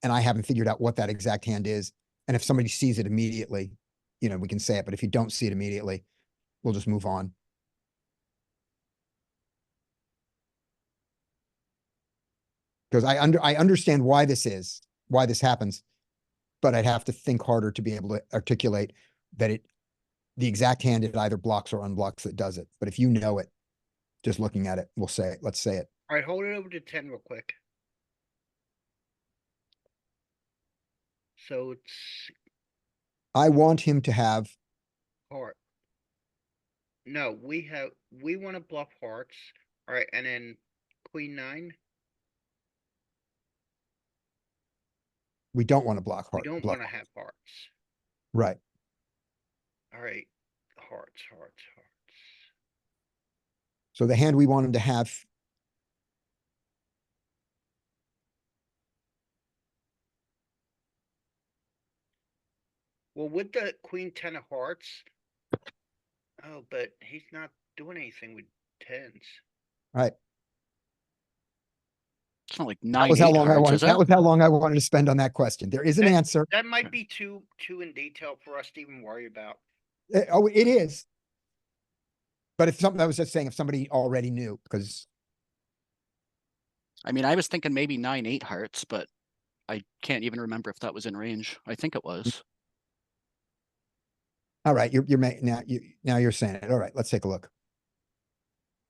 I haven't figured out what that exact hand is. And if somebody sees it immediately, we can say it. But if you don't see it immediately, we'll just move on. Because I understand why this happens, but I'd have to think harder to be able to articulate that the exact hand it either blocks or unblocks that does it. But if you know it, just looking at it, let's say it. All right, hold it over to 10 real quick. So it's I want him to have, heart. No, we want to bluff hearts. All right, and then queen 9. we don't want to block We heart, don't bluff. want to have hearts. Right. All right, hearts. So the hand we want him to have, Well, with the queen 10 of hearts. Oh, but he's not doing anything with 10s. right. It's not like That 9, was how 8 long I hearts, wanted, is it? that was how long I wanted to spend on that question. There is an answer. That might be too in detail for us to even worry about. Oh, it is. But if something, I was just saying, if somebody already knew, because I mean, I was thinking maybe 9, 8 hearts, but I can't even remember if that was in range. I think it was. all right, now you're saying it. All right, let's take a look.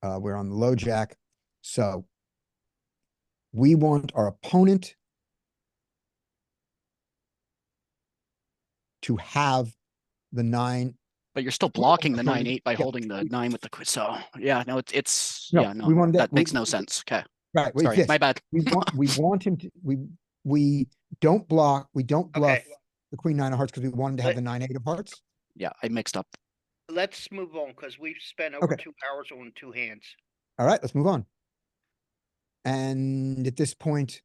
We're on the low jack. So we want our opponent to have the 9. But you're still blocking the opponent- 9, 8 by yeah, holding the 9 with the queen. So yeah, no, No, yeah, no, we wanted that makes no sense. Okay. Right. It's Sorry, this. my bad. We want him to, we don't bluff Okay. the queen 9 of hearts because we want him to have Let- the 9, 8 of hearts. Yeah, I mixed up. Let's move on because we've spent over Okay. 2 hours on 2 hands. All right, let's move on. And at this point,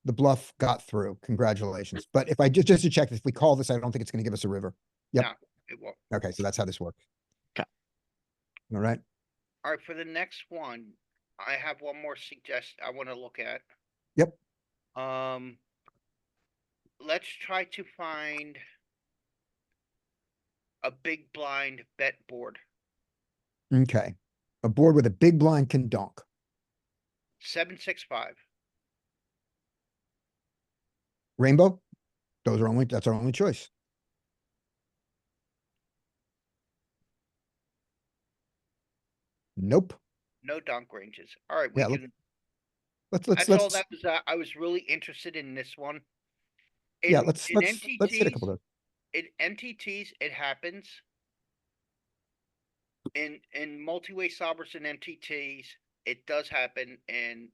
the bluff got through. Congratulations. But if I just to check, if we call this, I don't think it's going to give us a river. Yep. No, it won't. Okay, so that's how this works. 'Kay. All right. All right, for the next one, I have one more I want to look at. Yep. Let's try to find a big blind bet board. Okay. A board with a big blind can donk. 7-6-5. Rainbow. That's our only choice. Nope. No donk ranges. All right, we Yeah, can. Let's That's all that was. I was really interested in this one. yeah, In let's hit a couple of those. in NTTs, it happens. In multi-way solvers and NTTs, it does happen. In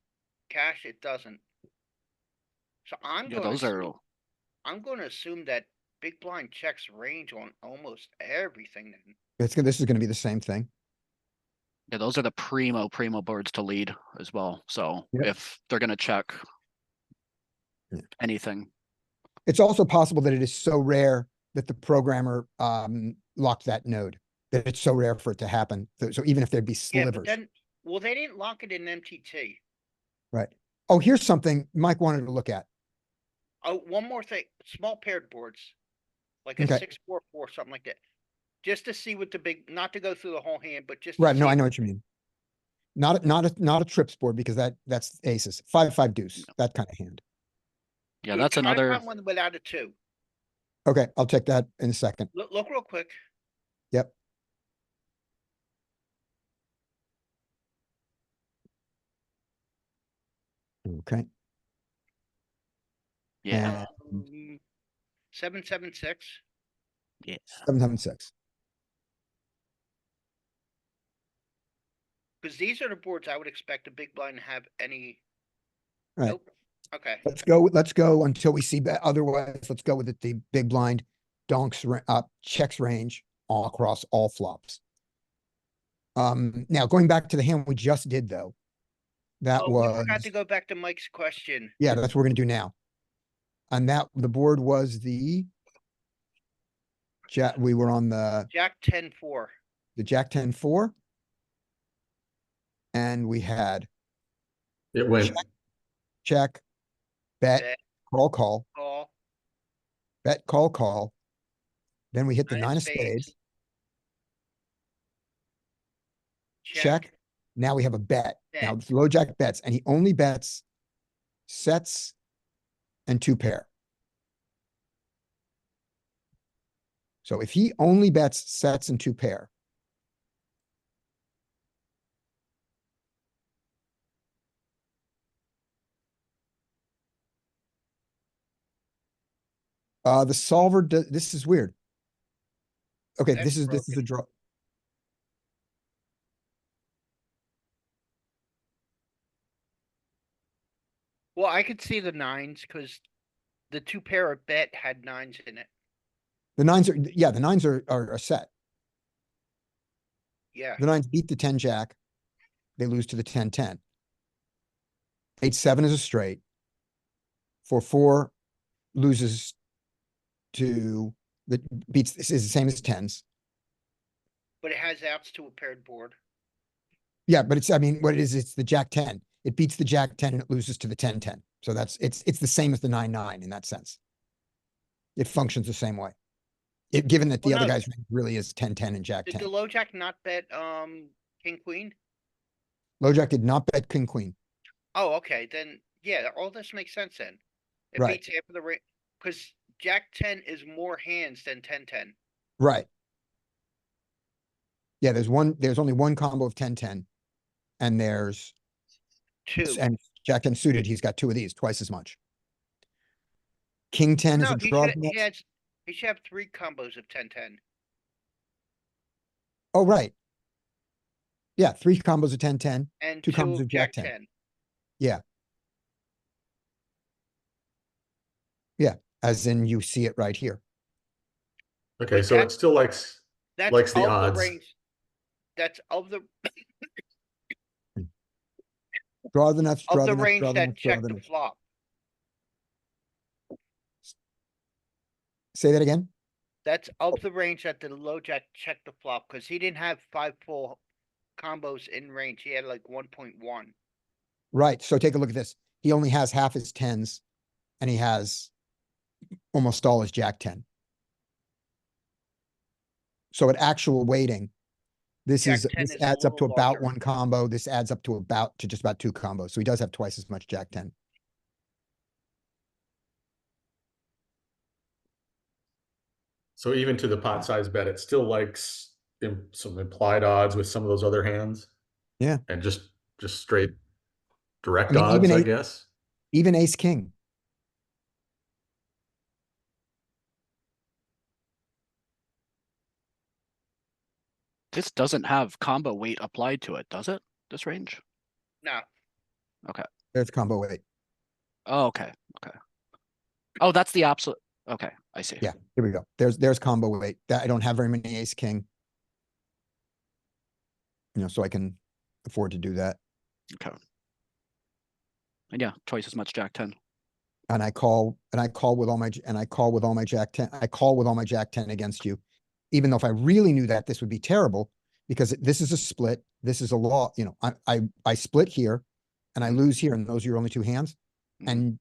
cash, it doesn't. So I'm Yeah, going to assume that big blind checks range on almost everything. Then This is going to be the same thing. Yeah, those are the primo boards to lead as well. So Yep. if they're gonna check Yeah. anything. It's also possible that it is so rare that the programmer locked that node, that it's so rare for it to happen. So even if there'd be yeah, slivers. but Well, they didn't lock it in MTT. Right. Oh, here's something Mike wanted to look at. Oh, one more thing, small paired boards, like a Okay. 6-4-4, something like that. Just to see what the big, not to go through the whole hand, but just to Right. No, see I know what you mean. Not a trips board because that's aces. 5-5 deuce, that kind of hand. Yeah, Dude, that's try another. find one without a 2. Okay, I'll check that in a second. Look real quick. Yep. Okay. Yeah. And 7-7-6. Yeah. 7-7-6. Because these are the boards I would expect a big blind to have any. Right. Nope. Okay. Let's go until we see otherwise. Let's go with the big blind checks range all across all flops. Now going back to the hand we just did though, that Oh, we forgot was, to go back to Mike's question. yeah, that's what we're gonna do now. And that the board was the jack, we were on the Jack 10-4. Jack 10-4. And we had It went, check, bet, Bet, call, call, bet, call. Then we hit the 9 of 9 of spades. spades, check. Now we have a bet. Now Bet. low jack bets, and he only bets sets and 2 pair. So if he only bets sets and 2 pair, the solver does, this is weird. Okay, That's this is a broken. draw. Well, I could see the 9s because the 2 pair of bet had 9s in it. The 9s are, yeah, the 9s are a set. Yeah. The 9s beat the 10 jack. They lose to the 10-10. 8-7 is a straight. 4-4 loses to the beats, this is the same as 10s. But it has outs to a paired board. Yeah, but it's, I mean, what it is, it's the jack 10. It beats the jack 10 and it loses to the 10-10. So that's, it's the same as the 9-9 in that sense. It functions the same way. Given that the Well, other no, guy's range really is 10-10 and jack did the 10. low jack not bet king queen? Low jack did not bet king queen. Oh, okay. Then yeah, all this makes sense then. It Right. beats half of the range because jack 10 is more hands than 10-10. Right. Yeah, there's only one combo of 10-10. And there's 2. and jack 10 suited, he's got 2 of these, twice as much. King 10 is No, a draw. he should have 3 combos of 10-10. Oh, right. Yeah, 3 combos of 10-10, And 2 2 combos of of jack 10. Yeah. Yeah, as in you see it right here. okay, But so it still likes That's the of the odds. range. That's of the Draw the nuts, draw of the the nuts, range draw the that nuts, draw checked the the nuts. flop. Say that again? That's of the range that the low jack checked the flop because he didn't have 5 full combos in range. He had like 1.1. Right, so take a look at this. He only has half his 10s and he has almost all his jack 10. So at actual weighting, this Jack 10 this is a adds up to little about larger. 1 combo. This adds up to just about 2 combos. So he does have twice as much jack 10. So even to the pot size bet, it still likes some implied odds with some of those other hands. Yeah. And just straight direct I mean, odds, I guess. Even ace king. This doesn't have combo weight applied to it, does it? This range? No. There's combo 8. Oh, okay. Okay. Oh, that's the absolute. Okay, I see. Yeah, here we go. There's combo 8. That I don't have very many ace king. So I can afford to do that. Okay. And yeah, twice as much jack 10. And I call with all my jack 10. I call with all my jack 10 against you. Even though if I really knew that this would be terrible, because this is a split. This is a law, you know, I split here and I lose here, and those are your only two hands. Mhm. And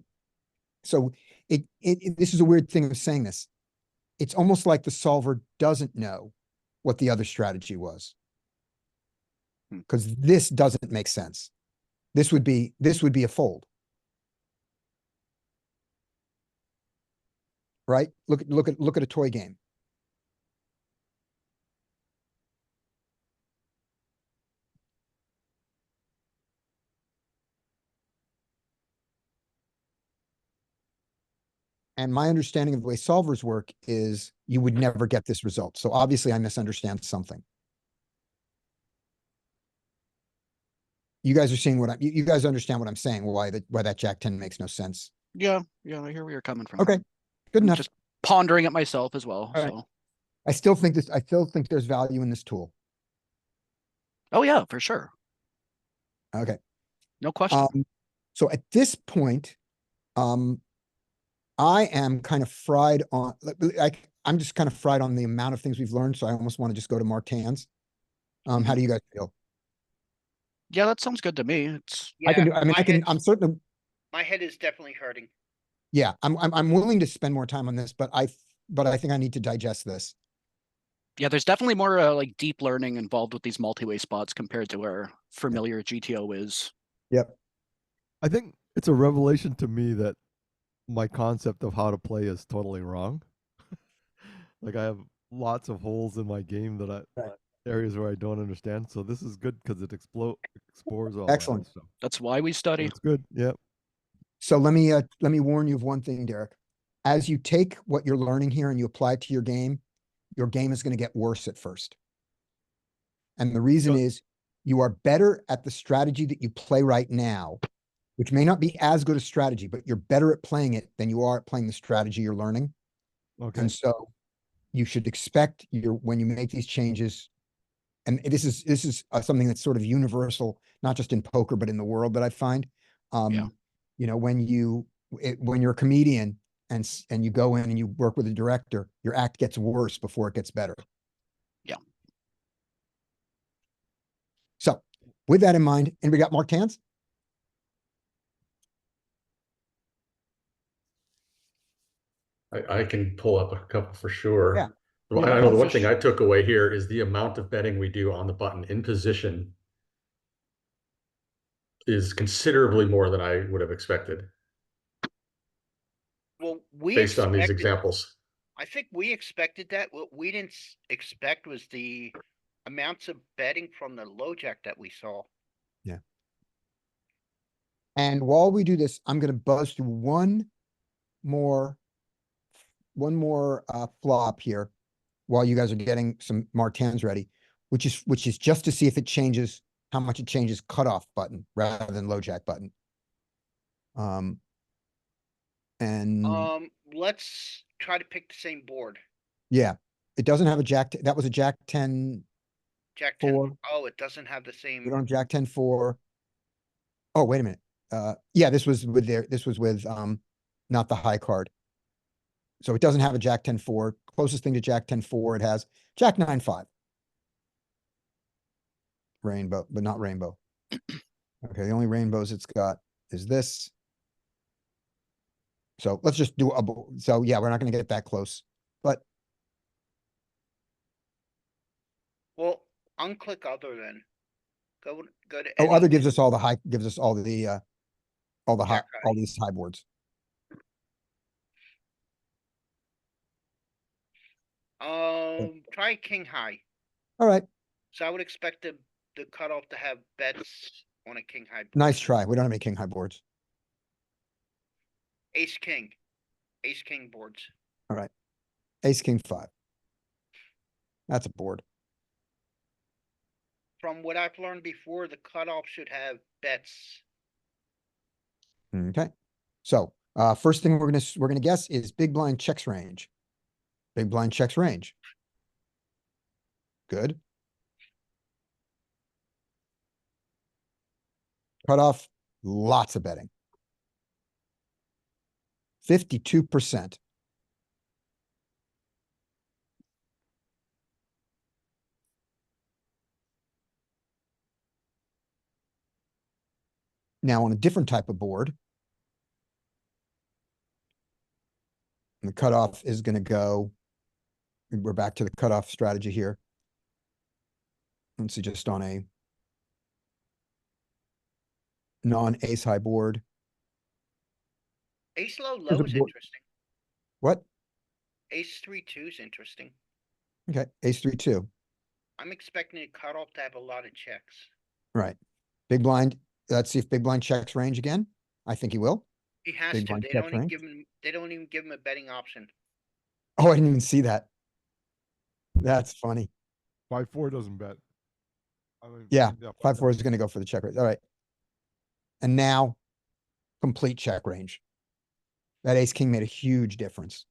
so this is a weird thing of saying this. It's almost like the solver doesn't know what the other strategy was. Because this doesn't make sense. This would be a fold. Right? Look at a toy game. And my understanding of the way solvers work is you would never get this result. So obviously I misunderstand something. You guys are seeing what you guys understand what I'm saying, why that Jack 10 makes no sense. Yeah, I hear where you're coming from. Okay, good I'm enough. just pondering it myself as well. All right. So, I still think there's value in this tool. oh yeah, for sure, Okay. no question. So at this point, I am kind of fried on, I'm just kind of fried on the amount of things we've learned. So I almost want to just go to marked hands. How do you guys feel? Yeah, that sounds good to me. It's I can do, my I'm certain, My head is definitely hurting. yeah, I'm willing to spend more time on this, but I think I need to digest this. yeah, there's definitely more like deep learning involved with these multi-way spots compared to where familiar GTO is. Yep. I think it's a revelation to me that my concept of how to play is totally wrong. Like I have lots of holes in my game that areas where I don't understand. So this is good because it explores all Excellent. that stuff. That's why we So study. it's good. Yep. So let me warn you of one thing, Derek. As you take what you're learning here and you apply it to your game is going to get worse at first. And the reason is you are better at the strategy that you play right now, which may not be as good a strategy, but you're better at playing it than you are at playing the strategy you're learning. Okay. And so you should expect when you make these changes, and this is something that's sort of universal, not just in poker, but in the world that I find. Yeah. You know, when you're a comedian and you go in and you work with a director, your act gets worse before it gets better. Yeah. So with that in mind, and we got marked hands? I can pull up a couple for sure. Yeah. Well, I know the one thing I took away here is the amount of betting we do on the button in position is considerably more than I would have expected Well, we based on these expected, examples. I think we expected that. What we didn't expect was the amounts of betting from the low jack that we saw. Yeah. And while we do this, I'm going to buzz through one more flop here while you guys are getting some marked hands ready, which is just to see if it changes, how much it changes cutoff button rather than low jack button. And Let's try to pick the same board. yeah, it doesn't have a jack. That was a jack 10. Jack 10. 4. Oh, it doesn't have the same. We don't have jack 10-4. Oh, wait a minute. Yeah, this was with not the high card. So it doesn't have a jack 10-4. Closest thing to jack 10-4, it has jack 9-5. Rainbow, but not rainbow. Okay, the only rainbows it's got is this. So let's just do so yeah, we're not going to get that close, but Well, unclick other then. Go to other any. gives us all the high, gives us all the high, Jack high. all these high boards. Try king high. All right, So I would expect the cutoff to have bets on a king high board. nice try. We don't have any king high boards. Ace king boards. All right, ace king 5. That's a board. From what I've learned before, the cutoff should have bets. Okay, so first thing we're gonna guess is big blind checks range. Big blind checks range. Good. Cutoff, lots of betting. 52%. Now on a different type of board. And the cutoff is going to go. We're back to the cutoff strategy here. Let's see, just on a non-ace high board. Ace low Here's low a is board- interesting. What? Ace 3-2 is interesting. Okay, ace 3-2. I'm expecting a cutoff to have a lot of checks. Right. Big blind. Let's see if big blind checks range again. I think he will. He has Big to. blind They checks don't even range. give him. They don't even give him a betting option. Oh, I didn't even see that. That's funny. 5-4 doesn't bet. I mean, Yeah, 5-4 5-4. is going to go for the check raise. All right. And now, complete check range. That ace king made a huge difference.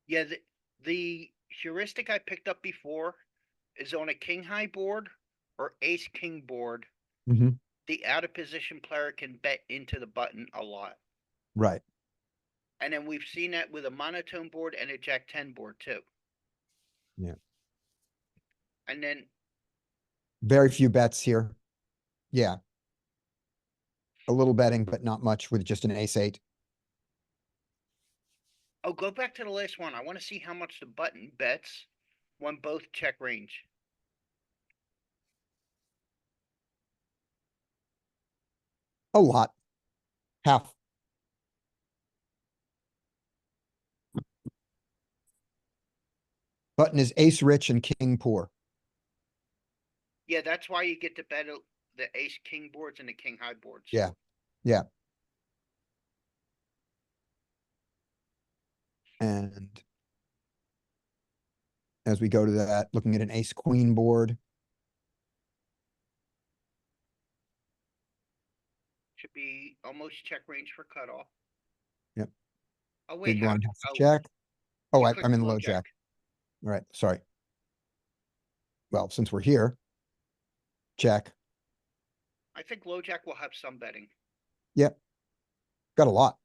Yeah, the heuristic I picked up before is on a king high board or ace king board. Mm-hmm. The out of position player can bet into the button a lot. Right. And then we've seen that with a monotone board and a jack 10 board too. Yeah. And then Very few bets here. Yeah. A little betting, but not much with just an ace 8. oh, go back to the last one. I want to see how much the button bets when both check range. A lot. Half. Button is ace rich and king poor. Yeah, that's why you get to bet the ace king boards and the king high boards. Yeah. Yeah. And as we go to that, looking at an ace queen board. Should be almost check range for cutoff. Yep. Oh wait, Big how? blind has to Oh, check. Oh, you I'm clicked in low low jack. All right, sorry. Well, since we're here, check. I think low jack will have some betting. Yep. Got a lot.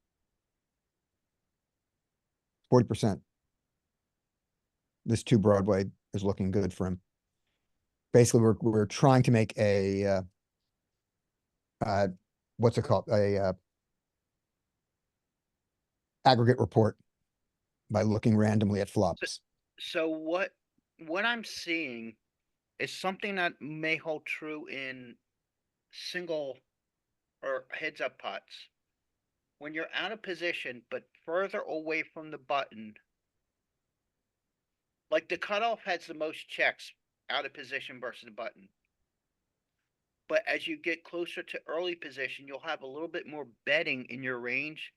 40%. This 2 Broadway is looking good for him. Basically, we're trying to make a what's it called? A aggregate report by looking randomly at flops. So what I'm seeing is something that may hold true in single or heads up pots. When you're out of position but further away from the button, like the cutoff has the most checks out of position versus the button. But as you get closer to early position, you'll have a little bit more betting in your range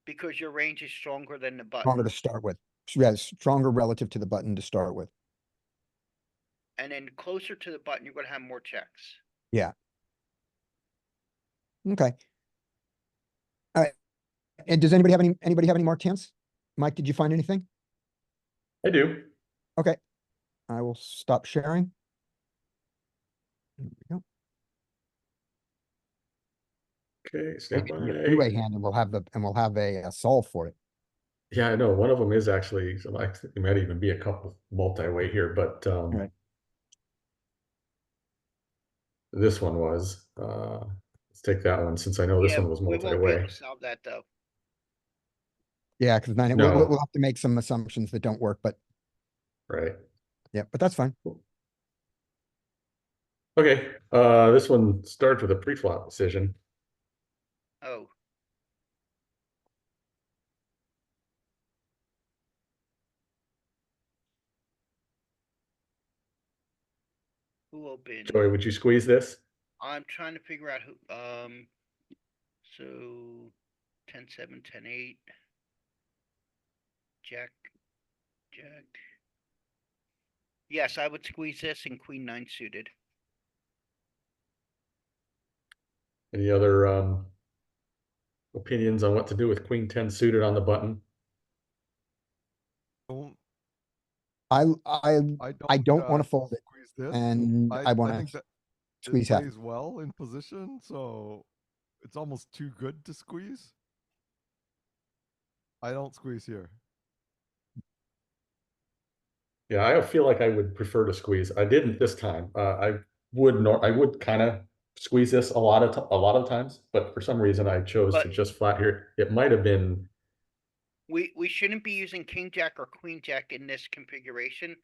because your range is stronger than the button. Stronger to start with. Yeah, stronger relative to the button to start with. And then closer to the button, you're going to have more checks. Yeah. Okay. All right. And does anybody have any more chance? Mike, did you find anything? I do. Okay. I will stop sharing. There we go. Okay, stand Maybe a by. three-way hand and we'll have a solve for it. Yeah, I know. One of them is actually, so I think there might even be a couple multi-way here, but Right. this one was. Let's take that one since I know this Yeah, one was we won't be able multi-way. to solve that though. Yeah, because we'll No. have to make some assumptions that don't work, but Right. yeah, but that's fine. Okay, this one starts with a pre-flop decision. Oh. Who opened? Joey, would you squeeze this? I'm trying to figure out who, so 10-7, 10-8, Jack. Yes, I would squeeze this and Queen 9 suited. Any other opinions on what to do with Queen 10 suited on the button? Don't, I I don't want to fold it, squeeze this. and I want think to that it squeeze half. plays well in position, so it's almost too good to squeeze. I don't squeeze here. Yeah, I feel like I would prefer to squeeze. I didn't this time. I would kind of squeeze this a lot of times, but for some reason I chose to But- just flat here. It might have been, We shouldn't be using king jack or queen jack in this configuration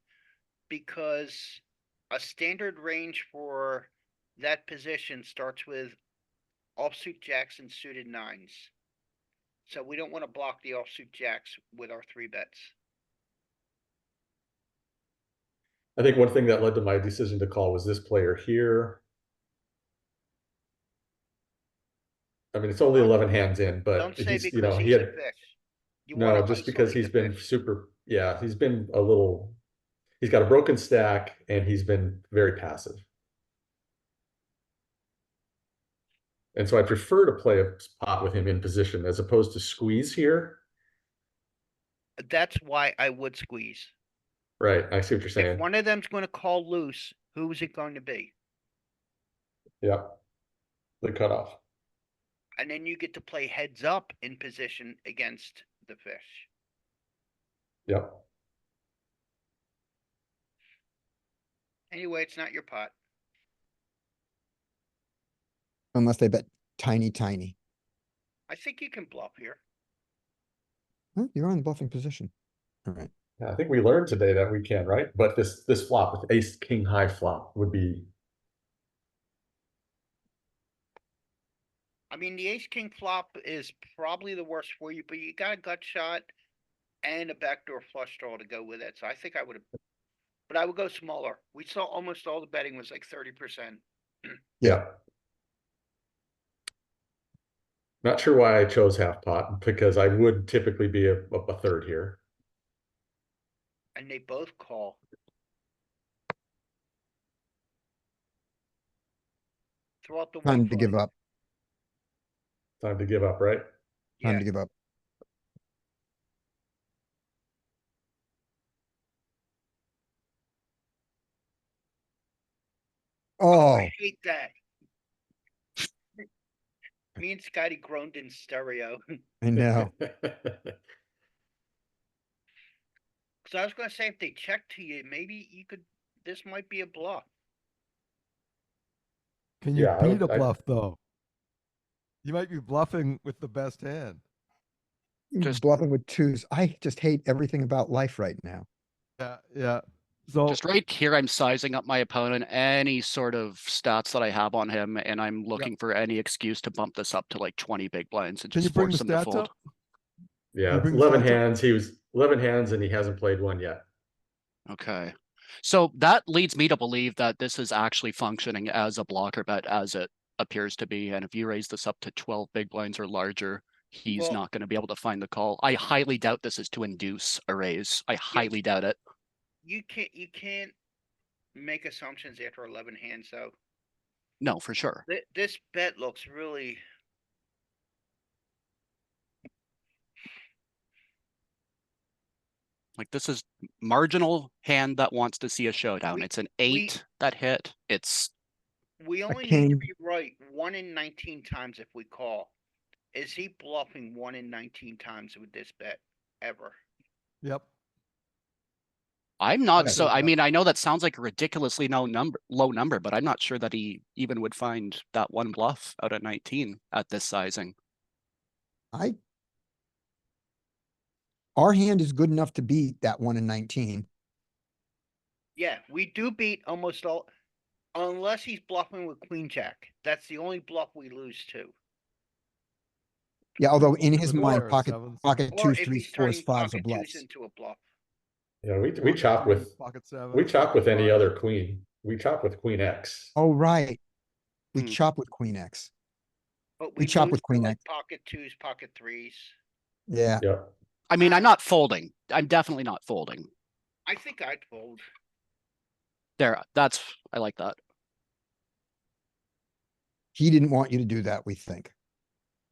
because a standard range for that position starts with offsuit jacks and suited nines. So we don't want to block the offsuit jacks with our 3 bets. I think one thing that led to my decision to call was this player here. I mean, it's only 11 hands in, but Don't say he's, because he he's a had, fish. You no, wanna just because isolate he's the been fish. super, yeah, he's been a little, he's got a broken stack and he's been very passive. And so I prefer to play a pot with him in position as opposed to squeeze here. That's why I would squeeze. Right, I see what you're If saying. one of them's going to call loose, who is it going to be? Yep. The cutoff. And then you get to play heads up in position against the fish. Yep. Anyway, it's not your pot. Unless they bet tiny, tiny. I think you can bluff here. Huh, you're on the bluffing position. All right. Yeah, I think we learned today that we can, right? But this flop with ace king high flop would be, I mean, the ace king flop is probably the worst for you, but you got a gut shot and a backdoor flush draw to go with it. So I think I would have, but I would go smaller. We saw almost all the betting was like 30%. yeah. Not sure why I chose half pot, because I would typically be a third here. And they both call. Throw out the one Time to give flag. up. Time to give up, right? Time Yeah, to give up. Oh, I hate that. Me and Scotty groaned in stereo. I know. So I was gonna say if they check to you, maybe you could. This might be a bluff. Can you Yeah, beat a bluff though? You might be bluffing with the best hand. Just- Bluffing with twos. I just hate everything about life right now. Yeah, yeah. So Just right here, I'm sizing up my opponent, any sort of stats that I have on him, and I'm looking for any excuse to bump this up to like 20 big blinds and can you just bring the force him to stats fold. up? Yeah, bring the 11 stats up? hands. He was 11 hands and he hasn't played one yet. Okay. So that leads me to believe that this is actually functioning as a blocker bet as it appears to be. And if you raise this up to 12 big blinds or larger, he's Well- not going to be able to find the call. I highly doubt this is to induce a raise. I highly doubt it. You can't make assumptions after 11 hands, though. No, for sure. This bet looks really. Like this is marginal hand that wants to see a showdown. It's an 8 that hit. It's We only need to king. be right 1 in 19 times if we call. Is he bluffing 1 in 19 times with this bet ever? Yep. I'm not Yeah. so I mean, I know that sounds like a ridiculously low number, but I'm not sure that he even would find that one bluff out at 19 at this sizing. Our hand is good enough to beat that 1 in 19. Yeah, we do beat almost all, unless he's bluffing with queen jack. That's the only bluff we lose to. Yeah, although in With his a mind, pair of pocket sevens. Or twos, if threes, he's fours, turning fives are pocket twos bluffs. into a bluff. Yeah, we Pocket chop threes, with pocket sevens. we chop with pocket any fives. other queen. We chop with queen X. Oh, right. We Hmm. chop with queen X. But We we chop lose with to queen like X. pocket twos, pocket threes. Yeah. Yeah. I mean, I'm not folding. I'm definitely not folding. I think I'd fold. There, I like that. He didn't want you to do that, we think.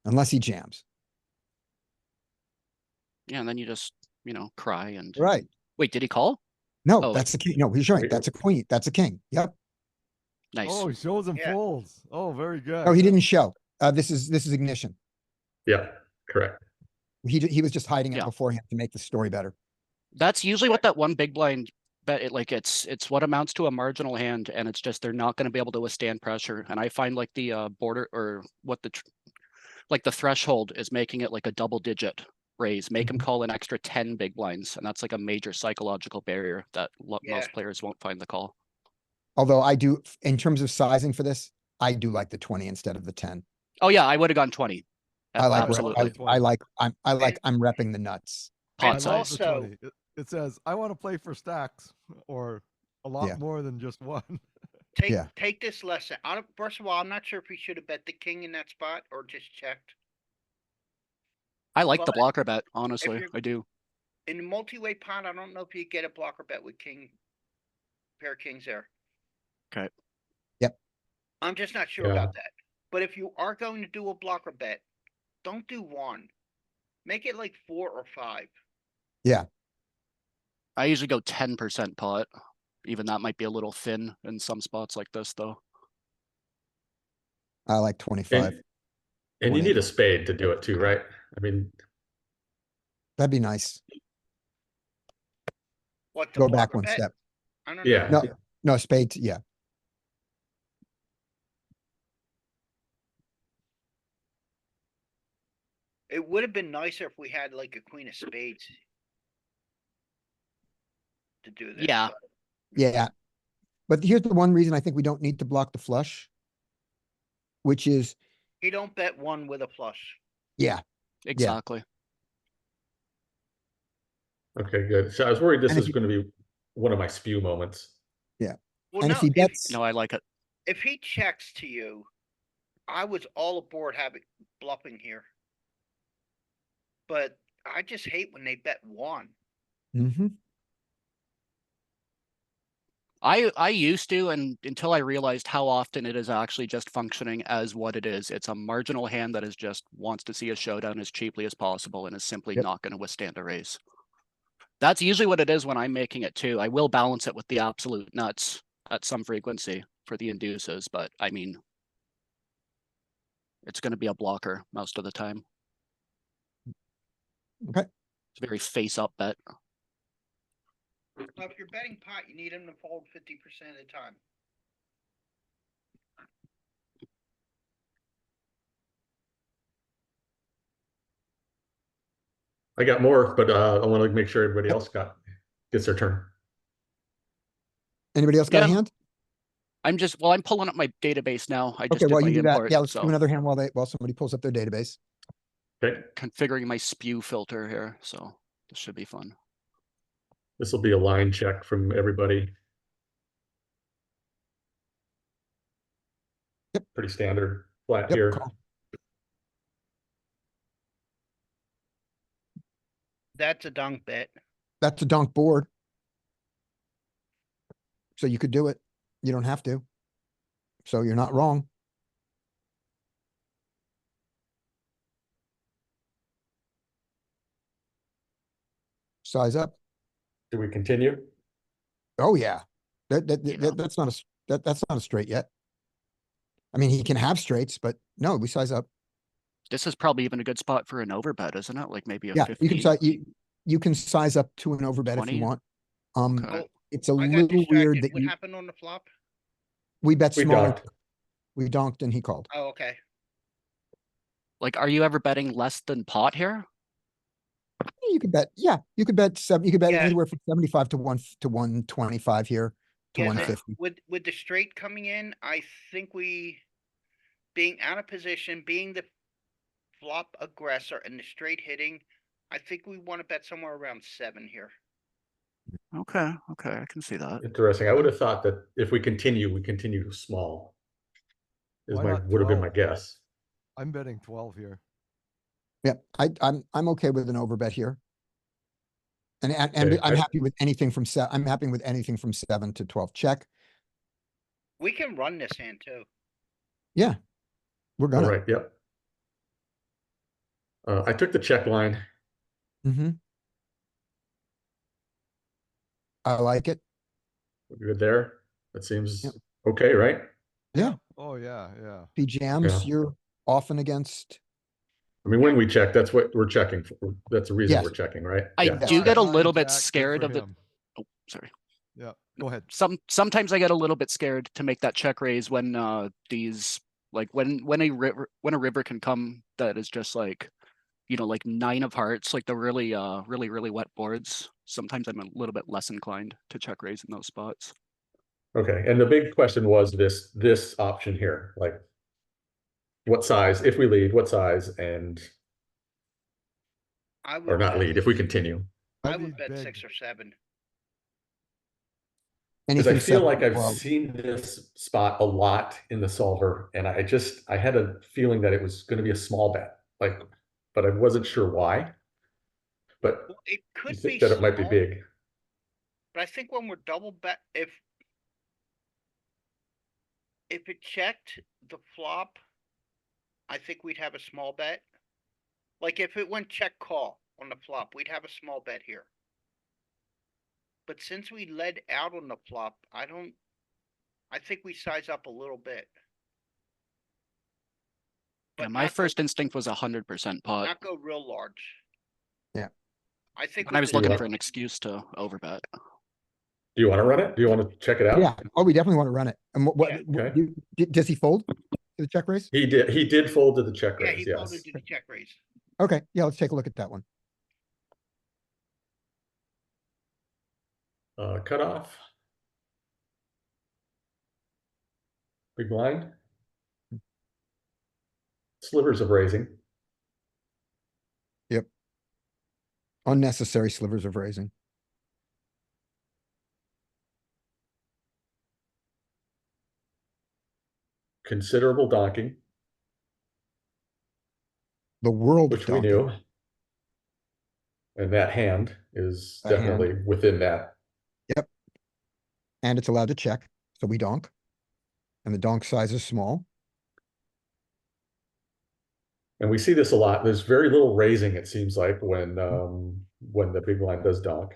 Unless he jams. Yeah, and then you just, cry and Right. wait, did he call? No, Oh. that's the king. No, he's right. Wait, That's a queen. That's a king. Yep. Nice. Oh, he shows and Yeah. folds. Oh, very good. No, he didn't show. This is ignition. Yeah, correct. He was just hiding it Yeah. beforehand to make the story better. That's usually what that one big blind bet it like it's what amounts to a marginal hand, and it's just they're not going to be able to withstand pressure. And I find like the border or what the like the threshold is making it like a double digit raise, make him call an extra 10 big blinds, and that's like a major psychological barrier that Yeah. most players won't find the call. Although I do, in terms of sizing for this, I do like the 20 instead of the 10. Oh yeah, I would have gone 20. I like, Absolutely. I'm repping the nuts. Pot And size. also- 20. It says, I want to play for stacks or a lot Yeah. more than just one. Yeah. Take this lesson. First of all, I'm not sure if we should have bet the king in that spot or just checked. I like the But blocker bet, honestly. you're- I do. In the multi-way pot, I don't know if you get a blocker bet with king, pair of kings there. Okay. Yep. I'm just not sure Yeah. about that. But if you are going to do a blocker bet, don't do 1. Make it like 4 or 5. I usually go 10% pot. Even that might be a little thin in some spots like this, though. I like 25. And you 20. need a spade to do it too, right? I mean, That'd be nice. What, the Go back blocker one bet? step. I don't yeah. know. No, no, spades, yeah. It would have been nicer if we had like a queen of spades to do this. Yeah. but- Yeah. But here's the one reason I think we don't need to block the flush, which is, He don't bet 1 with a flush. yeah, Exactly. Okay, good. So I was worried this And if was you- going to be one of my spew moments. Well, and no, if he bets, No, I like it. if he checks to you, I was all aboard having bluffing here. But I just hate when they bet 1. Mhm. I used to, and until I realized how often it is actually just functioning as what it is. It's a marginal hand that is just wants to see a showdown as cheaply as possible and is simply Yep. not going to withstand a raise. That's usually what it is when I'm making it too. I will balance it with the absolute nuts at some frequency for the induces, but I mean, it's going to be a blocker most of the time. Okay. It's a very face up bet. Now, if you're betting pot, you need him to fold 50% of the time. I got more, but I want to make sure everybody else gets their turn. Anybody else got a Yeah. hand? I'm pulling up my database now. I just Okay, did while my you do that, import, yeah, let's do so another hand while somebody pulls up their database. Okay, configuring my spew filter here. So this should be fun. this will be a line check from everybody. Yep. Pretty standard flat Yep, here. call. That's a dunk bet. That's a donk board. So you could do it. You don't have to. So you're not wrong. Size up. Do we continue? Oh, yeah. Yeah. That's not that's not a straight yet. I mean, he can have straights, but no, we size up. This is probably even a good spot for an overbet, isn't it? Like maybe a Yeah, 15. you can size up to an overbet if 20? you want. Okay. Oh, It's a I got little weird distracted. that What happened on the flop? we bet We smaller. donked. We donked and he called. Oh, okay. Like, are you ever betting less than pot here? You could bet, yeah, you could bet Yeah. anywhere from 75 to 125 here to Yeah, 150. with the straight coming in, I think we, being out of position, being the flop aggressor and the straight hitting, I think we want to bet somewhere around 7 here. Okay, I can see that. Interesting. I would have thought that if we continue small. Why not Would have been my 12? guess. I'm betting 12 here. Yeah, I'm okay with an overbet here. And Okay, I'm happy with anything from I'm happy with anything from 7 to 12 check. We can run this hand too. Yeah, we're All gonna. right, yep. I took the check line. Mm-hmm. I like it. We're good there. That seems Yep. okay, right? Yeah. Oh, yeah, yeah. P jams, Yeah. you're often against. I mean, when we check, that's what we're checking for. That's the reason Yes. we're checking, right? I Yeah. do get a Nine, little bit jack, good scared for of the. him. Oh, sorry. Yeah, go ahead. Sometimes I get a little bit scared to make that check raise when these like when a river can come that is just like, you know, like 9 of hearts, like the really wet boards. Sometimes I'm a little bit less inclined to check raise in those spots. Okay, and the big question was this option here, like what size, if we lead, what size, and I or would not bet, lead, if we continue. I lead would bet big. 6 or 7. Because I Anything feel seven like or I've 12. seen this spot a lot in the solver, and I had a feeling that it was going to be a small bet, like, but I wasn't sure why. But Well, it you could think be that it might be small, big. but I think when we're double bet, if it checked the flop, I think we'd have a small bet. Like if it went check call on the flop, we'd have a small bet here. But since we led out on the flop, I think we size up a little bit. Yeah, But my not go, first instinct was 100% pot. not go real large. Yeah. I think And I with was the looking Yeah. for an excuse to overbet. Do you want to run it? Do you want to check it out? Yeah. Oh, we definitely want to run it. And Yeah, okay. does he fold to the check raise? He did fold to the check yeah, raise, he yes. folded to the check raise. Okay. Yeah, let's take a look at that one. Cutoff. Big blind. Slivers of raising. Yep. Unnecessary slivers of raising. Considerable donking, The world of which we donkey. knew. And that hand is That hand. definitely within that. Yep. And it's allowed to check, so we donk. And the donk size is small. And we see this a lot. There's very little raising, it seems like, when the big blind does donk.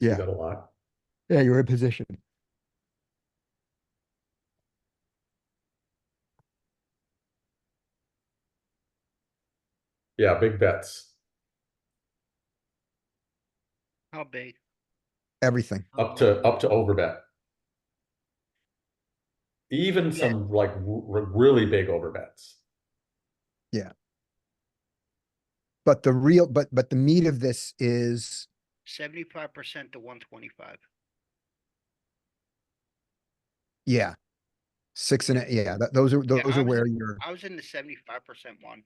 See Yeah. that a lot. Yeah, you're in position. Yeah, big bets. How big? Everything. Up to overbet. Even Yeah. some like really big overbets. Yeah. But the real, but the meat of this is 75% to 125. yeah. 6 and yeah, those are Yeah, I was where in- you're I was in the 75% one.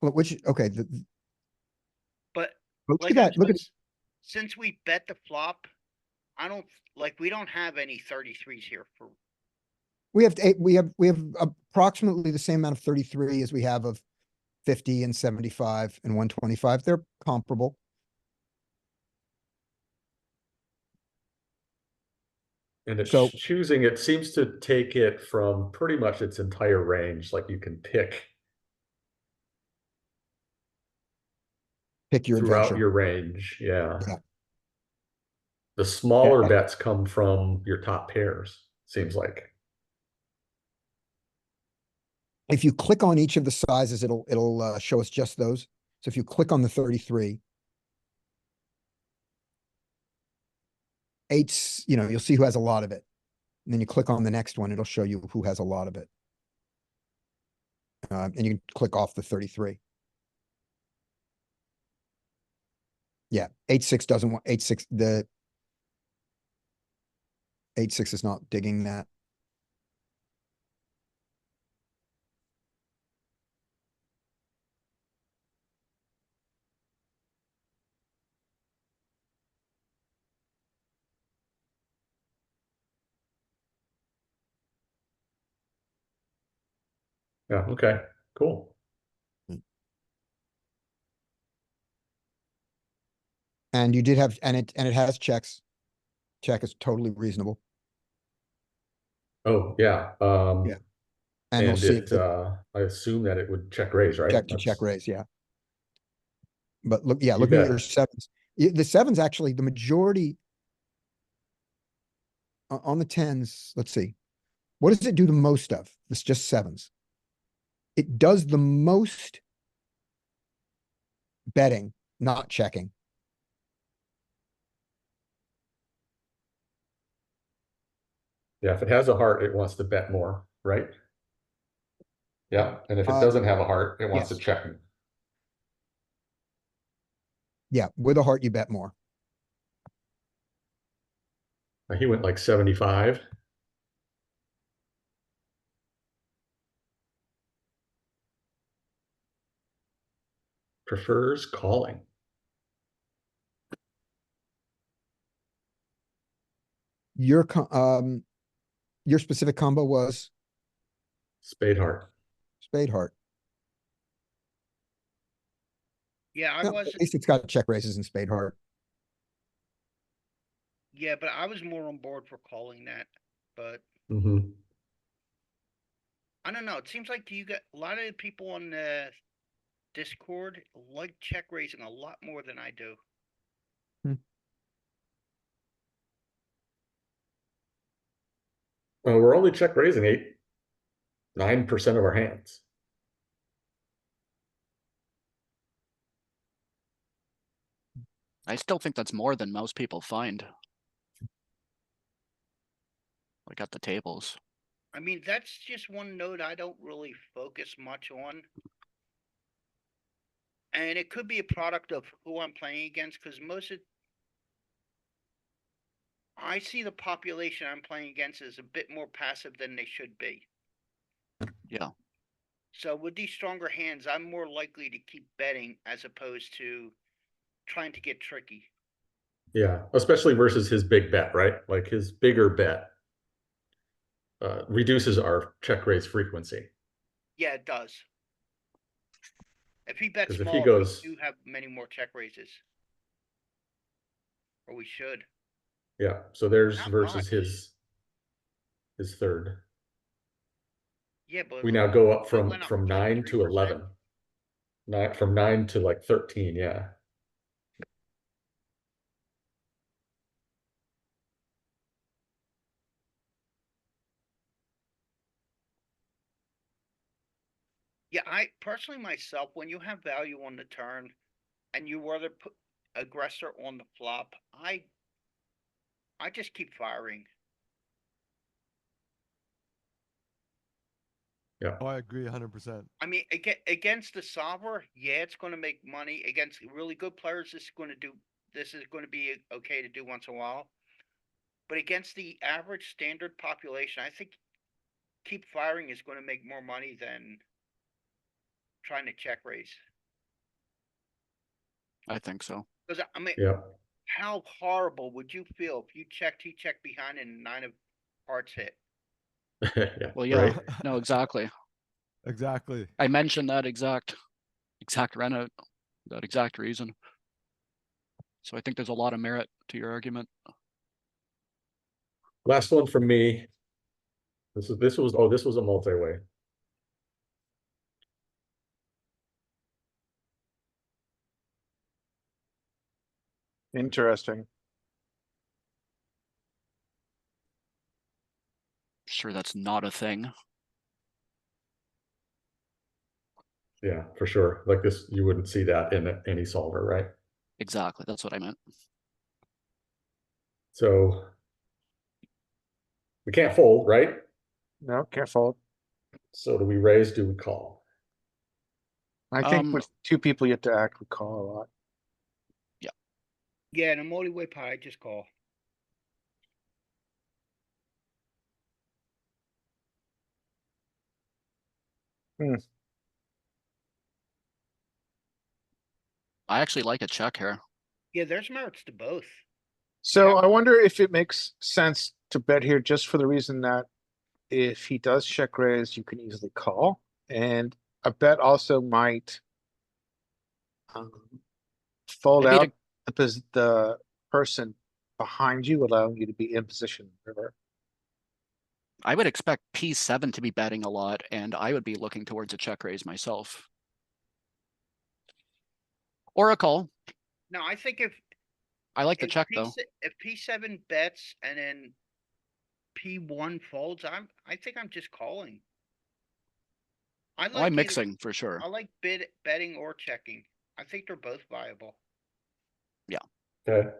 which okay, But look like at I that. Look at said, since we bet the flop, I don't like we don't have any 33s here for we have we have approximately the same amount of 33 as we have of 50 and 75 and 125. They're comparable. And it's So- choosing, it seems to take it from pretty much its entire range. Like you can pick Pick your throughout adventure. your range. Yeah. Yeah. The smaller Yeah. bets come from your top pairs, seems like. If you click on each of the sizes, it'll show us just those. So if you click on the 33, eight's, you'll see who has a lot of it. And then you click on the next one, it'll show you who has a lot of it. And you can click off the 33. Yeah, 8-6 doesn't want 8-6. The 8-6 is not digging that. Yeah. Okay. Cool. And you did have, and it has checks. Check is totally reasonable. Oh, yeah. Yeah. And we'll see if I assume that it would check raise, right? check to check raise. Yeah. But look, yeah, You looking at bet. your sevens, the sevens actually, the majority on the tens. Let's see. What does it do the most of? It's just sevens. It does the most betting, not checking. Yeah, if it has a heart, it wants to bet more, right? Yeah, and if it Uh, doesn't have a heart, it wants to yes. check. Yeah, with a heart, you bet more. He went like 75. Prefers calling. Your specific combo was Spade heart. spade heart. Yeah, I No, wasn't. at least it's got check raises and spade heart. Yeah, but I was more on board for calling that. But Mm-hmm. I don't know. It seems like you got a lot of people on the Discord like check raising a lot more than I do. Well, we're only check raising 9% of our hands. I still think that's more than most people find. Like at the tables. I mean, that's just one note I don't really focus much on. And it could be a product of who I'm playing against, because I see the population I'm playing against as a bit more passive than they should be. Yeah. So with these stronger hands, I'm more likely to keep betting as opposed to trying to get tricky. Yeah, especially versus his big bet, right? Like his bigger bet reduces our check raise frequency. Yeah, it does. If he bets Because if small, he goes, we do have many more check raises. Or we should. yeah, so there's Not versus much. his third. Yeah, but We now go up we went up from 9 to 33%. 11. From 9 to like 13, yeah. Yeah, I personally myself, when you have value on the turn and you were the aggressor on the flop, I just keep firing. Yeah. Oh, I agree 100%. I mean, against the solver, yeah, it's going to make money. Against really good players, this is going to be okay to do once in a while. But against the average standard population, I think keep firing is going to make more money than trying to check raise. I think so. Because I mean, Yeah. how horrible would you feel if you he checked behind and 9 of hearts hit? Yeah. Well, yeah, Right? no, exactly. Exactly. I mentioned that exact run out, that exact reason. So I think there's a lot of merit to your argument. Last one from me. This was a multi-way. Interesting. Sure, that's not a thing. Yeah, for sure. Like this, you wouldn't see that in any solver, right? Exactly, that's what I meant. So we can't fold, right? No, can't fold. So do we raise? Do we call? I think with two people, you have to act with call a lot. Yeah, in a multi-way pot, I just call. I actually like a check here. Yeah, there's merits to both. So Yeah. I wonder if it makes sense to bet here just for the reason that if he does check raise, you can easily call. And a bet also might fold Maybe out the person behind you, allowing you to be in position. River. I would expect P7 to be betting a lot, and I would be looking towards a check raise myself. Or a call. No, I think if I like the check though. If P7 bets and then P1 folds, I think I'm just calling. I Oh, like I'm either- mixing for sure. I like betting or checking. I think they're both viable. Yeah. Okay.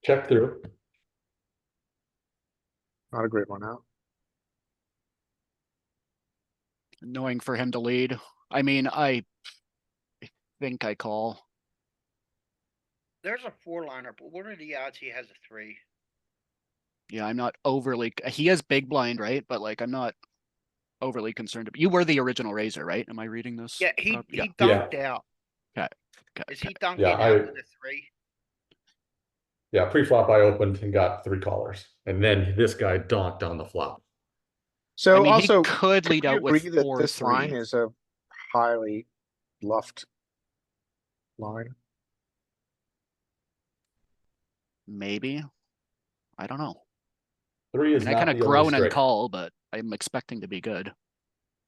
Check through. Not a great one out. Annoying for him to lead. I mean, I think I call. There's a 4-liner, but what are the odds he has a 3? Yeah, I'm not overly. He has big blind, right? But like, I'm not overly concerned. You were the original raiser, right? Am I reading this? Yeah, he Yeah. dunked out. Okay. Is he dunking Yeah, out with a 3? Yeah, pre-flop I opened and got 3 callers, and then this guy donked on the flop. So I mean, also, he could can lead we out with agree that 4 this line 3. is a highly bluffed line? Maybe. I don't know. 3 I is mean, I not kind of the only groan and straight. call, but I'm expecting to be good.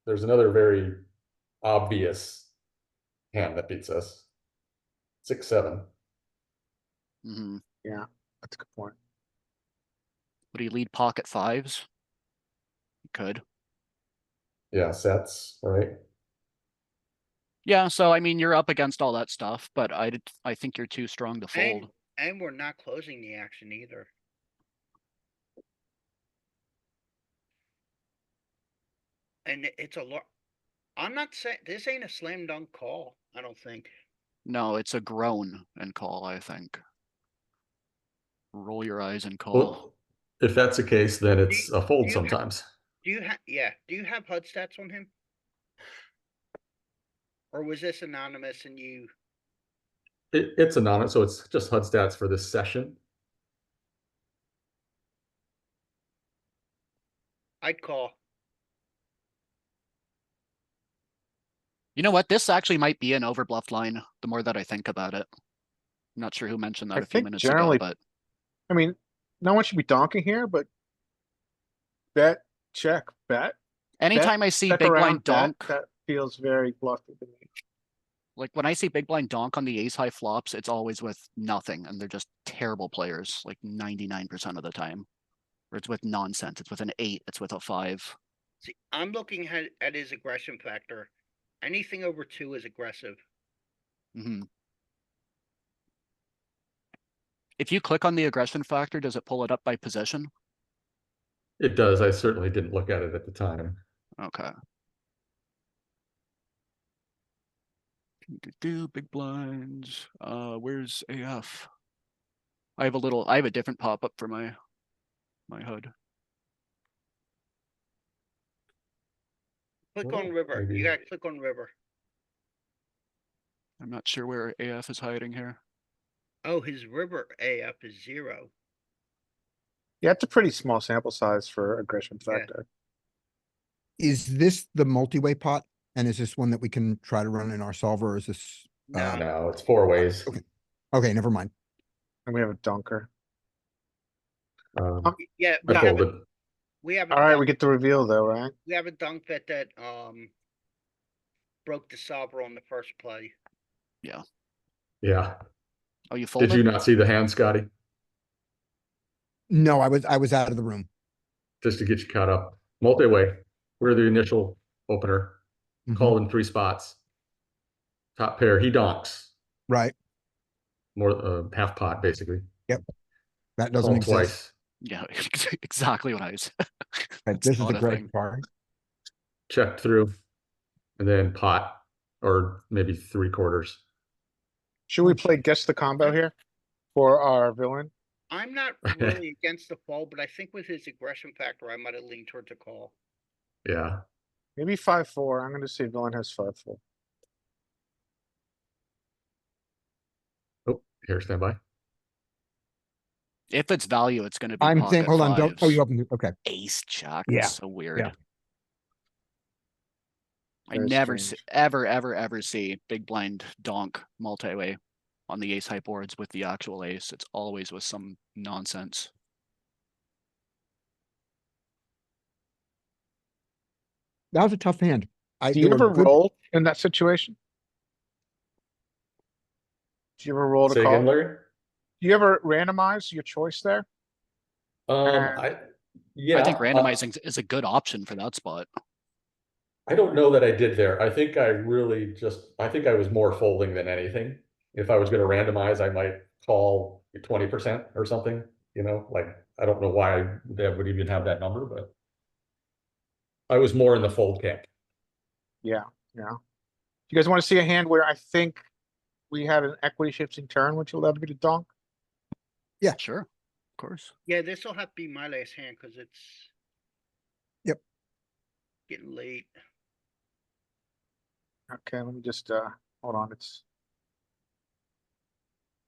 There's another very obvious hand that beats us. 6-7. Hmm. Yeah, that's a good point. Would he lead pocket 5s? He could. Yeah, sets, right? Yeah, so I mean, you're up against all that stuff, but I think you're too strong to fold. And we're not closing the action either. And it's a lot. I'm not saying this ain't a slam dunk call. I don't think. No, it's a groan and call, I think. Roll your eyes and call. Well, if that's the case, then it's a fold sometimes. Do you have Do you have HUD stats on him? Or was this anonymous and you? It's anonymous, so it's just HUD stats for this session. I'd call. You know what? This actually might be an overbluffed line, the more that I think about it. I'm not sure who mentioned that I a few think minutes generally- ago, but I mean, no one should be donking here, but bet, check, bet. anytime I see check big around, blind bet, donk, that feels very bluffy to me. like when I see big blind donk on the ace high flops, it's always with nothing, and they're just terrible players, like 99% of the time. Or it's with nonsense. It's with an 8, it's with a 5. See, I'm looking at his aggression factor. Anything over 2 is aggressive. Hmm. If you click on the aggression factor, does it pull it up by position? It does. I certainly didn't look at it at the time. Okay. Do big blinds. Where's AF? I have a different pop-up for my HUD. Click Well, on river. maybe. You gotta click on river. I'm not sure where AF is hiding here. Oh, his river AF is 0. Yeah, it's a pretty small sample size for aggression Yeah. factor. Is this the multi-way pot? And is this one that we can try to run in our solver, or is this? No. No, it's 4 ways. Okay, never mind. And we have a dunker. Yeah, I folded. we have a All right, dunk, we get the reveal though, right? we have a dunk that broke the solver on the first play. Yeah. Oh, you folded? Did you not see the hand, Scotty? No, I was out of the room. Just to get you caught up. Multi-way. We're the initial opener. Mhm. Called in 3 spots. Top pair. He donks. Right. More half pot, basically. That doesn't Called exist. twice. Yeah, exactly what I was. Right, It's this is not the a great thing. part. Checked through. And then pot. Or maybe 3/4. Should we play guess the combo here for our villain? I'm not really against the fold, but I think with his aggression factor, I might have leaned towards a call. Yeah. Maybe 5-4. I'm gonna say villain has 5-4. Oh, here, stand by. If it's value, it's going to be I'm saying, pocket hold on, don't, oh, fives. you opened, okay. Ace jack. Yeah, That's so weird. yeah. I Very never strange. ever see big blind donk multi-way on the ace high boards with the actual ace. It's always with some nonsense. That was a tough hand. Do you there were ever good- roll in that situation? Do you ever roll to Say call? again, Larry? Do you ever randomize your choice there? Yeah. I think randomizing is a good option for that spot. I don't know that I did there. I think I was more folding than anything. If I was going to randomize, I might call 20% or something, like I don't know why that would even have that number, but I was more in the fold camp. Yeah, yeah. You guys want to see a hand where I think we had an equity shifting turn, which allowed me to donk? Sure, of course. Yeah, this will have to be my last hand because it's Yep. getting late. Okay, let me just, hold on, it's.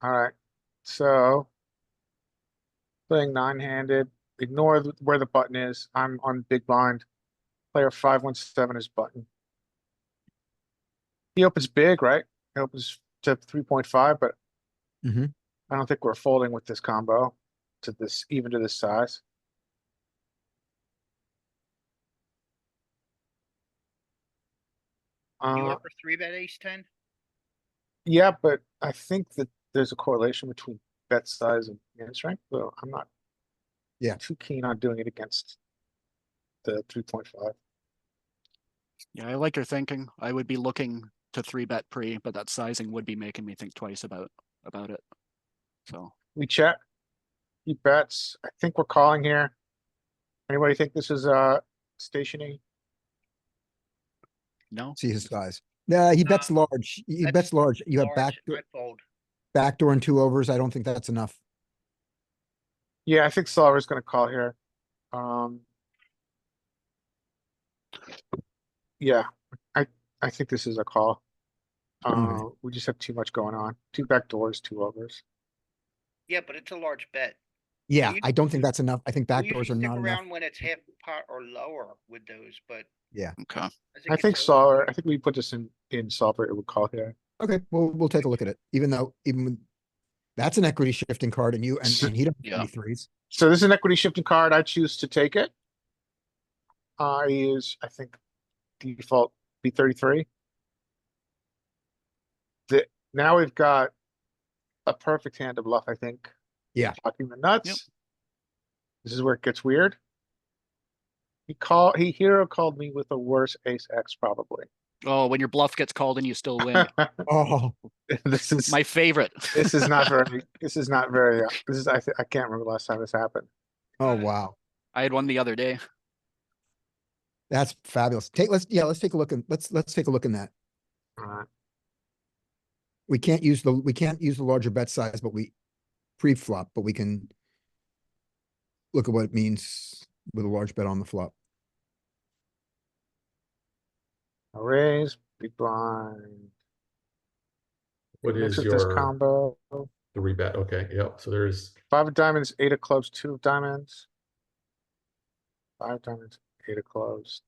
Alright, so. Playing nine-handed, ignore where the button is. I'm on big blind. Player 517 is button. He opens big, right? He opens to 3.5, but Mhm. I don't think we're folding with this combo to this, even to this size. You Uh, offer 3-bet ace-10? yeah, but I think that there's a correlation between bet size and hand strength, so I'm not. Yeah. Too keen on doing it against the 3.5. Yeah, I like your thinking. I would be looking to 3-bet pre, but that sizing would be making me think twice about it. So We check. He bets. I think we're calling here. Anybody think this is stationing? no, See his size. Yeah, he bets large. He That's bets large. You have Large, I fold. backdoor and 2 overs. I don't think that's enough. Yeah, I think Solver's gonna call here. Yeah, I I think this is a call. Okay. We just have too much going on. Two back doors, 2 overs. Yeah, but it's a large bet. Yeah, you- I don't think that's enough. I think We backdoors usually are stick not enough. around when it's half pot or lower with those, but okay. I think Solver. I think we put this in Solver. It would call here. Okay, we'll take a look at it. That's an equity shifting card, and you and he doesn't have Yeah. any threes. So this is an equity shifting card. I choose to take it. I use, I think, default B33. Now we've got a perfect hand to bluff, I think. Yeah. Blocking the nuts. This is where it gets weird. He hero called me with a worse ace X probably. Oh, when your bluff gets called and you still win. Oh, This is My favorite. this is not very I can't remember the last time this happened. oh wow, I had one the other day. that's fabulous. Let's take a look and let's take a look in that. We can't use the larger bet size, but we pre-flop, but we can look at what it means with a large bet on the flop. A raise, big blind. What Mix is with this your combo. 3-bet? Okay, yep. So there's 5 of diamonds, 8 of clubs, 2 of diamonds. 5 diamonds, 8 of clubs,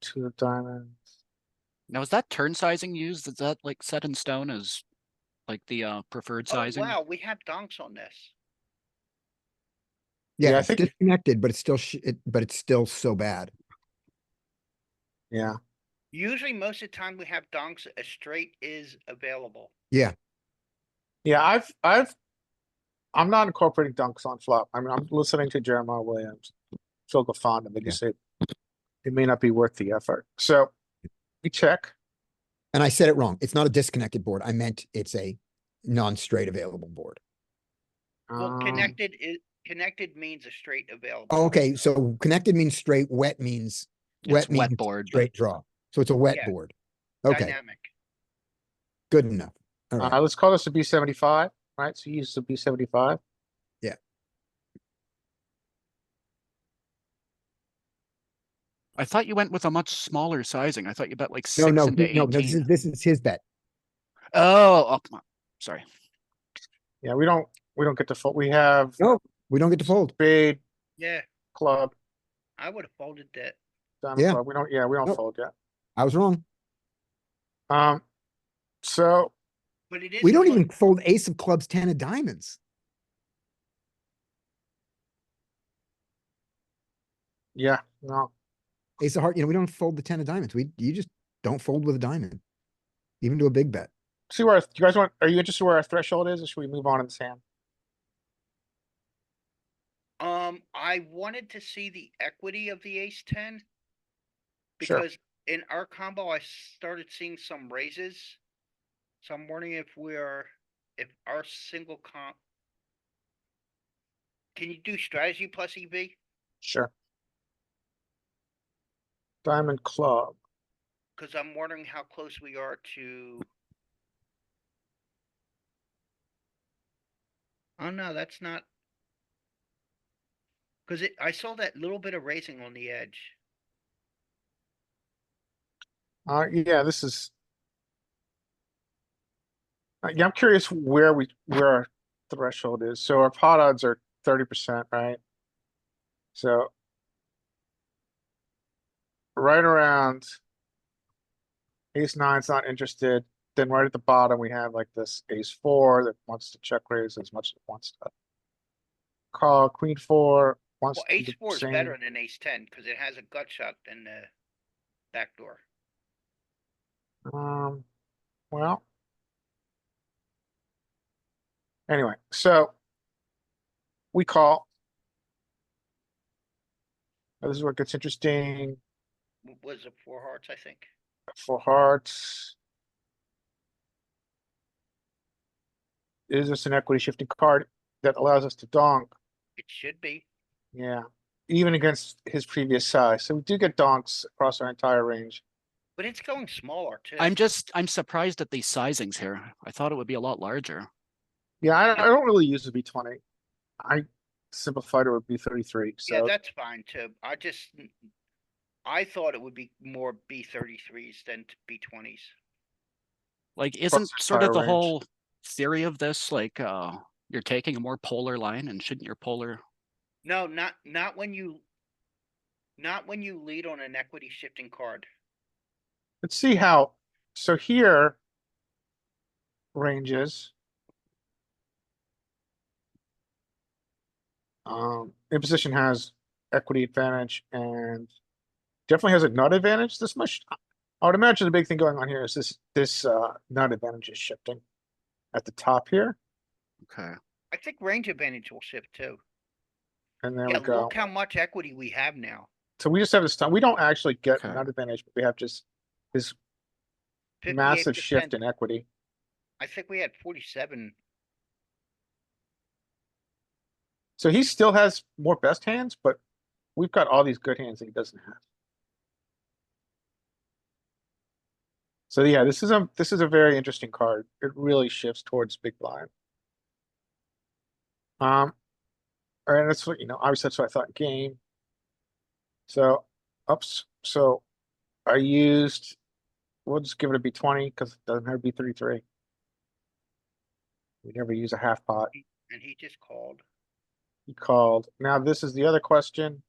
2 of diamonds. Now, is that turn sizing used? Is that like set in stone as like the preferred Oh, sizing? wow, we have donks on this. Yeah, Yeah, I it's think- disconnected, but it's still but it's still so bad. Yeah, Usually, most of the time we have donks, a straight is available. Yeah, yeah. I'm not incorporating dunks on flop. I mean, I'm listening to Jeremiah Williams, Phil Lafond, and they just say it may not be worth the effort. So we check. and I said it wrong. It's not a disconnected board. I meant it's a non-straight available board. Well, connected means a straight available. Oh, okay, so connected means straight, wet means It's wet means board, straight draw. So it's a wet Yeah. board. Okay, Dynamic. good enough. All right. Let's call this a B75, right? So you use the B75. Yeah. I thought you went with a much smaller sizing. I thought you bet like No, 6 no, into no, 18. this is his bet. Oh, sorry. Yeah, we don't get to fold. We have No, we don't get to fold. spade, Yeah, club, I would have folded that. diamond Yeah. club. We don't Nope. fold yet. I was wrong. So But it is. We a don't flush even fold ace of clubs, 10 of diamonds. yeah, no. Ace of heart, we don't fold the 10 of diamonds. You just don't fold with a diamond, even to a big bet. See where you guys want? Are you interested where our threshold is, or should we move on in this hand? I wanted to see the equity of the ace-10. Sure. Because in our combo, I started seeing some raises. So I'm wondering if our single comp. Can you do strategy plus EV? Sure. Diamond club. Because I'm wondering how close we are to. Oh no, that's not. Because I saw that little bit of raising on the edge. Yeah, this is. Yeah, I'm curious where our threshold is. So our pot odds are 30%, right? So right around ace nine's not interested. Then right at the bottom we have like this ace four that wants to check raise as much as it wants to call. Queen four wants Well, to do ace the four is same. better than ace 10 because it has a gut shot in the back door. Well, anyway, so we call. This is where it gets interesting. Was it four hearts? I think. Four hearts. Is this an equity shifting card that allows us to donk? It should be. Yeah, even against his previous size. So we do get donks across our entire range. But it's going smaller too. I'm surprised at these sizings here. I thought it would be a lot larger. Yeah, I don't really use the B20. I simplified it with B33. Yeah, So that's fine too. I thought it would be more B33s than B20s. Like, across isn't our sort of entire the range. whole theory of this like you're taking a more polar line, and shouldn't your polar? No, not when you lead on an equity shifting card. Let's see how. So here ranges. Imposition has equity advantage and definitely has a nut advantage. This much, I would imagine the big thing going on here is this nut advantage is shifting at the top here, Okay. I think range advantage will shift too. and there Yeah, we go. look how much equity we have now. So we just have this time. We don't actually get Okay. nut advantage, but we have just this 58%. massive shift in equity. I think we had 47. So he still has more best hands, but we've got all these good hands that he doesn't have. So yeah, this is a very interesting card. It really shifts towards big blind. All right, that's what obviously that's what I thought game. So ups. So I used. We'll just give it a B20 because it doesn't have B33. We never use a half pot. And he just called. He called. Now this is the other question.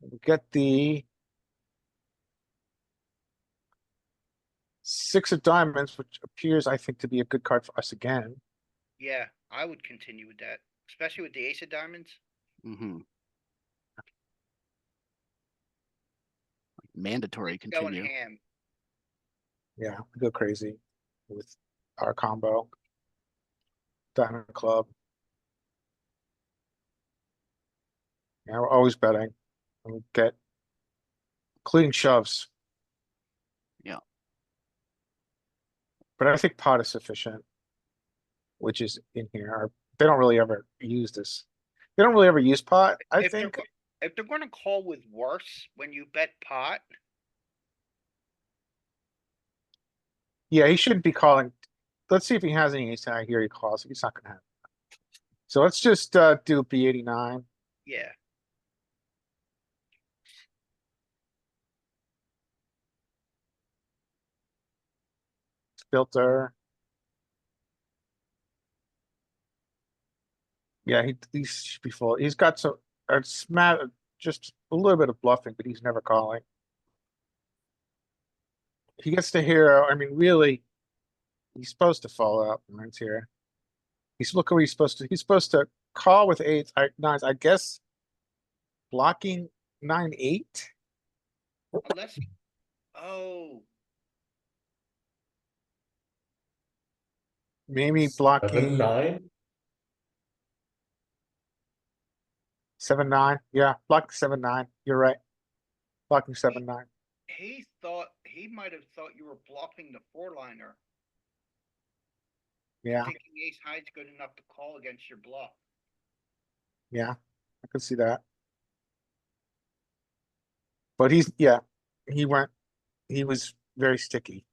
We get the six of diamonds, which appears, I think, to be a good card for us again. Yeah, I would continue with that, especially with the ace of diamonds. Mm-hmm. Mandatory It's going continue. ham. Yeah, we go crazy with our combo. Diamond club. Yeah, we're always betting. And we get, including shoves. Yeah. But I think pot is sufficient, which is in here. They don't really ever use this. They don't really ever use pot, I If think. if they're going to call with worse when you bet pot, Yeah, he shouldn't be calling. Let's see if he has any ace high here. He calls. He's not gonna have. So let's just do B89. yeah. Filter. Yeah, he should be full. He's got some just a little bit of bluffing, but he's never calling. He gets to hero. I mean, really, he's supposed to fall out when it's here. Look what he's supposed to. He's supposed to call with eights, nines. I guess blocking 9-8. Unless, oh, Maybe blocking 7-9. 7-9. Yeah, blocking 7-9. You're right. Blocking 7-9. he might have thought you were bluffing the four liner. Yeah, Thinking ace high is good enough to call against your bluff. yeah, I could see that. But yeah, he was very sticky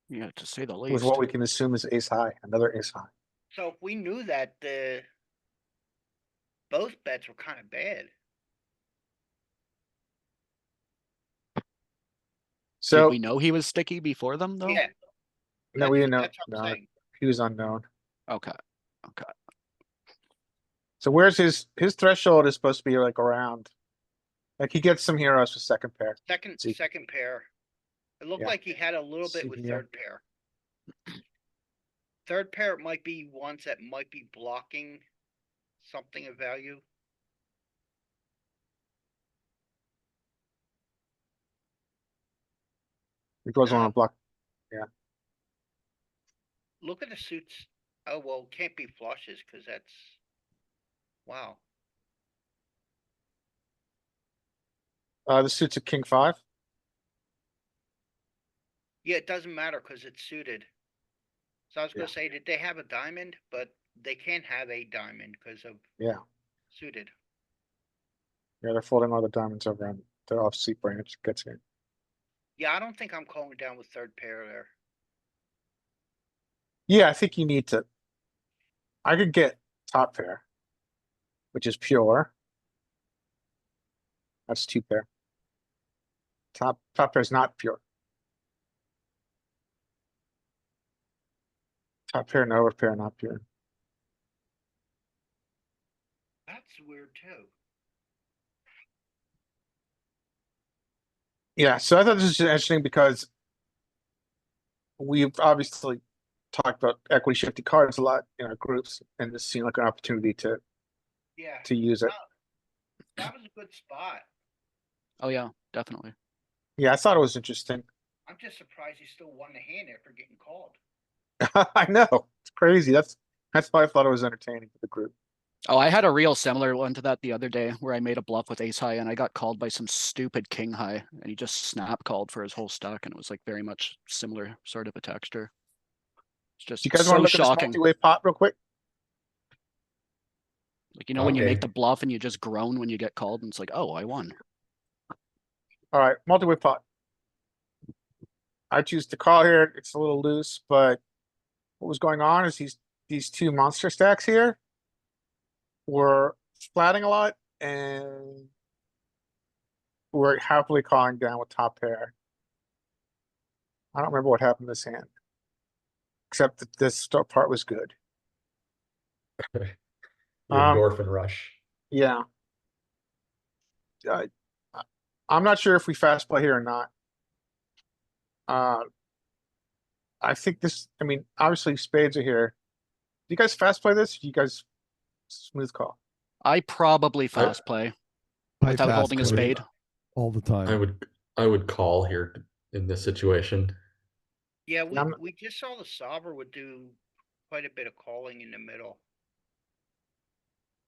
Yeah, to say the with least. what we can assume is ace high, another ace high. So if we knew that, both bets were kind of bad. Did So, we know he was sticky before them though? Yeah. no, we didn't know, That's what I'm no, saying. he was unknown. Okay. Okay. So where's his threshold is supposed to be like around, like he gets some heroes for second pair. See. Second pair. It looked Yeah. like he had a little bit See with here. third pair. Third pair might be ones that might be blocking something of value. He goes on a block. Look at the suits. Oh, well, can't be flushes because that's, wow. The suits of king five. Yeah, it doesn't matter because it's suited. So I was going to say, did they have a diamond? But they can't have a diamond because of Yeah, suited. yeah, they're folding all the diamonds over on the offsuit branch gets in. Yeah, I don't think I'm calling down with third pair there. Yeah, I think you need to. I could get top pair, which is pure. That's two pair. Top pair is not pure. Top pair and over pair not pure. That's weird too. Yeah, so I thought this was interesting because we've obviously talked about equity shifty cards a lot in our groups, and this seemed like an opportunity to Yeah, use it. that was a good spot. Oh yeah, definitely. Yeah, I thought it was interesting. I'm just surprised he still won the hand after getting called. I know, it's crazy. That's why I thought it was entertaining for the group. Oh, I had a real similar one to that the other day where I made a bluff with ace high and I got called by some stupid king high and he just snap called for his whole stack and it was like very much similar sort of a texture. It's Do just you guys want to so look at this shocking. multi-way pot real quick? Like, you know, when you make Okay. the bluff and you just groan when you get called and it's like, oh, I won. All right, multi-way pot. I choose to call here. It's a little loose, but what was going on is these two monster stacks here were flatting a lot and we're happily calling down with top pair. I don't remember what happened this hand, except that this part was good. The endorphin rush. Yeah. I'm not sure if we fast play here or not. I think this, I mean, obviously spades are here. Do you guys fast play this? Do you guys smooth call? I probably fast play I without fast holding a play spade. all the time. I would call here in this situation. Yeah, Yeah, I'm- we just saw the solver would do quite a bit of calling in the middle.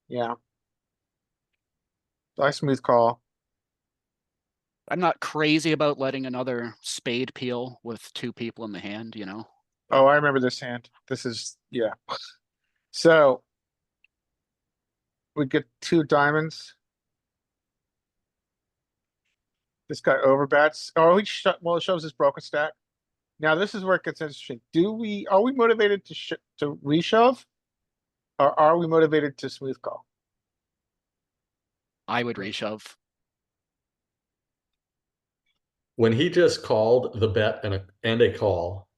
Yeah. So I smooth call. I'm not crazy about letting another spade peel with two people in the hand, you know? Oh, I remember this hand. This is, yeah. So we get two diamonds. This guy overbets. Oh, well, it shows his broken stack. Now this is where it gets interesting. Are we motivated to reshove? Or are we motivated to smooth call? I would reshove. When he just called the bet and a call,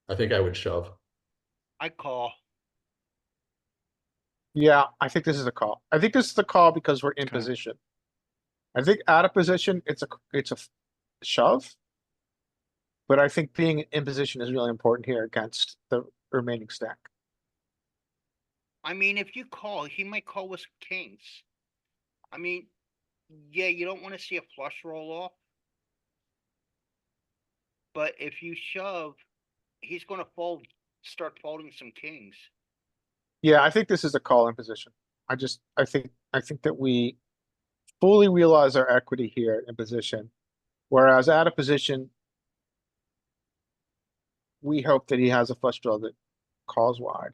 I think I would shove. I call. Yeah, I think this is a call. I think this is the call because we're in Okay. position. I think out of position, it's a shove. But I think being in position is really important here against the remaining stack. I mean, if you call, he might call with kings. I mean, yeah, you don't want to see a flush roll off. But if you shove, he's going to start folding some kings. Yeah, I think this is a call in position. I think that we fully realize our equity here in position. Whereas out of position, we hope that he has a flush draw that calls wide.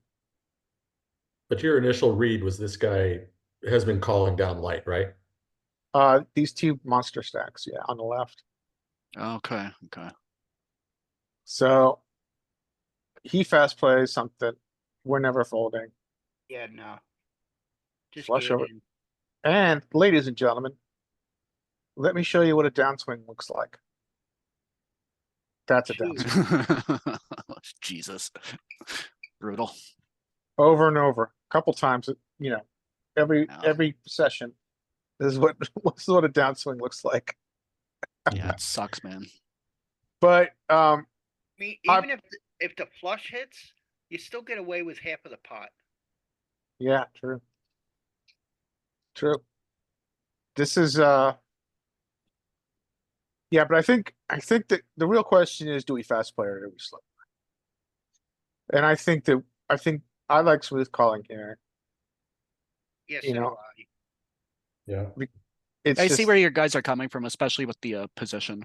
But your initial read was this guy has been calling down light, right? These two monster stacks, yeah, on the left. Okay, okay. So he fast plays something. We're never folding. Yeah, no. Just Flush get it over. in. And ladies and gentlemen, let me show you what a downswing looks like. That's a Two. downswing. Jesus. Brutal. Over and over, a couple times, you know, Yeah. every session. This is what this is what a downswing looks like. Yeah, it sucks, man. But I mean, I- even if the flush hits, you still get away with half of the pot. yeah, true. True. This is yeah, but I think that the real question is, do we fast play or do we slow? And I think I like smooth calling here. Yes, You know, Yeah. it's I just, see where your guys are coming from, especially with the position.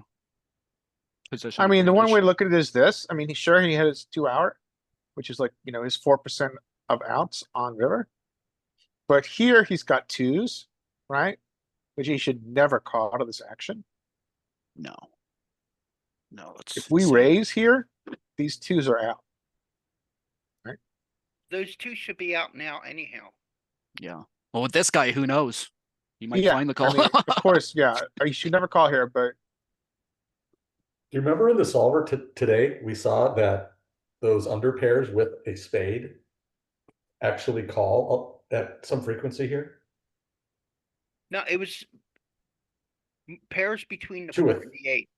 I mean, the one way advantage. to look at it is this. I mean, he had his 2 hour, which is like, you know, his 4% of outs on river. But here he's got twos, right? Which he should never call out of this action. No. No, it's If we insane. raise here, these twos are out. those two should be out now anyhow. Yeah. Well, with this guy, who knows? He might Yeah, find the I call. mean, of course, yeah, you should never call here, but Do you remember in the solver today, we saw that those under pairs with a spade actually call up at some frequency here? No, it was pairs between the To 4 it. and the 8.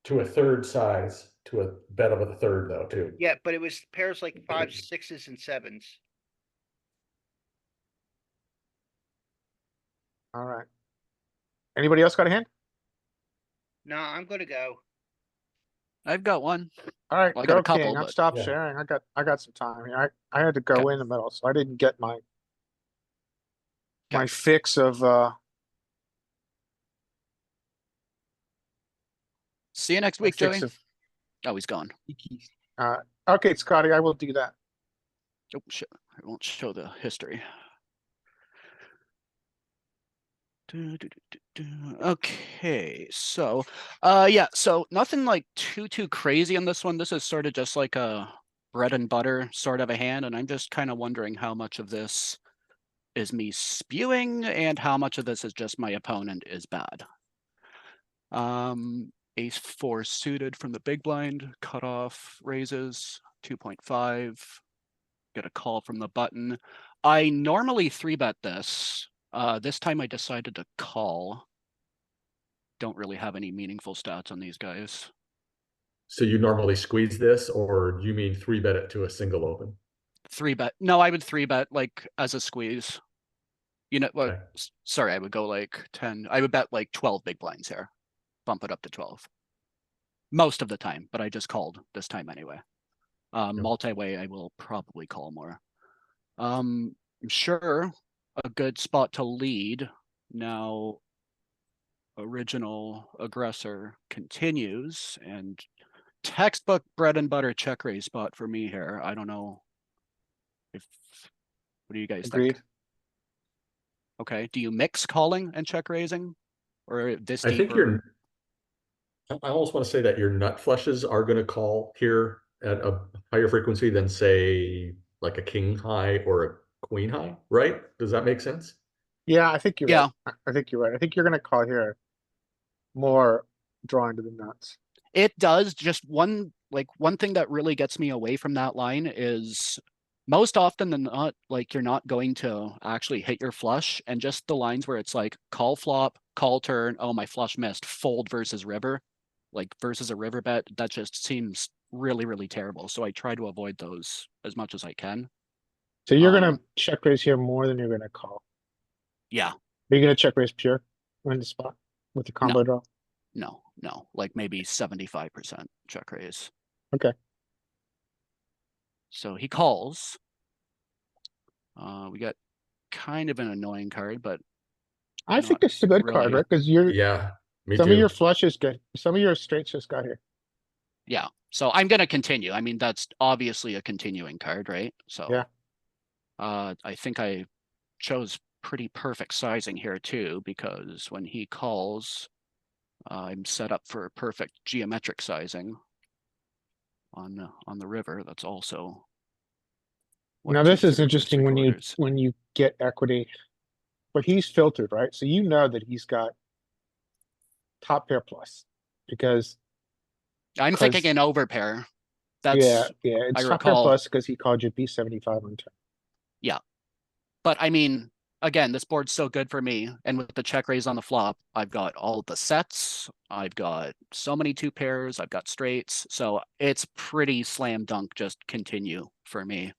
To a third size, to a bet of a third though, too. Yeah, but it was pairs like 5s, 6s, and 7s. all right. Anybody else got a hand? No, I'm gonna go. I've got one. All right, Well, I got go a couple, King. I'm but- stopped Yeah. sharing. I got some time here. I had to go Okay. in the middle, so I didn't get my Okay. fix of See you next my week, fix Joey. of Oh, he's gone. okay, Scotty, I will do that. Oh, shit. I won't show the history. Okay, so yeah, so nothing like too crazy on this one. This is sort of just like a bread and butter sort of a hand, and I'm just kind of wondering how much of this is me spewing and how much of this is just my opponent is bad. Ace 4 suited from the big blind, cutoff raises 2.5. Get a call from the button. I normally 3-bet this. This time I decided to call. Don't really have any meaningful stats on these guys. So you normally squeeze this, or you mean 3-bet it to a single open? 3-bet. No, I would 3-bet like as a squeeze. You know, well, Okay. sorry, I would go like 10. I would bet like 12 big blinds here. Bump it up to 12. Most of the time, but I just called this time anyway. Multi-way, I will probably call more. I'm sure a good spot to lead. Now, original aggressor continues, and textbook bread and butter check raise spot for me here. I don't know if, what do you guys Agreed. think? Okay, do you mix calling and check raising? Or this I think deeper? I almost want to say that your nut flushes are going to call here at a higher frequency than, say, like a king high or a queen high, right? Does that make sense? Yeah, I think you're Yeah. right. I think you're right. I think you're gonna call here more drawing to the nuts. It does. Just one thing that really gets me away from that line is most often than not, like you're not going to actually hit your flush, and just the lines where it's like call flop, call turn, oh my flush missed, fold versus river, like versus a river bet, that just seems really terrible. So I try to avoid those as much as I can. So you're gonna check raise here more than you're gonna call. Yeah, Are you gonna check raise pure in the spot with the combo draw? no, like maybe 75% check raise. Okay. So he calls. We got kind of an annoying card, but I not think this is a good card, really. right? Because you're Yeah, me some too. of your flushes get some of your straights just got here. Yeah. So I'm gonna continue. I mean, that's obviously a continuing card, right? So Yeah. I think I chose pretty perfect sizing here too, because when he calls, I'm set up for perfect geometric sizing on the river. That's also what, Now this is 2/3 or interesting when you 3/4? get equity, but he's filtered, right? So you know that he's got top pair plus because I'm thinking an overpair. yeah, That's yeah, I it's top pair recall. plus because he called you B75 on turn. Yeah. But I mean, again, this board's so good for me. And with the check raise on the flop, I've got all the sets. I've got so many 2 pairs. I've got straights. So it's pretty slam dunk, just continue for me.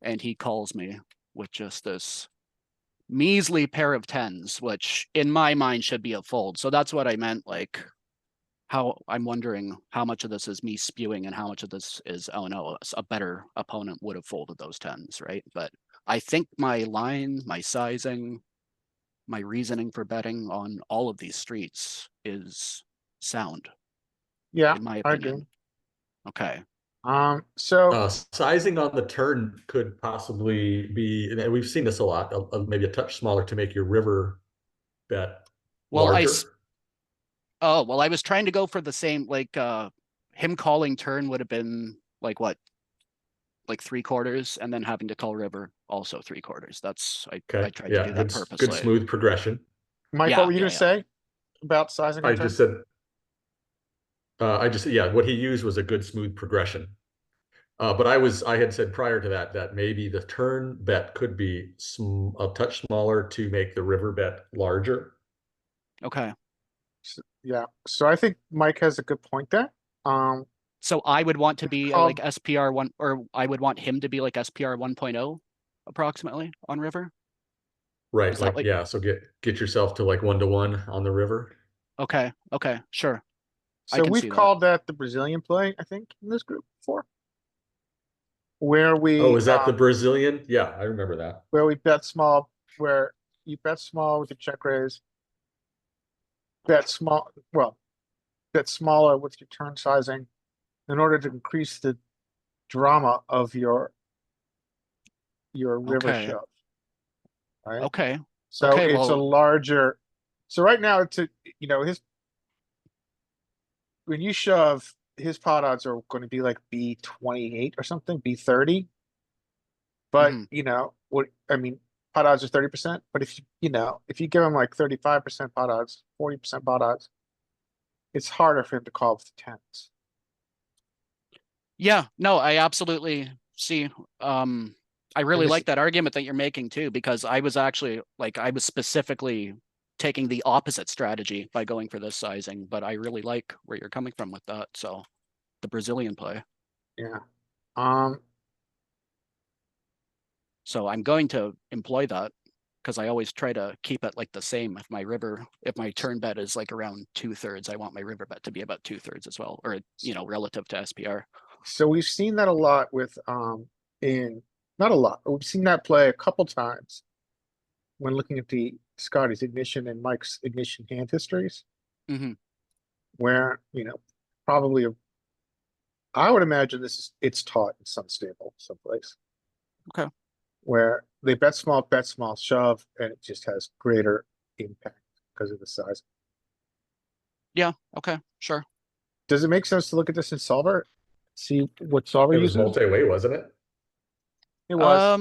And he calls me with just this measly pair of tens, which in my mind should be a fold. So that's what I meant. Like, how I'm wondering how much of this is me spewing and how much of this is, oh no, a better opponent would have folded those tens, right? But I think my line, my sizing, my reasoning for betting on all of these streets is sound, Yeah, in my I agree. opinion. Okay. So Sizing on the turn could possibly be, and we've seen this a lot, maybe a touch smaller to make your river bet Well, larger. I was trying to go for the same, like, him calling turn would have been like what? Like 3/4, and then having to call river also 3/4. I Okay, tried to yeah, do that good purposely. smooth progression. Mike, what Yeah, were you yeah, gonna yeah. say about sizing on I turn? just said, yeah, what he used was a good smooth progression. But I had said prior to that, that maybe the turn bet could be a touch smaller to make the river bet larger. Okay. Yeah, so I think Mike has a good point there. So I would want to It's be called- like SPR 1, or I would want him to be like SPR 1.0 approximately on river. Right, Is that like, like, yeah, so get yourself to like 1-to-1 on the river. okay, okay, sure. I So can we've see that. called that the Brazilian play, I think, in this group before. Where Oh, we is that the Brazilian? Yeah, I remember that. where we bet small, where you bet small with your check raise. Bet small, well, bet smaller with your turn sizing in order to increase the drama of your river Okay. shove. Right? Okay. So Okay, it's a well, larger, so right now it's a, his, when you shove, his pot odds are going to be like B28 or something, B30. But mhm. what I mean, pot odds are 30%. But if you give him like 35% pot odds, 40% pot odds, it's harder for him to call with the tens. Yeah, no, I absolutely see. I really this- like that argument that you're making too, because I was actually like, I was specifically taking the opposite strategy by going for this sizing, but I really like where you're coming from with that. So the Brazilian play. Yeah. Um, So I'm going to employ that because I always try to keep it like the same. If my turn bet is like around 2/3, I want my river bet to be about 2/3 as well, or relative to SPR. so we've seen that a lot with in not a lot, but we've seen that play a couple times when looking at the Scotty's ignition and Mike's ignition hand histories, Hmm. where probably I would imagine it's taught in some stable someplace. Okay. Where they bet small, shove, and it just has greater impact because of the size. Yeah. Okay. Sure. Does it make sense to look at this in solver? See what solver It was uses? multi-way, wasn't it? It was.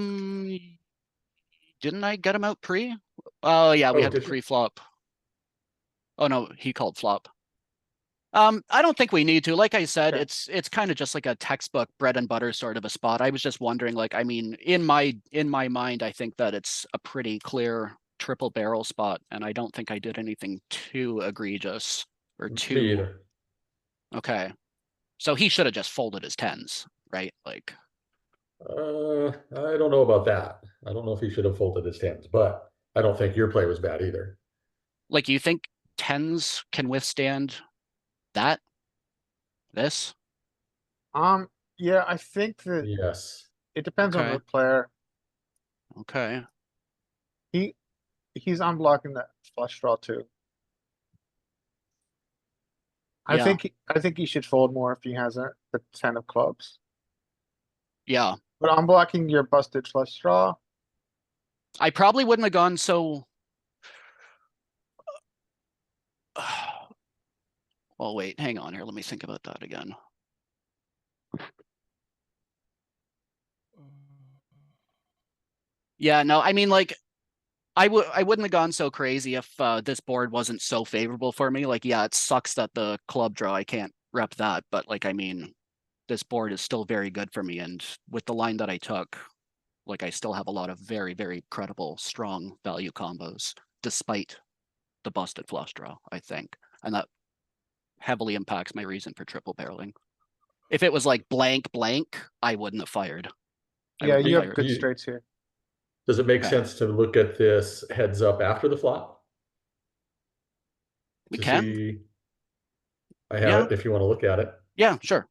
Didn't I get him out pre? Oh yeah, we Oh, had the did you? pre-flop. Oh no, he called flop. I don't think we need to. Like I said, Okay. it's kind of just like a textbook bread and butter sort of a spot. I was just wondering, like, I mean, in my mind, I think that it's a pretty clear triple barrel spot, and I don't think I did anything too egregious or Me too either. okay. So he should have just folded his tens, right? Like, I don't know about that. I don't know if he should have folded his tens, but I don't think your play was bad either. you think tens can withstand that? This? Yeah, I think that Yes. it depends on Okay. the player. Okay. He's unblocking that flush draw too. I Yeah. think he should fold more if he has the 10 of clubs. Yeah. But I'm blocking your busted flush draw. I probably wouldn't have gone so. Oh, wait, hang on here. Let me think about that again. Yeah, no, I mean, like, I wouldn't have gone so crazy if this board wasn't so favorable for me. Like, yeah, it sucks that the club draw, I can't rep that, but like, I mean, this board is still very good for me. And with the line that I took, like, I still have a lot of very, very credible, strong value combos, despite the busted flush draw, I think. And that heavily impacts my reason for triple barreling. If it was like blank, blank, I wouldn't have fired. Yeah, you have fired. good straights here. Does it make Okay. sense to look at this heads up after the flop? We To can. see, I have Yeah. it if you want to look at it. Yeah, sure.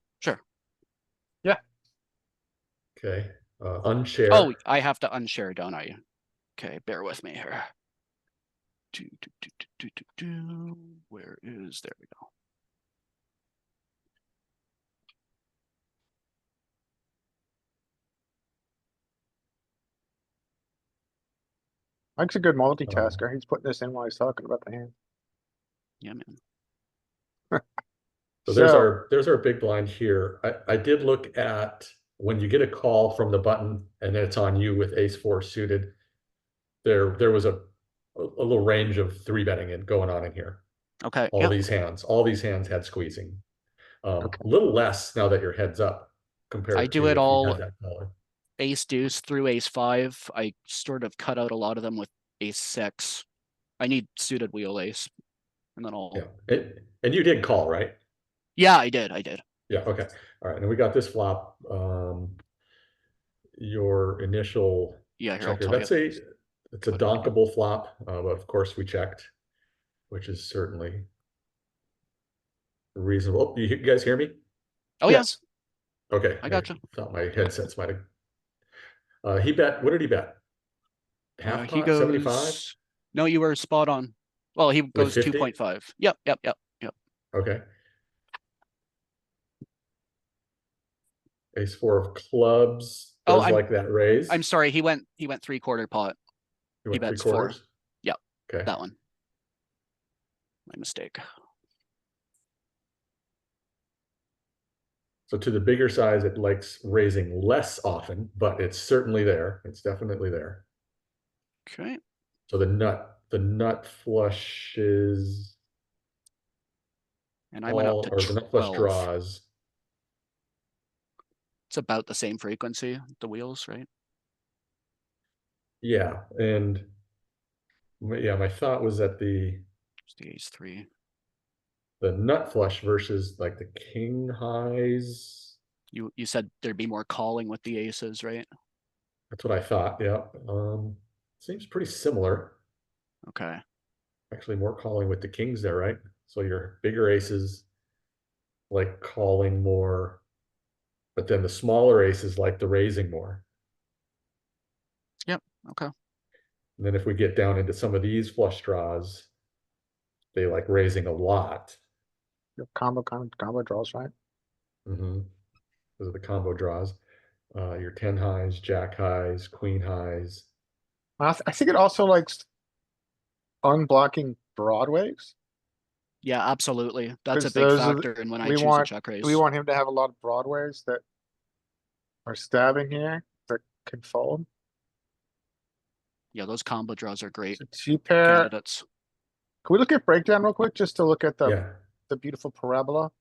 Okay, unshare. Oh, I have to unshare, don't I? Okay, bear with me here. Where is, there we go. Mike's a good multitasker. He's putting this in while he's talking about the hand. Yeah, man. So there's our big blind here. I did look at when you get a call from the button and it's on you with ace four suited. There was a little range of three betting it going on in here. Okay. All Yeah. these hands had squeezing. Okay. A little less now that your heads up compared I do to it if you all had that caller. ace deuce through ace five. I sort of cut out a lot of them with ace six. I need suited wheel ace. And then I'll. Yeah. And you did call, right? Yeah, I did. Yeah, okay. All right. And we got this flop. Your initial Yeah, here I'll checker. tell you. It's a donkable flop, but of course we checked, which is certainly reasonable. You guys hear me? Oh, Yes. Okay. I gotcha. Thought my headsets might have. He bet. What did he bet? Yeah. Half He pot, 75 goes. No, you were spot on. Well, he with goes 50. 2.5. Yep. Okay. Ace four of clubs. Oh, Does like that raise. I'm sorry. He went 3/4 pot. He went bets 3/4. Yep. Okay. That one. My mistake. So to the bigger size, it likes raising less often, but it's certainly there. It's definitely there. Okay. So the nut flush is And I went up to or the nut flush 12. draws. It's about the same frequency, the wheels, right? Yeah, and my thought was that It's the ace three. the nut flush versus like the king highs. You said there'd be more calling with the aces, right? That's what I thought. Yeah. Seems pretty similar. Okay. Actually, more calling with the kings there, right? So your bigger aces like calling more, but then the smaller aces like the raising more. Yep. Okay. And then if we get down into some of these flush draws, they like raising a lot. Your combo draws, right? Mm-hmm. Those are the combo draws. Your 10 highs, jack highs, queen highs. I think it also likes unblocking broadways. Yeah, absolutely. That's a 'Cause big those are factor in when I we choose a want check raise. we want him to have a lot of broadways that are stabbing here that can fold. Yeah, those combo draws are great So two pair. candidates. Can we look at breakdown real quick just to look at Yeah. the beautiful parabola?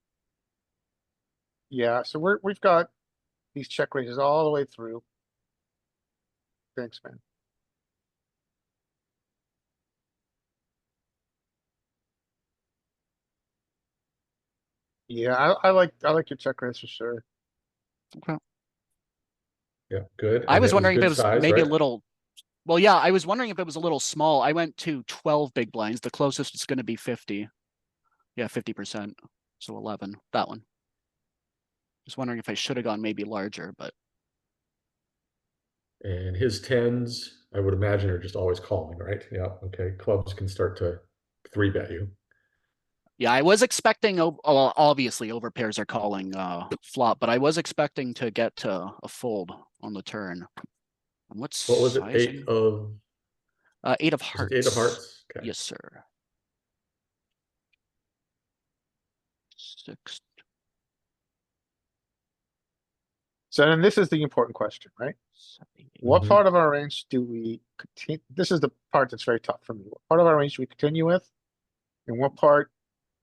Yeah, so we've got these check raises all the way through. Thanks, man. Yeah, I like your check raise for sure. Okay. Yeah, good. I And was wondering if good it was size, maybe a right? little. Well, yeah, I was wondering if it was a little small. I went to 12 big blinds. The closest is going to be 50. Yeah, 50%. So 11. That one. Just wondering if I should have gone maybe larger, but And his tens, I would imagine, are just always calling, right? Yeah. Okay. Clubs can start to three bet you. Yeah, I was expecting, well, obviously over pairs are calling flop, but I was expecting to get a fold on the turn. And what's What was it? sizing? Eight of Was it eight of hearts. hearts? Okay. Yes, sir. 6. So then this is the important question, right? 7, 8. What Mhm. part of our range do we continue? This is the part that's very tough for me. What part of our range do we continue with? And what part,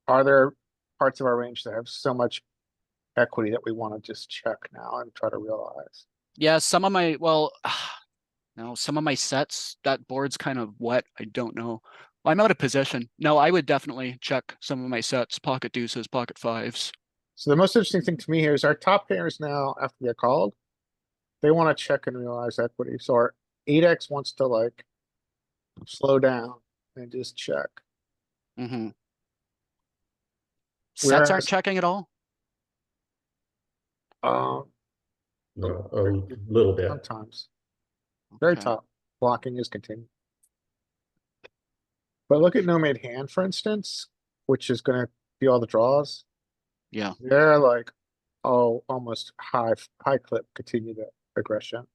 are there parts of our range that have so much equity that we want to just check now and try to realize? Yeah, some of my, well, no, some of my sets, that board's kind of wet. I don't know. I'm out of position. No, I would definitely check some of my sets, pocket deuces, pocket fives. So the most interesting thing to me here is our top pairs now, after they're called, they want to check and realize equity. So our 8x wants to like slow down and just check. Mm-hmm. Sets aren't Whereas, checking at all? um, No, a little bit. sometimes, very Okay. top, blocking is continued. But look at no made hand, for instance, which is gonna be all the draws. Yeah. They're like, oh, almost high clip, continue the aggression.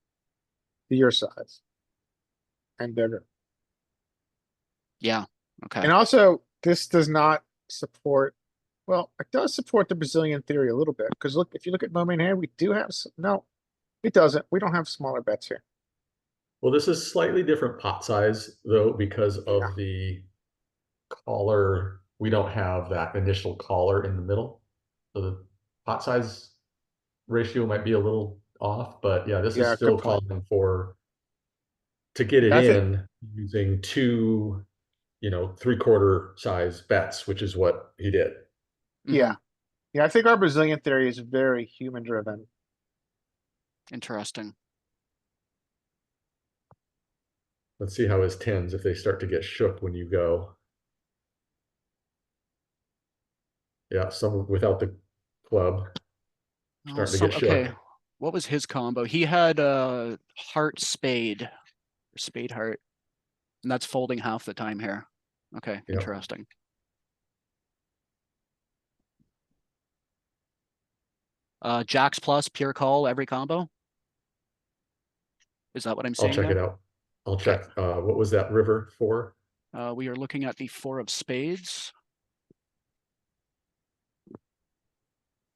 To your size. And bigger. Yeah. Okay. And also, this does not support, well, it does support the Brazilian theory a little bit, because look, if you look at no main hand, we do have, no, it doesn't. We don't have smaller bets here. Well, this is slightly different pot size though, because of Yeah. the caller. We don't have that initial caller in the middle. So the pot size ratio might be a little off, but yeah, this is Yeah, still good point. calling for to get it I think, in using two, 3/4 size bets, which is what he did. yeah. Yeah, I think our Brazilian theory is very human driven. Interesting. Let's see how his tens, if they start to get shook when you go. Yeah, some without the club Oh, starting to get okay. shook. What was his combo? He had heart spade, or spade heart, and that's folding half the time here. Okay, Yep. interesting. Jacks plus pure call every combo. Is that what I'm I'll seeing check it there? out. I'll Okay. check. What was that river for? We are looking at the 4 of spades.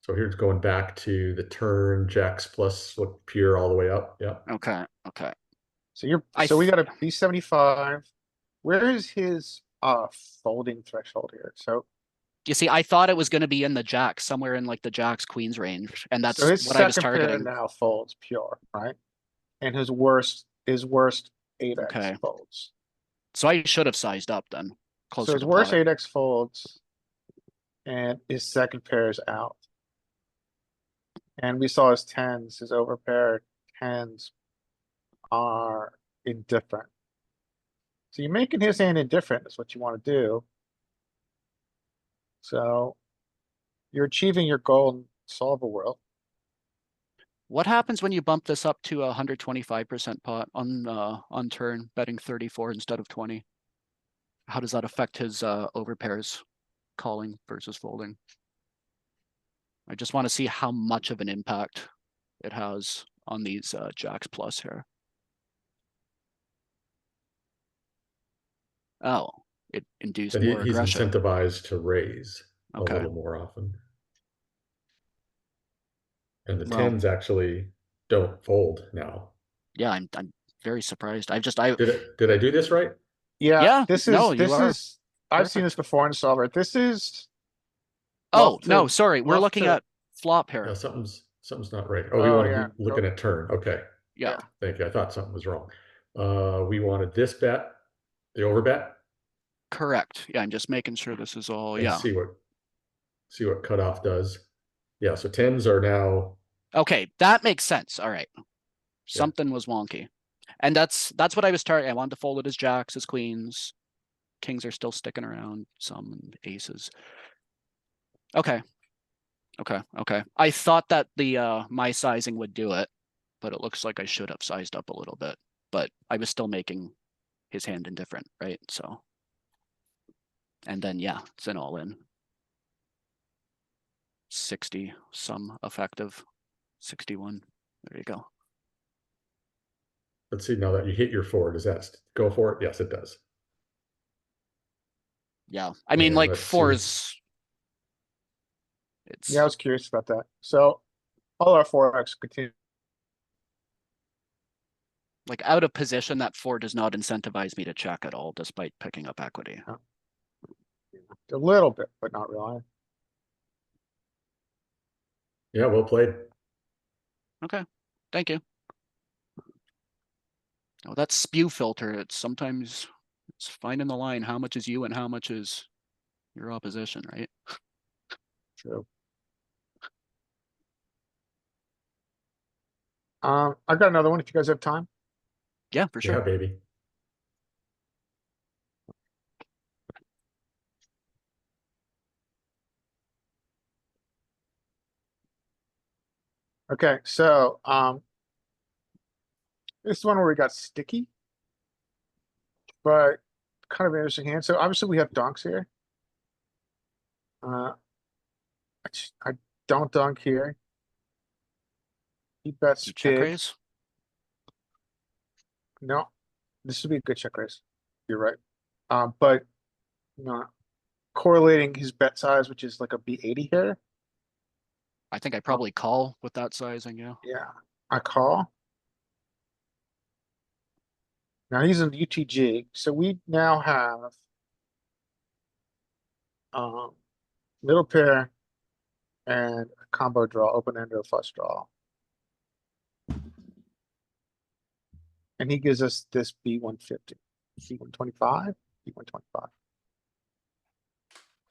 So here's going back to the turn, jacks plus look pure all the way up. Yeah. Okay, okay. So you're, I so we th- got a B75. Where is his folding threshold here? So You see, I thought it was going to be in the jacks, somewhere in like the jacks queens range, and that's so his what I was second pair targeting. now folds pure, right? And his worst 8x Okay. folds. So I should have sized up then, So closer his to worst pot. 8x folds. And his second pair is out. And we saw his tens, his overpair tens are indifferent. So you're making his hand indifferent is what you want to do. So you're achieving your goal in solve a world. What happens when you bump this up to 125% pot on turn, betting 34 instead of 20? How does that affect his overpairs calling versus folding? I just want to see how much of an impact it has on these jacks plus here. Oh, it induced And more he's aggression. incentivized to raise a Okay. little more often. And the Well, tens actually don't fold now. yeah, I'm very surprised. I Did I do this right? Yeah, This no, is, you are I've seen this perfect. before in solver. This is. Oh, bluff no, to- sorry. We're bluff looking to- at flop here. No, something's not right. Oh, we Oh, want to yeah. be looking at turn. Okay. Yeah, Thank you. I thought something was wrong. We wanted this bet, the overbet, correct. Yeah, I'm just making sure this is all, and yeah. see what cutoff does. Yeah, so tens are now. Okay, that makes sense. All right. Something was wonky. And that's what I was targeting. I wanted to fold it as jacks, as queens. Kings are still sticking around, some aces. Okay. Okay. I thought that the my sizing would do it, but it looks like I should have sized up a little bit. But I was still making his hand indifferent, right? So, and then yeah, it's an all in. 60 some effective. 61. There you go. Let's see, now that you hit your 4, does that go for it? Yes, it does. Yeah. I mean, And like let's see. fours. It's Yeah, I was curious about that. So all our 4x continue. like out of position, that 4 does not incentivize me to check at all, despite picking up equity. A little bit, but not really. Yeah, well played. Okay. Thank you. Oh, that spew filter, it's sometimes it's finding the line. How much is you and how much is your opposition, right? True. I've got another one if you guys have time. Yeah, for sure. Yeah, baby. Okay, so this is one where we got sticky, but kind of an interesting hand. So obviously we have donks here. I don't dunk here. He bets You check big. raise. No, this would be a good check raise. You're right. But not correlating his bet size, which is like a B80 here. I think I probably call with that sizing, yeah. Yeah, I call. Now he's in UTG, so we now have middle pair and a combo draw, open end or a flush draw. And he gives us this B150, B125, B125.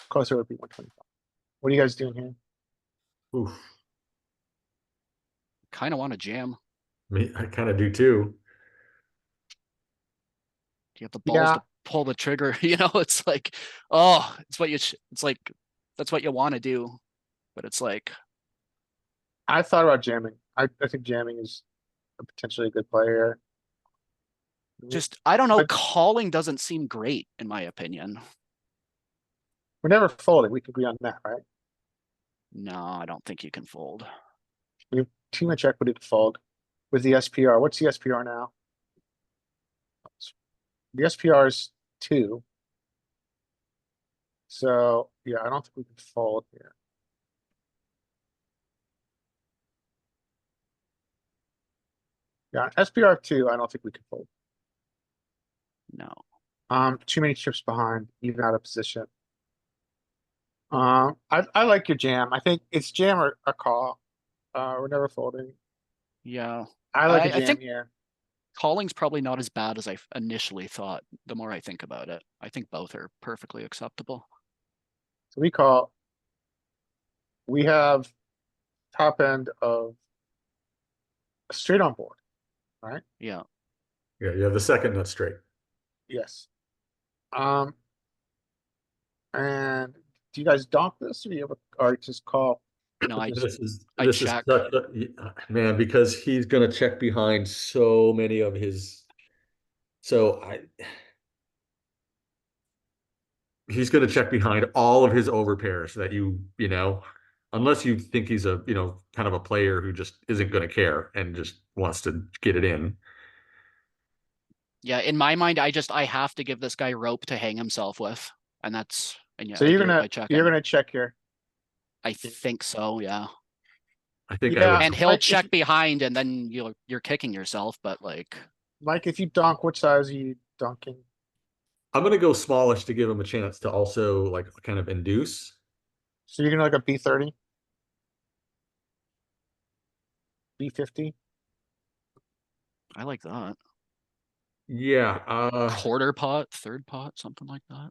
Closer to B125. What are you guys doing here? Oof. Kind of want to jam. I kind of do too. Do you have the balls Yeah. to pull the trigger? You know, it's like, oh, it's what you, it's like, that's what you want to do. But it's like, I thought about jamming. I think jamming is potentially a good play here. just, I don't know, But- calling doesn't seem great, in my opinion. We're never folding. We can agree on that, right? No, I don't think you can fold. We have too much equity to fold with the SPR. What's the SPR now? The SPR is 2. So yeah, I don't think we can fold here. Yeah, SPR 2, I don't think we can fold. No. Too many chips behind, even out of position. I like your jam. I think it's jam or a call. We're never folding. Yeah. I like a I jam think- here. Calling's probably not as bad as I initially thought, the more I think about it. I think both are perfectly acceptable. So we call. We have top end of a straight on board, right? Yeah. Yeah, you have the second nut straight. Yes. And do you guys donk this or do you have or just call? No, I This is I this is check. such a, man, because he's gonna check behind so many of his. So he's gonna check behind all of his overpairs that you know, unless you think he's a kind of a player who just isn't gonna care and just wants to get it in. Yeah, in my mind, I have to give this guy rope to hang himself with. And that's yeah, So I you're do it by gonna checking. check here. I think so, yeah. I think Yeah. I would. And he'll Mike, if check you- behind and then you're kicking yourself, but like Mike, if you donk, what size are you dunking? I'm gonna go smallish to give him a chance to also like kind of induce. So you're gonna like a B30? B50? I like that. Yeah. Quarter pot, third pot, something like that.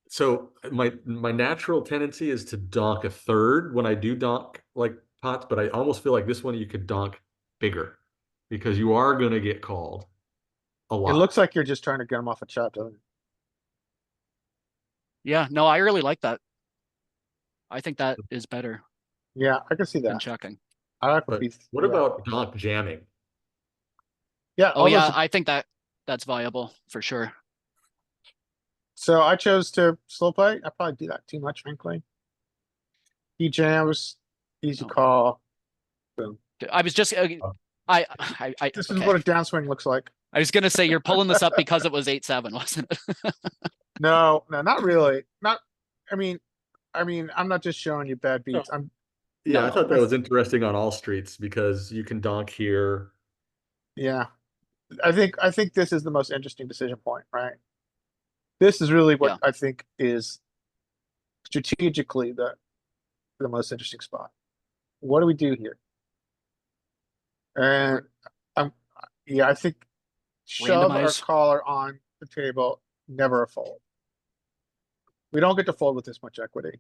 So my natural tendency is to donk a third when I do donk like pots, but I almost feel like this one you could donk bigger because you are gonna get called a It lot. looks like you're just trying to get him off a chop, doesn't it? Yeah, no, I really like that. I think that is better Yeah, I can see than that. checking. I like But B. what yeah. about donk jamming? Yeah, Oh all yeah, those. I think that's viable for sure. So I chose to slow play. I probably do that too much, frankly. He jams, easy No. call. I was just, This is okay. what a downswing looks like. I was gonna say you're pulling this up because it was 8-7, wasn't it? No, no, not really. Not, I mean, I'm not just showing you bad beats. I'm, Yeah, I No, thought that was interesting on all streets because you can donk here. yeah. I think this is the most interesting decision point, right? This is really what Yeah. I think is strategically the most interesting spot. What do we do here? And yeah, I think shove our Randomize. caller on the table, never a fold. We don't get to fold with this much equity.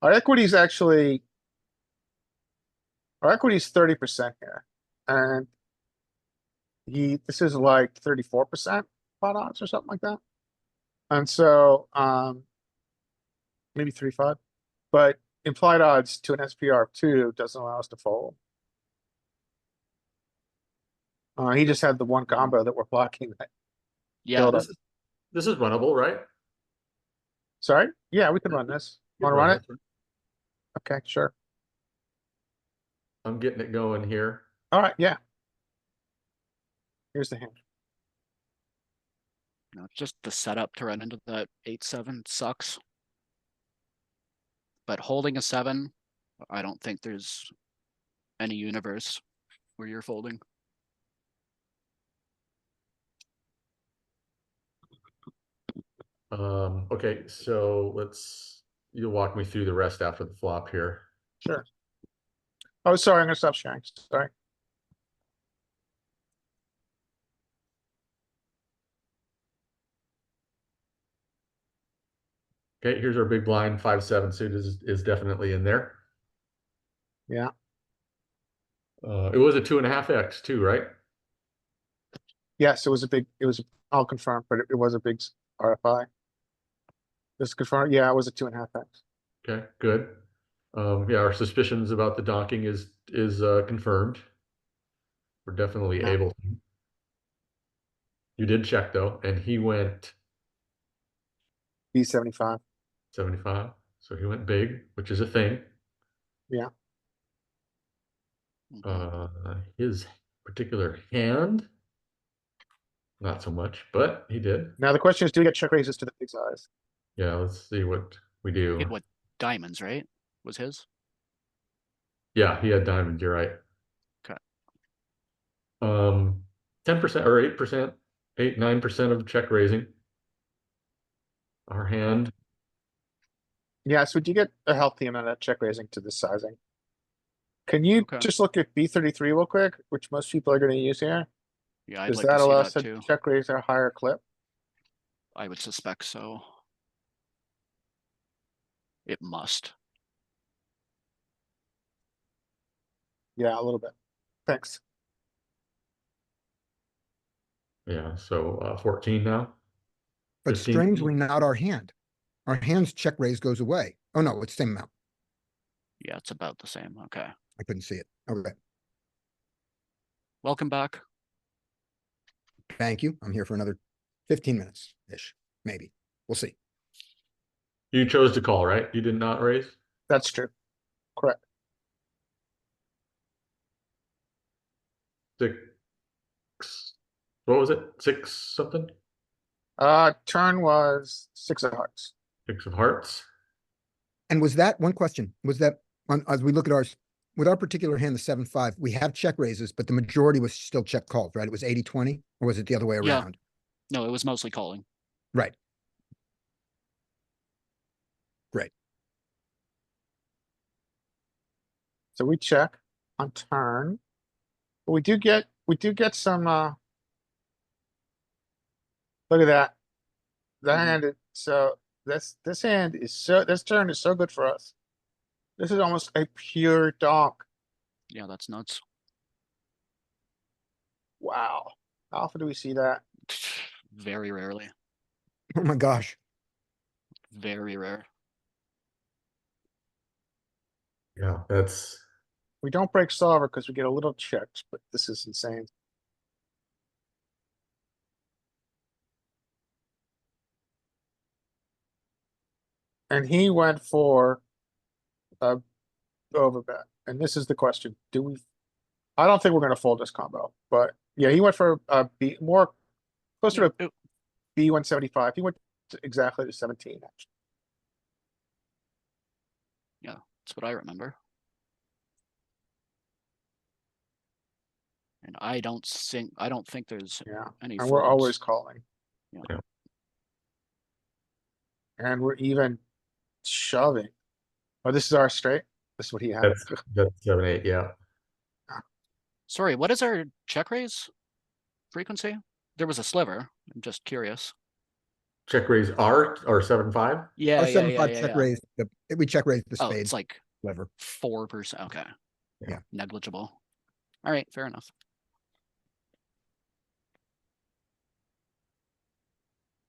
Our equity is actually, our equity is 30% here. And this is like 34% pot odds or something like that. And so, maybe 3-5, but implied odds to an SPR of 2 doesn't allow us to fold. He just had the one combo that we're blocking that Yeah, killed us. This is runnable, right? Sorry? Yeah, we can run this. You Wanna can run run it? this. Okay, sure. I'm getting it going here. Alright, yeah. Here's the hand. no, just the setup to run into that 8-7 sucks. But holding a 7, I don't think there's any universe where you're folding. Okay, so you'll walk me through the rest after the flop here. Sure. Oh, sorry, I'm gonna stop sharing. Sorry. Okay, here's our big blind. 5-7 suit is definitely in there. Yeah. It was a 2.5x too, right? Yes, it was, I'll confirm, but it was a big RFI. Just confirm, yeah, it was a 2.5x. Okay, good. Yeah, our suspicions about the donking is confirmed. We're definitely Yeah. able to. You did check though, and he went B75. 75. So he went big, which is a thing. Yeah. His particular hand, not so much, but he did. Now the question is, do we get check raises to the big size? Yeah, let's see what we do. Hit what diamonds, right? Was his? Yeah, he had diamond, you're right. Okay. 10% or 8%, 9% of check raising. Our hand. Yeah, so do you get a healthy amount of check raising to this sizing? Can you Okay. just look at B33 real quick, which most people are gonna use here? Yeah, I'd Does like that to see allow us that to too. check raise at a higher clip? I would suspect so. It must. Yeah, a little bit. Thanks. Yeah, so 14 now. But 15. strangely not our hand. Our hand's check raise goes away. Oh, no, it's same amount. Yeah, it's about the same. Okay. I couldn't see it. Okay, Welcome back. thank you. I'm here for another 15 minutes-ish, maybe. We'll see. You chose to call, right? You did not raise? That's true. Correct. 6. What was it? 6 something? Turn was 6 of hearts. 6 of hearts. And was that one question? Was that as we look at ours with our particular hand, the 7-5, we have check raises, but the majority was still check calls, right? It was 80-20, or was it the other way Yeah. around? No, it was mostly calling. Right. Great. So we check on turn. But we do get some, look at that. The Mhm. hand, so this hand is this turn is so good for us. This is almost a pure donk. Yeah, that's nuts. Wow. How often do we see that? Very rarely. Oh my gosh. Very rare. Yeah, that's We don't break solver because we get a little checked, but this is insane. And he went for a overbet, and this is the question, do we? I don't think we're gonna fold this combo, but yeah, he went for B more closer to Yeah, B 175. He went exactly to 17 actually. that's what I remember. And I don't think there's Yeah, any and we're always folds. calling. Yeah. And we're even shoving. Oh, this is our straight. This is what he had. That's 7-8, yeah. Sorry, what is our check raise frequency? There was a sliver. I'm just curious. Check raise R or 7-5? Yeah, Our yeah, 7-5 yeah, check yeah. raise, we check raise the Oh, spade it's like lever. 4%. Okay. Yeah. Negligible. All right, fair enough.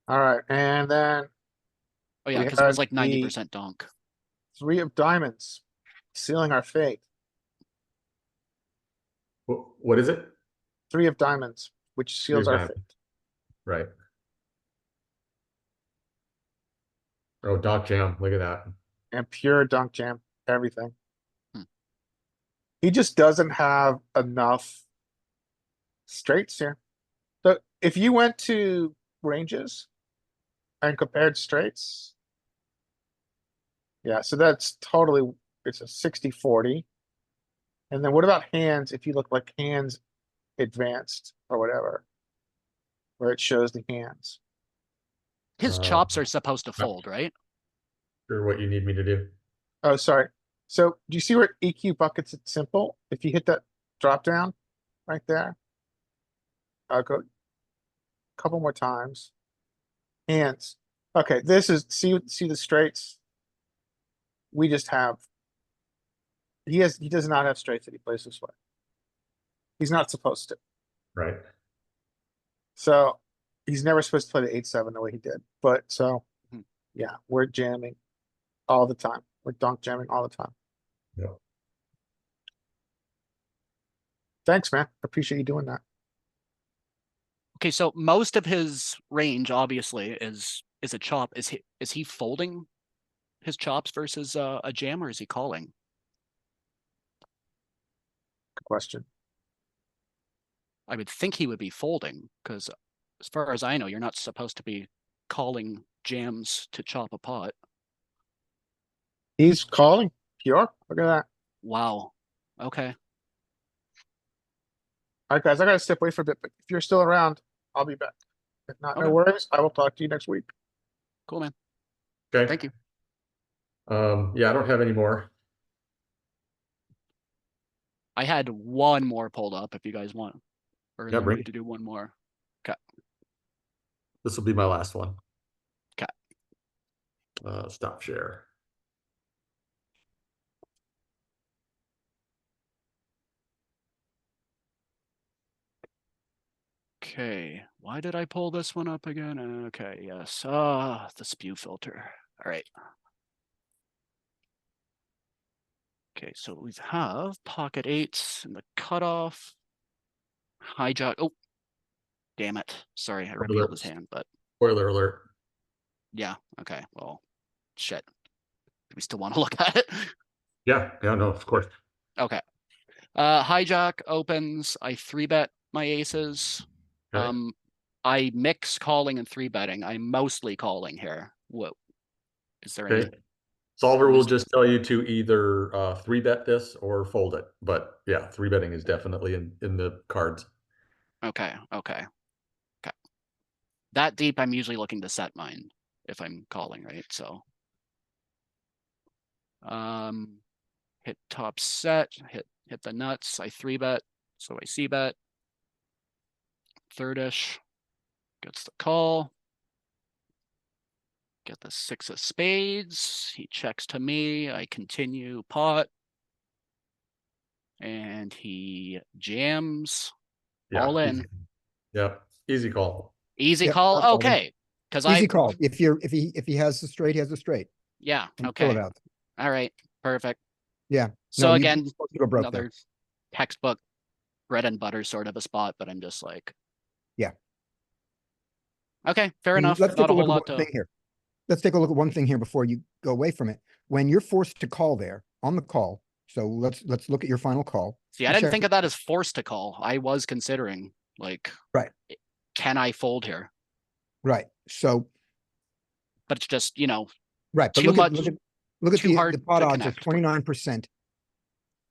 All right, and then Oh yeah, we because it was had like the 90% donk. 3 of diamonds, sealing our fate. What is it? 3 of diamonds, which Three of seals our diamonds. fate. Right. Oh, Doc Jam, look at that. And pure dunk jam, everything. Hmm. He just doesn't have enough straights here. So if you went to ranges and compared straights, yeah, so that's totally, it's a 60-40. And then what about hands? If you look like hands advanced or whatever, where it shows the hands. His chops are supposed to fold, right? Sure what you need me to do. Oh, sorry. So do you see where EQ buckets it's simple? If you hit that drop down right there. I'll go a couple more times. Hands. Okay, this is, see the straights? We just have. He does not have straights that he plays this way. He's not supposed to. Right. So he's never supposed to play the 8-7 the way he did. But so Hmm. yeah, we're jamming all the time. We're donk jamming all the time. Yeah. Thanks, man. Appreciate you doing that. Okay, so most of his range obviously is a chop. Is he folding his chops versus a jam, or is he calling? Good question. I would think he would be folding, because as far as I know, you're not supposed to be calling jams to chop a pot. He's calling pure. Look at that. Wow. Okay. All right, guys, I gotta step away for a bit, but if you're still around, I'll be back. If not, no Okay. worries. I will talk to you next week. Cool, man. Okay. Thank you. Yeah, I don't have any more. I had one more pulled up if you guys want. Or Yeah, you bring need to do one more. This will be my last one. 'Kay. Stop share. Okay. Why did I pull this one up again? Okay, yes. The spew filter. All right. Okay, so we have pocket eights and the cutoff. Hijack. Oh, damn it. Sorry, I revealed his hand, but Spoiler alert. yeah. Okay, well, shit. Do we still want to look at it? Yeah, no, of course. Okay. Hijack opens. I 3-bet my aces. Okay. I mix calling and 3-betting. I'm mostly calling here. What is there any? Okay. Solver will reason- just tell you to either 3-bet this or fold it. But yeah, 3-betting is definitely in the cards. Okay. That deep, I'm usually looking to set mine if I'm calling, right? So hit top set, hit the nuts. I 3-bet, so I c-bet. Thirdish gets the call. Get the 6 of spades. He checks to me. I continue pot. And he jams Yeah, all in. easy. Yep, easy call. Easy Yep, call. I'll call Okay. Because I Easy call. If he has the straight, he has the straight. yeah, And fill okay. it out. All right. Perfect. Yeah. So No, again, you're supposed to go broke there. another textbook bread and butter sort of a spot, but I'm just like, Yeah. okay, fair And enough. let's Not take a a whole look at lot one to. thing here. Let's take a look at one thing here before you go away from it. When you're forced to call there on the call, So let's look at your final call. See, I didn't think of that as forced to call. I was considering, like, Right. can I fold here? Right. So But it's just, you know, right, but too look at much, look at too the hard pot to odds of connect. 29%,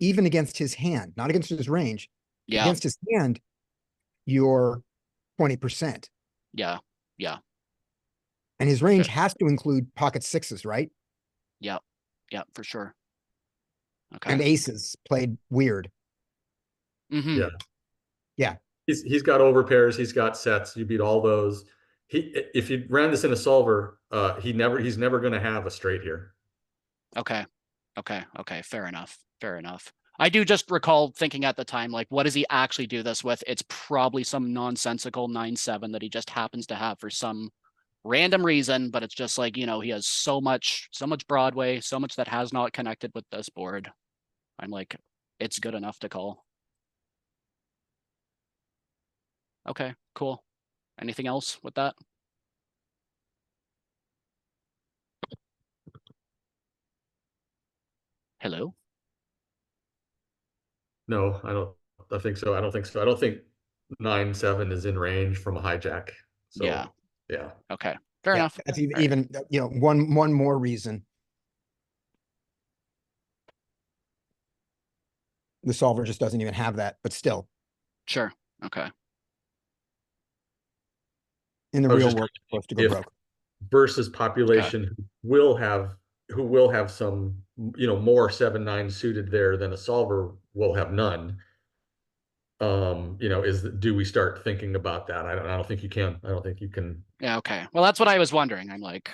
even against his hand, not against his range. Yeah, Against his hand, you're 20. yeah, And his range Okay. has to include pocket sixes, right? yeah, for sure. Okay. And aces played weird. Mm-hmm. Yeah. Yeah. He's got overpairs, he's got sets, you beat all those. If you ran this in a solver, he's never gonna have a straight here. Okay. Fair enough. I do just recall thinking at the time, like, what does he actually do this with? It's probably some nonsensical 9-7 that he just happens to have for some random reason, but it's just like, you know, he has so much Broadway, so much that has not connected with this board. I'm like, it's good enough to call. Okay, cool. Anything else with that? Hello? No, I don't think so. I don't think 9-7 is in range from a hijack. So Yeah. yeah. Okay. Fair Yeah, enough. that's All right. even, you know, one more reason. The solver just doesn't even have that, but still, Sure. Okay. in the I was real just world, it's supposed to go if broke. versus population who will have some, you know, more 7-9 suited there than a solver will have none. You know, do we start thinking about that? I don't think you can. I don't think you can. Yeah, okay. Well, that's what I was wondering. I'm like,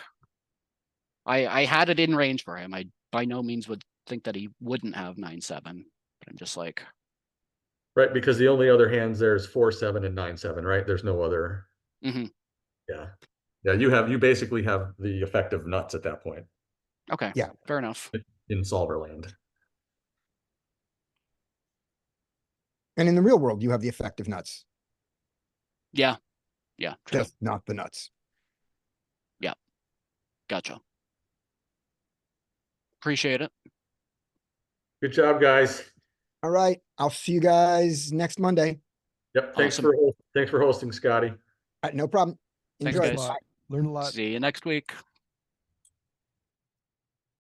I had it in range for him. I by no means would think that he wouldn't have 9-7, but I'm just like, Right, because the only other hands there is 4-7 and 9-7, right? There's no other. mm-hmm. Yeah. Yeah, you basically have the effective nuts at that point Okay. Yeah. Fair enough. in solver land. And in the real world, you have the effective nuts, Yeah. Yeah. True. just not the nuts. Gotcha. Appreciate it. Good job, guys. All right. I'll see you guys next Monday. Yep. Thanks Awesome. for hosting, Scotty. No problem. Thanks, Enjoy. guys. Bye. Learn a lot. See you next week.